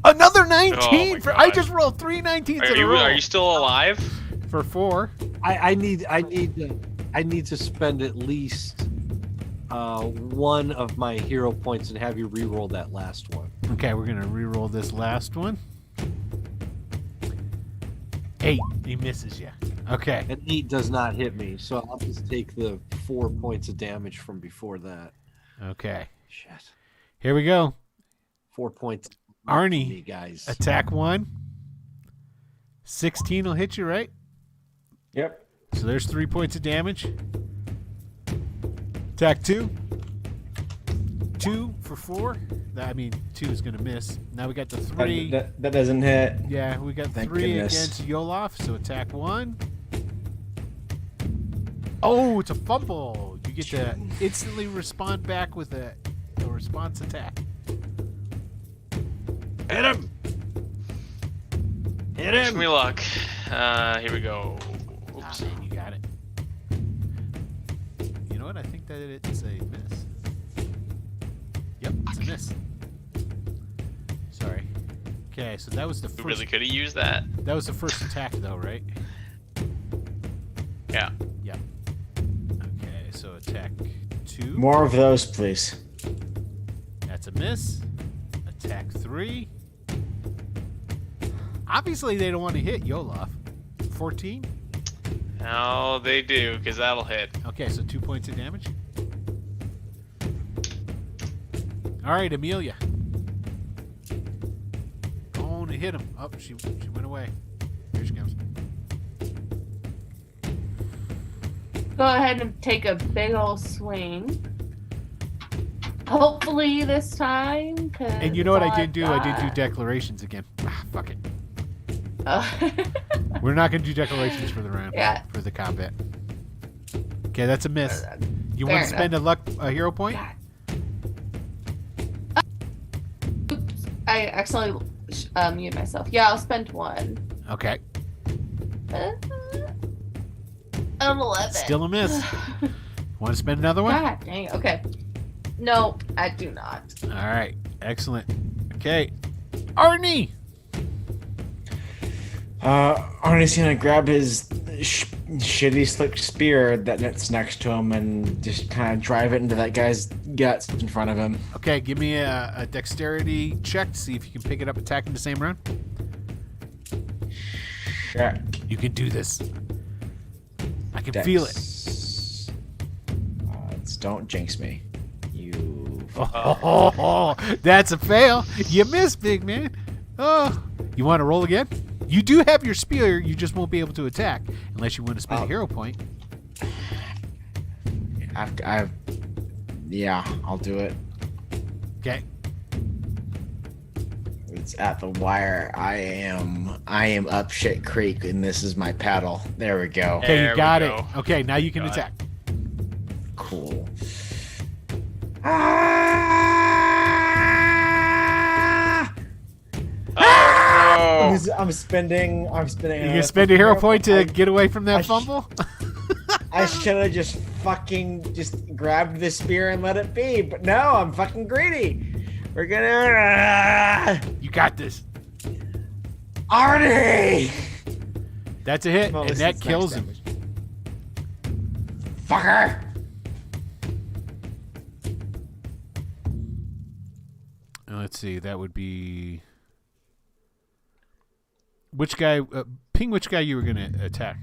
Another 19 for I just rolled 3 19s in a row. Are you still alive? For 4. I need to spend at least 1 of my hero points and have you re-roll that last one. Okay, we're gonna re-roll this last one. 8. He misses you. Okay. And 8 does not hit me, so I'll just take the 4 points of damage from before that. Okay. Shit. Here we go. 4 points. Arnie, Me, guys. attack 1. 16 will hit you, right? Yep. So there's 3 points of damage. Attack 2. 2 for 4. I mean, 2 is going to miss. Now we got the 3. That doesn't hit. Yeah, we got Thank 3 goodness. against Yolaf, so attack 1. Oh, it's a fumble. You get to instantly respond back with a response attack. Hit him! Hit Wish him! me luck. Here we go. Oops. Man, you got it. You know what? I think that it's a miss. Yep, it's a miss. Sorry. Okay, so that was the We first. really could have used that. That was the first attack, though, right? Yeah. Yep. Okay, so attack 2. More of those, please. That's a miss. Attack 3. Obviously, they don't want to hit Yolaf. 14. No, they do, because that'll hit. Okay, so 2 points of damage. All right, Amelia. Go on and hit him. Oh, she went away. Here she comes. Go ahead and take a big old swing. Hopefully this time. And you know what I did do? I did do declarations again. Ah, fuck it. We're not going to do declarations for the round. Yeah. For the combat. Okay, that's a miss. You Fair want to spend a hero point? Oops. I accidentally muted myself. Yeah, I'll spend 1. Okay. An 11. Still a miss. Want to spend another one? God dang. Okay. No, I do not. All right. Excellent. Okay. Arnie. Arnie's gonna grab his shitty slick spear that's next to him and just kind of drive it into that guy's guts in front of him. Okay, give me a dexterity check to see if you can pick it up attacking the same round. Check. You can do this. I can feel it. Don't jinx me. You. Oh, that's a fail. You missed, big man. Oh, you want to roll again? You do have your spear. You just won't be able to attack unless you want to spend a hero point. Yeah, I'll do it. Okay. It's at the wire. I am up shit creek, and this is my paddle. There we go. Okay, There you got we it. go. Okay, now you can Got it. attack. Cool. Oh, I'm spending. You another can spend a hero point to I- get away from I that sh- fumble. I should have just grabbed the spear and let it be, but no, I'm fucking greedy. We're gonna You got this. Arnie. That's a hit, Well, and this that is kills max him. damage. Fucker. Let's see. That would be which guy? Ping which guy you were gonna attack.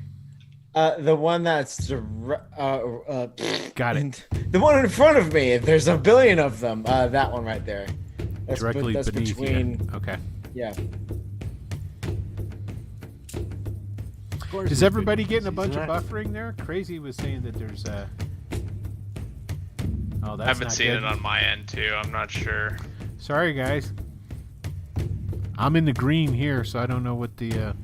The one that's Got it. The one in front of me. There's a billion of them. That one right there. Directly that's beneath between. you. Okay. Yeah. Is everybody getting a bunch of buffering there? Crazy was saying that there's Oh, that's I haven't not seen good. it on my end too. I'm not sure. Sorry, guys. I'm in the green here, so I don't know what the.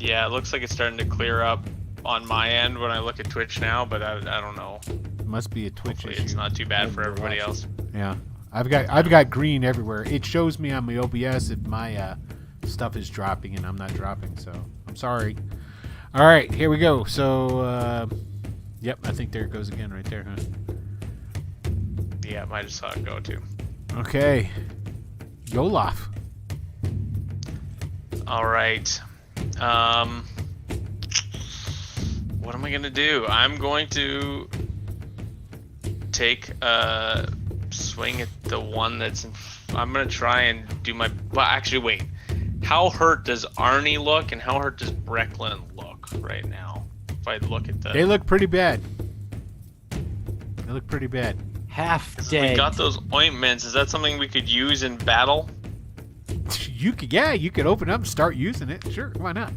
Yeah, it looks like it's starting to clear up on my end when I look at Twitch now, but I don't know. Must be a Twitch Hopefully issue. it's not too bad for everybody else. Yeah, I've got green everywhere. It shows me on my OBS if my stuff is dropping and I'm not dropping. So I'm sorry. All right, here we go. So, yep, I think there it goes again right there, huh? Yeah, might have saw it go too. Okay, Yolaf. All right. What am I gonna do? I'm going to take a swing at the one that's I'm gonna try and do my. Well, actually, wait. How hurt does Arnie look, and how hurt does Brecklin look right now? If I look at the. They look pretty bad. They look pretty bad. Half We dead. got those ointments. Is that something we could use in battle? You could open up and start using it. Sure, why not?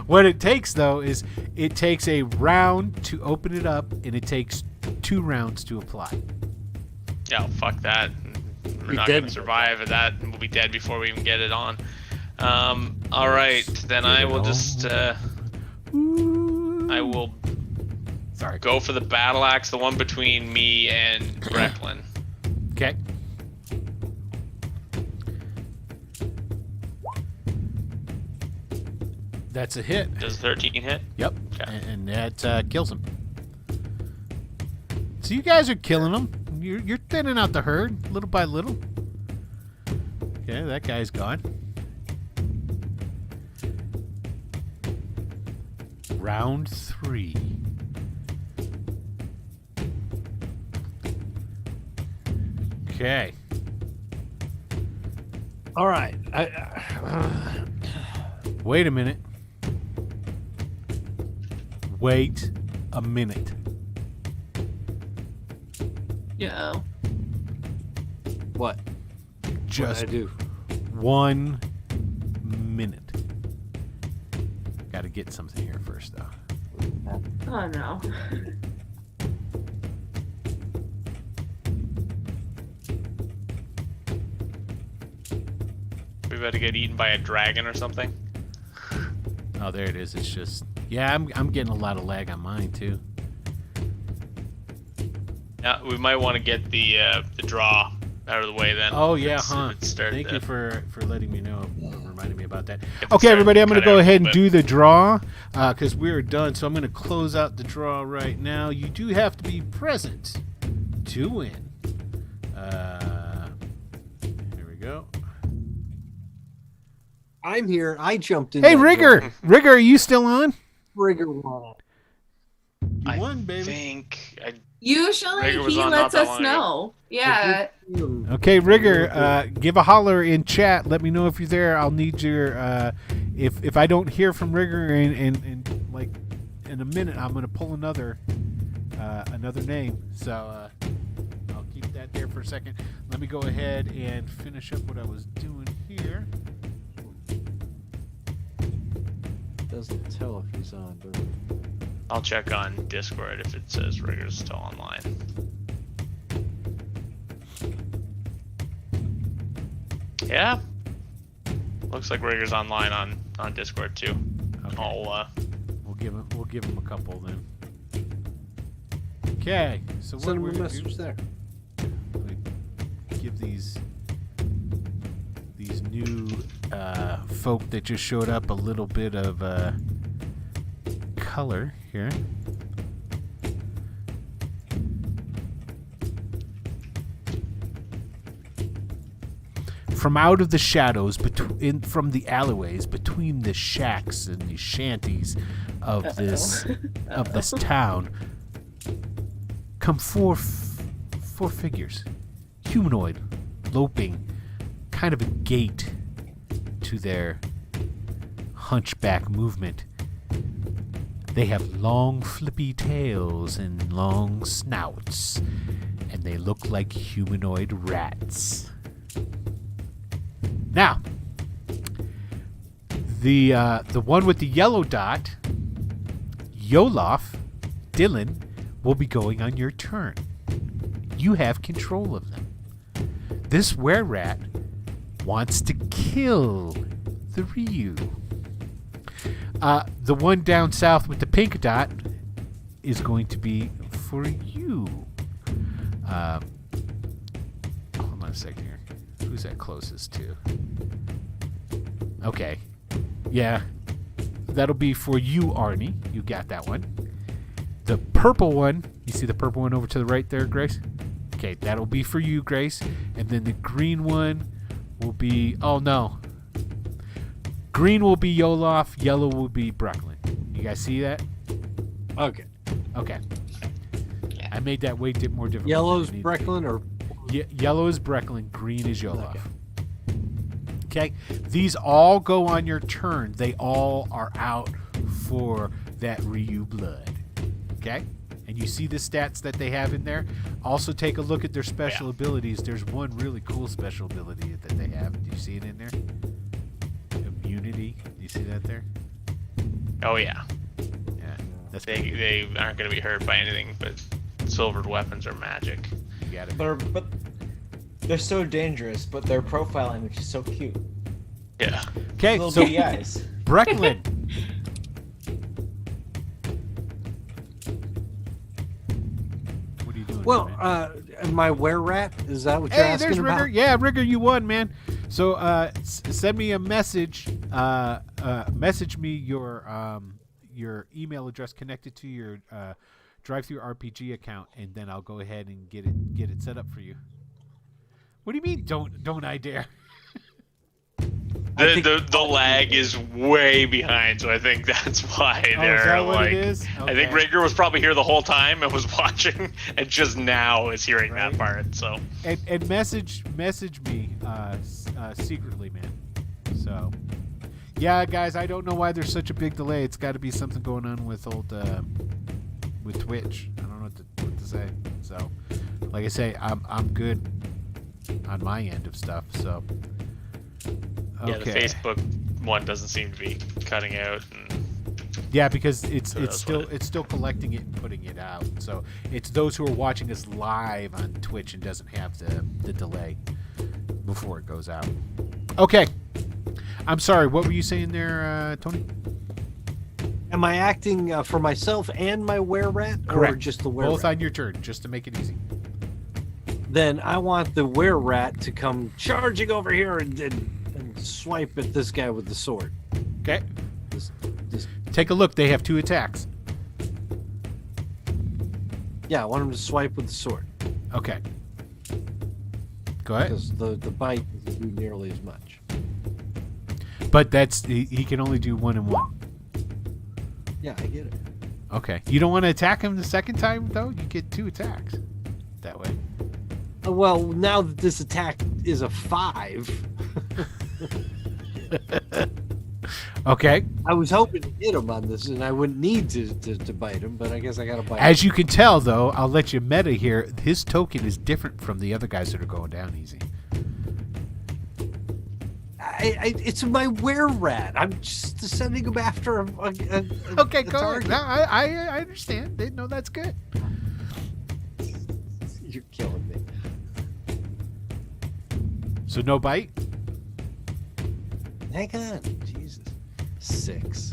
What it takes though is it takes a round to open it up, and it takes 2 rounds to apply. Yeah, fuck that. We're Be not dead gonna survive at that, and we'll be dead before we even get it on. All right, then I will just I will Sorry. go for the battle axe, the one between me and Brecklin. Okay. That's a hit. Does 13 hit? Yep. Okay. And that kills him. So you guys are killing them. You're thinning out the herd little by little. Okay, that guy's gone. Round 3. Okay. All right. Wait a minute. Wait a minute. Yeah. What? Just What did I do? 1 minute. Got to get something here first, though. Oh no. We better get eaten by a dragon or something. Oh, there it is. It's just, yeah, I'm getting a lot of lag on mine too. Yeah, we might want to get the draw out of the way then. Oh yeah, Let's- huh? let's start Thank the- you for letting me know. reminded me about that. If Okay, it's everybody, I'm going to cut go out, ahead and but- do the draw because we're done. So I'm going to close out the draw right now. You do have to be present to win. Here we go. I'm here. I jumped in. Hey, that Rigger! door. Rigger, are you still on? Rigger won. You I won, baby. think Usually Rager was he on not lets that us long ago. know. Yeah. Okay, Rigger, give a holler in chat. Let me know if you're there. I'll need your if I don't hear from Rigger in like in a minute, I'm gonna pull another name. So I'll keep that there for a second. Let me go ahead and finish up what I was doing here. Doesn't tell if he's on, does it? I'll check on Discord if it says Rigger's still online. Yeah. Looks like Rigger's online on Discord too. Okay. I'll We'll give him a couple then. Okay, so what Send we're him a gonna do? message there. We give these new folk that just showed up a little bit of color here. From out of the shadows, from the alleyways, between the shacks and the shanties of this town, come four figures, humanoid, loping, kind of a gait to their hunchback movement. They have long, flippy tails and long snouts, and they look like humanoid rats. Now, the one with the yellow dot, Yolof, Dylan, will be going on your turn. You have control of them. This were-rat wants to kill the Ryu. The one down south with the pink dot is going to be for you. Hold on a second here. Who's that closest to? Okay. Yeah. That'll be for you, Arnie. You got that one. The purple one, you see the purple one over to the right there, Grace? Okay, that'll be for you, Grace. And then the green one will be... Oh, no. Green will be Yolof. Yellow will be Brooklyn. You guys see that? Okay. Okay. I made that way more difficult. Yellow's than it needed to be. Brecklin or Yellow is Brecklin, green is Yolof. Okay. These all go on your turn. They all are out for that Ryu blood. Okay? And you see the stats that they have in there. Also take a look at their special abilities. There's one really cool special ability that they have. Do you see it in there? Immunity. Do you see that there? Oh yeah. Yeah. That's pretty good. They aren't gonna be hurt by anything but silvered weapons or magic. You got it. But they're so dangerous, but their profiling, which is so cute. Yeah. Okay, Little so bitty eyes. Brecklin. What are you doing? well, man? my were-rat. Is that what you're Hey, asking there's about? Rigger. Yeah, Rigger, you won, man. So send me a message. Message me your email address connected to your Drive-Thru RPG account, and then I'll go ahead and get it set up for you. What do you mean? Don't I dare? The lag is way behind, so I think that's why Oh, is they're that what like. it is? I think Okay. Rigger was probably here the whole time and was watching, and just now is hearing Right. that part. So And message me secretly, man. So yeah, guys, I don't know why there's such a big delay. It's got to be something going on with with Twitch. I don't know what to say. So like I say, I'm good on my end of stuff. So okay. yeah, the Facebook one doesn't seem to be cutting out. And Yeah, because it's So that's what it's still collecting it and putting it out. So it's those who are watching us live on Twitch and doesn't have the delay before it goes out. Okay. I'm sorry. What were you saying there, Tony? Am I acting for myself and my were-rat, or Correct. just the Both were-rat? on your turn, just to make it easy. Then I want the were-rat to come charging over here and and swipe at this guy with the sword. Okay. This, Take a look. They have 2 attacks. yeah, I want him to swipe with the sword Okay. Go ahead. because the bite doesn't do nearly as much. But that's he can only do 1 and 1. Yeah, I get it. Okay. You don't want to attack him the second time though. You get 2 attacks that way. Well, now that this attack is a 5, Okay. I was hoping to hit him on this, and I wouldn't need to bite him, but I guess I gotta bite him. As you can tell though, I'll let you meta here. His token is different from the other guys that are going down easy. It's my were-rat. I'm just sending him after a Okay, a go ahead. target. No, I understand. No, that's good. You're killing me. So no bite. Hang on, Jesus. 6.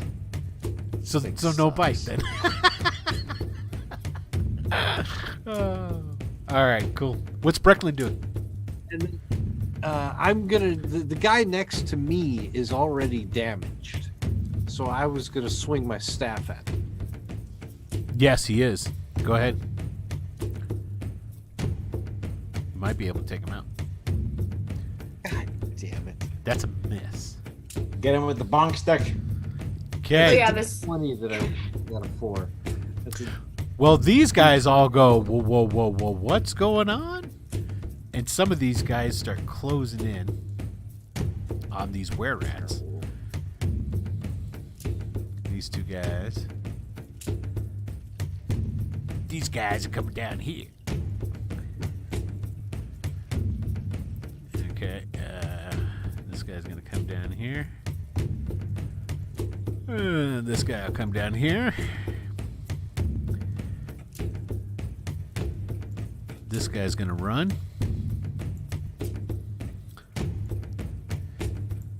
So Six so no bite sucks. then. Oh. All right, cool. What's Brecklin doing? And then, I'm gonna. The guy next to me is already damaged, so I was gonna swing my staff at him. Yes, he is. Go ahead. You might be able to take him out. God damn it! That's a miss. Get him with the bonk stick. Oh, Okay. yeah, this 20 that I got a 4. That's a, Well, these guys all go, whoa, whoa, whoa, whoa, what's going on? And some of these guys start closing in on these were-rats. These 2 guys. These guys are coming down here. Okay, this guy's gonna come down here. This guy will come down here. This guy's gonna run.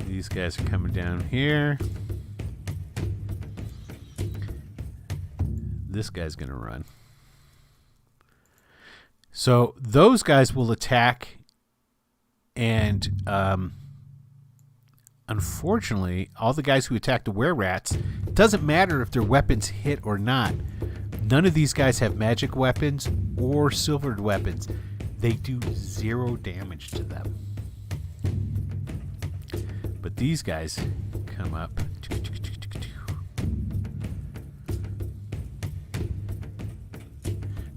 These guys are coming down here. This guy's gonna run. So those guys will attack, and unfortunately, all the guys who attack the were-rats, it doesn't matter if their weapons hit or not. None of these guys have magic weapons or silvered weapons. They do 0 damage to them. But these guys come up.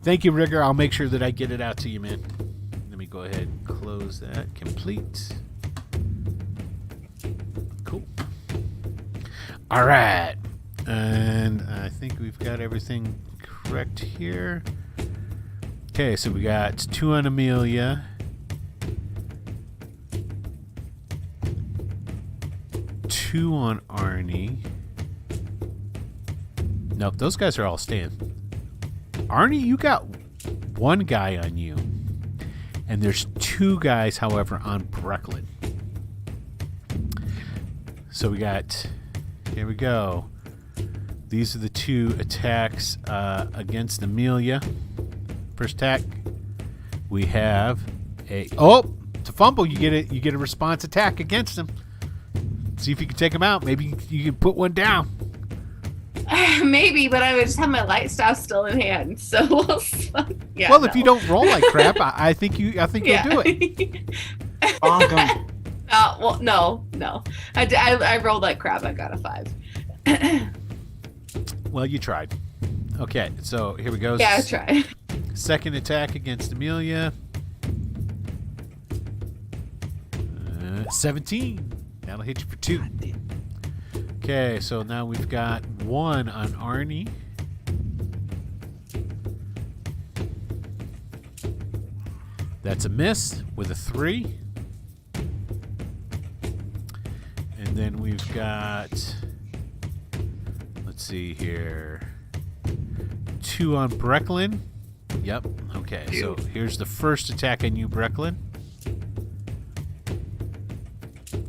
Thank you, Rigger. I'll make sure that I get it out to you, man. Let me go ahead and close that. Complete. Cool. All right. And I think we've got everything correct here. Okay, so we got 2 on Amelia. Two on Arnie. Nope, those guys are all staying. Arnie, you got 1 guy on you. And there's 2 guys, however, on Brecklin. So we got... Here we go. These are the 2 attacks against Amelia. First attack, we have a... Oh! It's a fumble. You get a response attack against him. See if you can take him out. Maybe you can put one down. maybe, but I would just have my light staff still in hand. So we'll yeah. Well, if you don't roll like crap, I think you'll do it. Bonk him. Well, no. I rolled like crap. I got a 5. Well, you tried. Okay, so here we go. Yeah, I tried. Second attack against Amelia. 17. That'll hit you for 2. Okay, so now we've got 1 on Arnie. That's a miss with a 3. And then we've got, let's see here, 2 on Brecklin. Yep. Okay, so here's the first attack on you, Brecklin.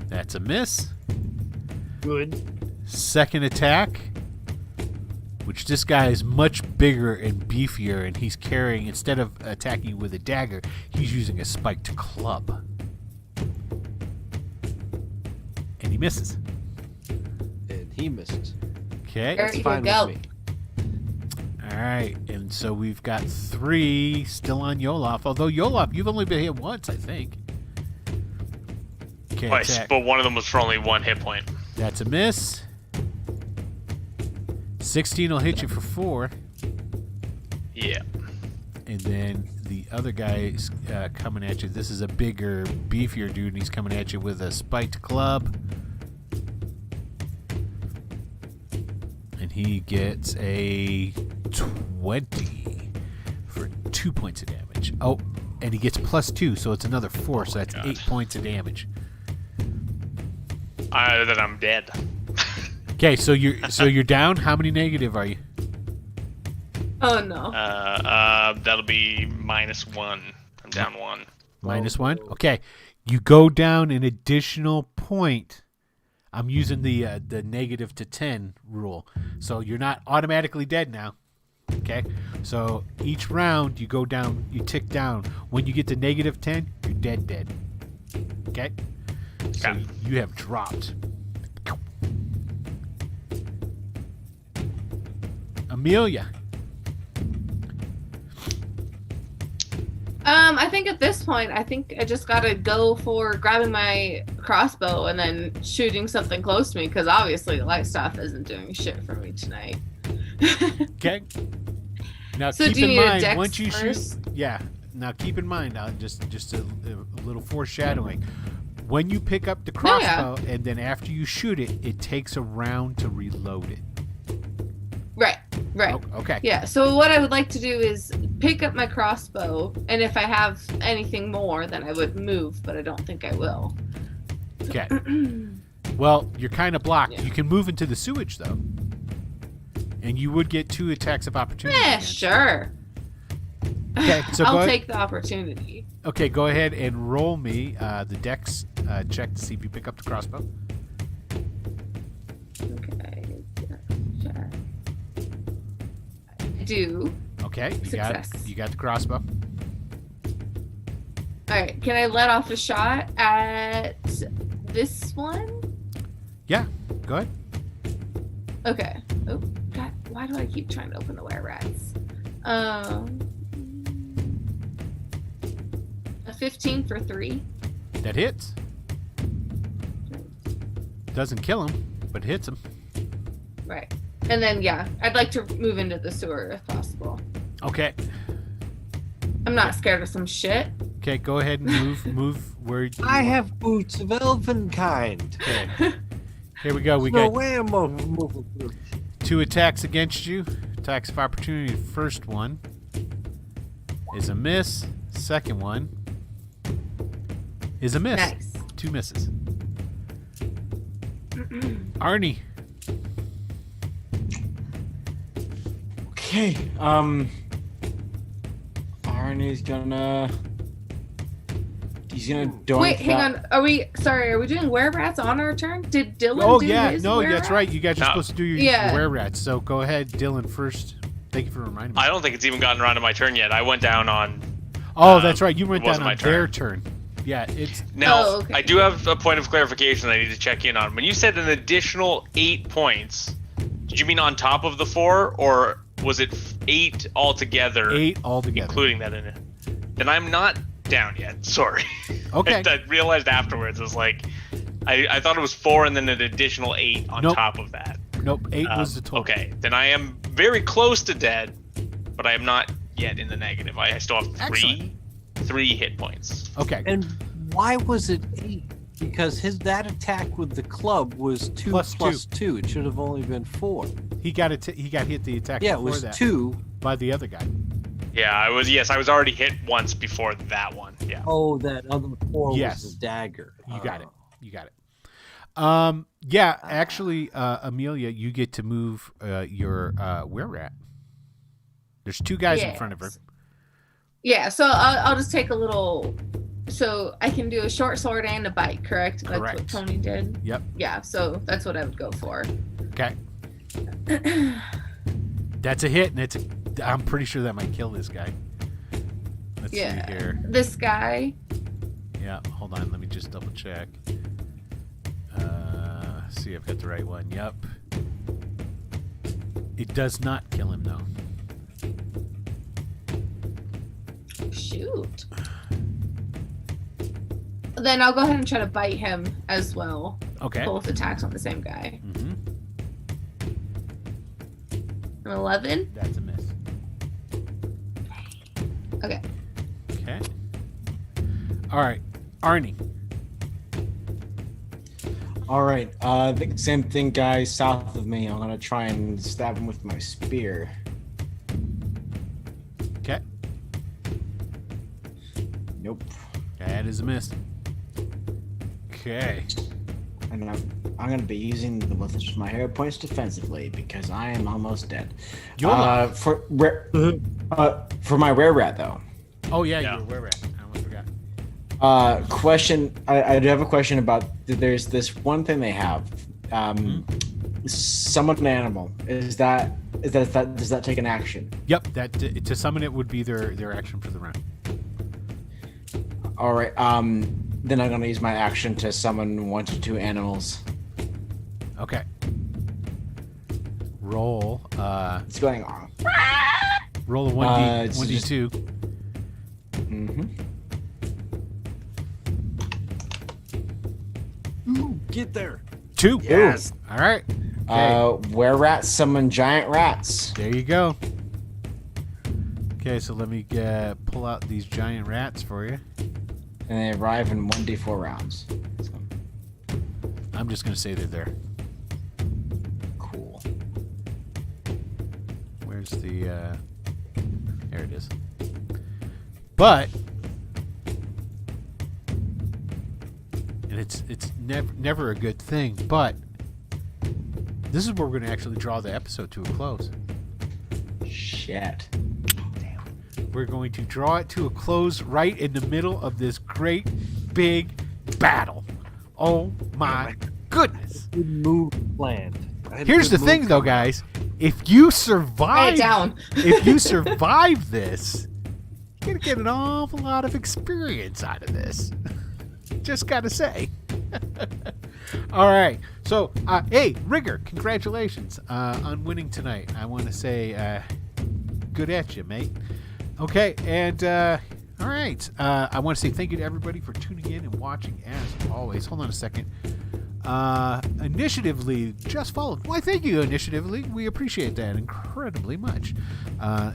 That's a miss. Good. Second attack, which this guy is much bigger and beefier, and he's carrying, instead of attacking you with a dagger, he's using a spiked club. misses. And he misses. Okay. There That's you fine go. with me. All right. And so we've got 3 still on Yolof. Although Yolof, you've only been hit once, I think. Okay. Twice, Attack. but one of them was for only 1 hit point. That's a miss. 16 will hit you for 4. Yeah. And then the other guy is coming at you. This is a bigger, beefier dude, and he's coming at you with a spiked club. And he gets a 20 for 2 points of damage. Oh, and he gets +2, so it's another 4, so that's God. 8 points of damage. Then I'm dead. Okay, so you're down. How many negative are you? Oh no. That'll be -1. I'm down 1. -1. Okay, you go down an additional point. I'm using the negative to 10 rule, so you're not automatically dead now. Okay, so each round you go down, you tick down. When you get to -10, you're dead. Okay, so Okay. you have dropped. Amelia. I think at this point, I think I just gotta go for grabbing my crossbow and then shooting something close to me, because obviously the light stuff isn't doing shit for me tonight. Okay. Now So keep do you in need a mind dex once you first? shoot. Yeah. Now keep in mind, just a little foreshadowing. When you pick up the No, yeah. crossbow and then after you shoot it, it takes a round to reload it. Right. Oh, okay. Yeah, so what I would like to do is pick up my crossbow, and if I have anything more, then I would move, but I don't think I will. Okay. Well, you're kind of blocked. Yeah. You can move into the sewage though, and you would get 2 attacks of opportunity. against you. Sure. Okay, so I'll go take the opportunity. Okay, go ahead and roll me the dex check to see if you pick up the crossbow. Okay. Check. I do. Okay, you Success. got it. You got the crossbow. All right. Can I let off a shot at this one? Yeah, go ahead. Okay. Oh God! Why do I keep trying to open the were rats? A 15 for 3. That hits. Doesn't kill him, but hits him. Right. And then yeah, I'd like to move into the sewer if possible. Okay. I'm not scared of some shit. Okay, go ahead and move where you I are. have boots of elven kind. Okay. Here we go. We No got way I'm moving through. 2 attacks against you. Attacks of opportunity. First one is a miss. Second one is a miss. Nice. 2 misses. Arnie. Okay. Arnie's gonna. He's gonna doink Wait, hang that- on. Are we doing were rats on our turn? Did Dylan Oh do yeah, his no, were that's rat? right. You guys are No. supposed to do your Yeah. were rats. So go ahead, Dylan first. Thank you for reminding me. I don't think it's even gotten around to my turn yet. I went down on. Oh, that's right. You went it down wasn't on my their turn. Yeah, it's Now, Oh, okay. I do have a point of clarification that I need to check in on. When you said an additional 8 points, did you mean on top of the 4, or was it 8 altogether, 8 altogether. including that in it? Then I'm not down yet. Sorry. Okay. I realized afterwards. It was like, I thought it was 4 and then an additional 8 on Nope. top of that. Nope, 8 was the total. Okay, then I am very close to dead, but I am not yet in the negative. I still have Excellent. three hit points. Okay. And why was it 8? Because that attack with the club was 2 Plus plus 2. It should have only been 4. He got hit the attack Yeah, it before was that 2. by the other guy. Yeah, I was already hit once before that one. Yeah. Oh, that other 4 Yes. was the dagger. You got it. Oh. You got it. Yeah, actually, Amelia, you get to move your were-rat. There's 2 guys in front of her. Yes. Yeah, so I'll just take a little. So I can do a short sword and a bite, correct? That's Correct. what Tony did. Yep. Yeah, so that's what I would go for. Okay. That's a hit, and I'm pretty sure that might kill this guy. Let's Yeah. see here. This guy. Yeah, hold on. Let me just double check. See, I've got the right one. Yep. It does not kill him, though. Shoot. Then I'll go ahead and try to bite him as well. Okay. Both attacks on the same guy. Mm-hmm. An 11. That's a miss. Okay. Okay. All right. Arnie. All right. The same thing, guys. South of me. I'm gonna try and stab him with my spear. Okay. Nope. That is a miss. Okay. And I'm gonna be using the most of my hero points defensively because I am almost dead. For my rare rat though. Oh yeah, Yeah. you're where at? I almost forgot. Question. I do have a question about. There's this one thing they have. Summon an animal. Does that take an action? Yep. That to summon it would be their action for the round. All right. Then I'm gonna use my action to summon 1 to 2 animals. Okay. Roll. It's going on. Roll a 1d it's 1d2. Mm-hmm. Ooh, get there. 2. Yes. All right. Okay. Were rats summon giant rats. There you go. Okay, so let me pull out these giant rats for you. And they arrive in 1d4 rounds. So, I'm just gonna say they're there. cool. Where's the? There it is. But, and it's never a good thing. But this is where we're gonna actually draw the episode to a close. Shit. We're going to draw it to a close right in the middle of this great big battle. Oh my goodness. Good move planned. I had a Here's the good thing move though, coming. guys. If you Write survive it down. if you survive this, you're gonna get an awful lot of experience out of this. Just gotta say. All right. So, hey, Rigger, congratulations on winning tonight. I want to say good at you, mate. Okay, and all right. I want to say thank you to everybody for tuning in and watching as always. Hold on a second. Initiatively just followed. Why, thank you, Initiatively. We appreciate that incredibly much.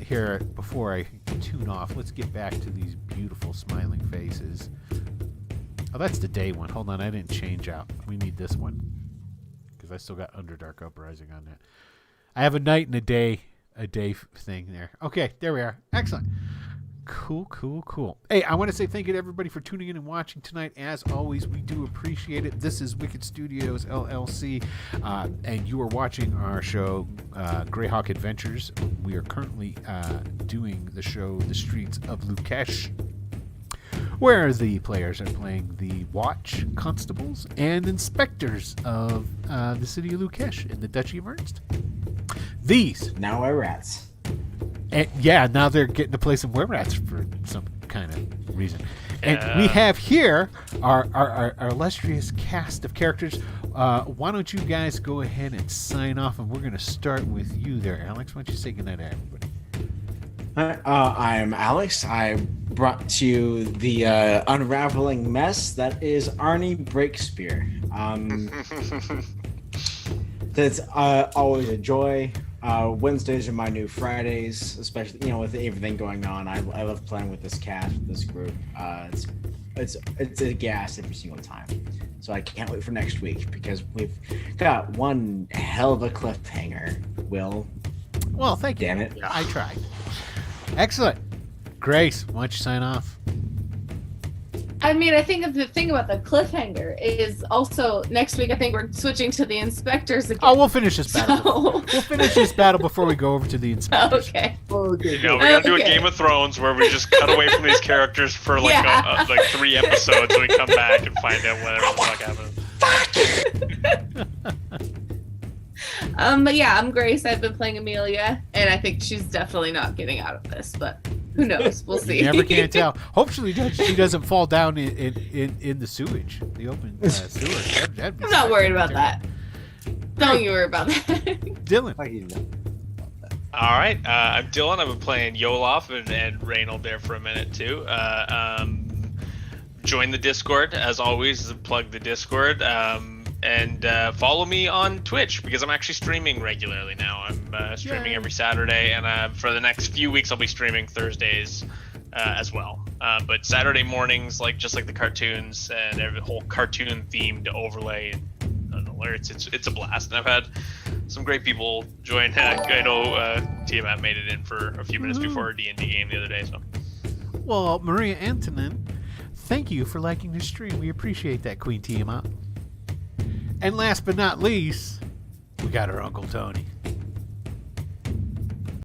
Here, before I tune off, let's get back to these beautiful smiling faces. Oh, that's the day one. Hold on, I didn't change out. We need this one because I still got Underdark Uprising on that. I have a night and a day thing there. Okay, there we are. Excellent. Cool. Hey, I want to say thank you to everybody for tuning in and watching tonight. As always, we do appreciate it. This is Wicked Studios LLC, and you are watching our show, Greyhawk Adventures. We are currently doing the show, The Streets of Leukish, where the players are playing the watch, constables, and inspectors of the city of Leukish in the Duchy of Ernst. These. Now we're rats. And yeah, now they're getting to play some were-rats for some kind of reason. And we have here our illustrious cast of characters. Why don't you guys go ahead and sign off, and we're going to start with you there, Alex. Why don't you say goodnight to everybody? I'm Alex. I brought to you the unraveling mess that is Arnie Breakspear. That's always a joy. Wednesdays are my new Fridays, especially with everything going on. I love playing with this cast, with this group. It's a gas every single time. So I can't wait for next week because we've got one hell of a cliffhanger. Will. Well, thank you. Damn it. I tried. Excellent. Grace, why don't you sign off? I mean, I think the thing about the cliffhanger is also next week. I think we're switching to the inspectors again. Oh, we'll finish this battle. So- We'll finish this battle before we go over to the inspectors. Okay. We're gonna do a Okay. Game of Thrones where we just cut away from these characters for like Yeah. like 3 episodes, and we come back and find out whatever the fuck happened. But yeah, I'm Grace. I've been playing Amelia, and I think she's definitely not getting out of this. But who knows? We'll see. You never can tell. Hopefully she doesn't fall down in the sewage, the open sewer. That'd be I'm not worried about terrible. that. Don't you worry about that. Dylan. I hear you. All right, I'm Dylan. I've been playing Yolof and Reynold there for a minute too. Join the Discord as always. Plug the Discord. And follow me on Twitch because I'm actually streaming regularly now. I'm streaming every Saturday, and for the next few weeks I'll be streaming Thursdays as well. But Saturday mornings, just like the cartoons and every whole cartoon themed overlay and alerts, it's a blast. And I've had some great people join. I know Tiamat made it in for a few minutes before our D&D game the other day. So, Well, Maria Antonin, thank you for liking the stream. We appreciate that, Queen Tiamat. And last but not least, we got our Uncle Tony.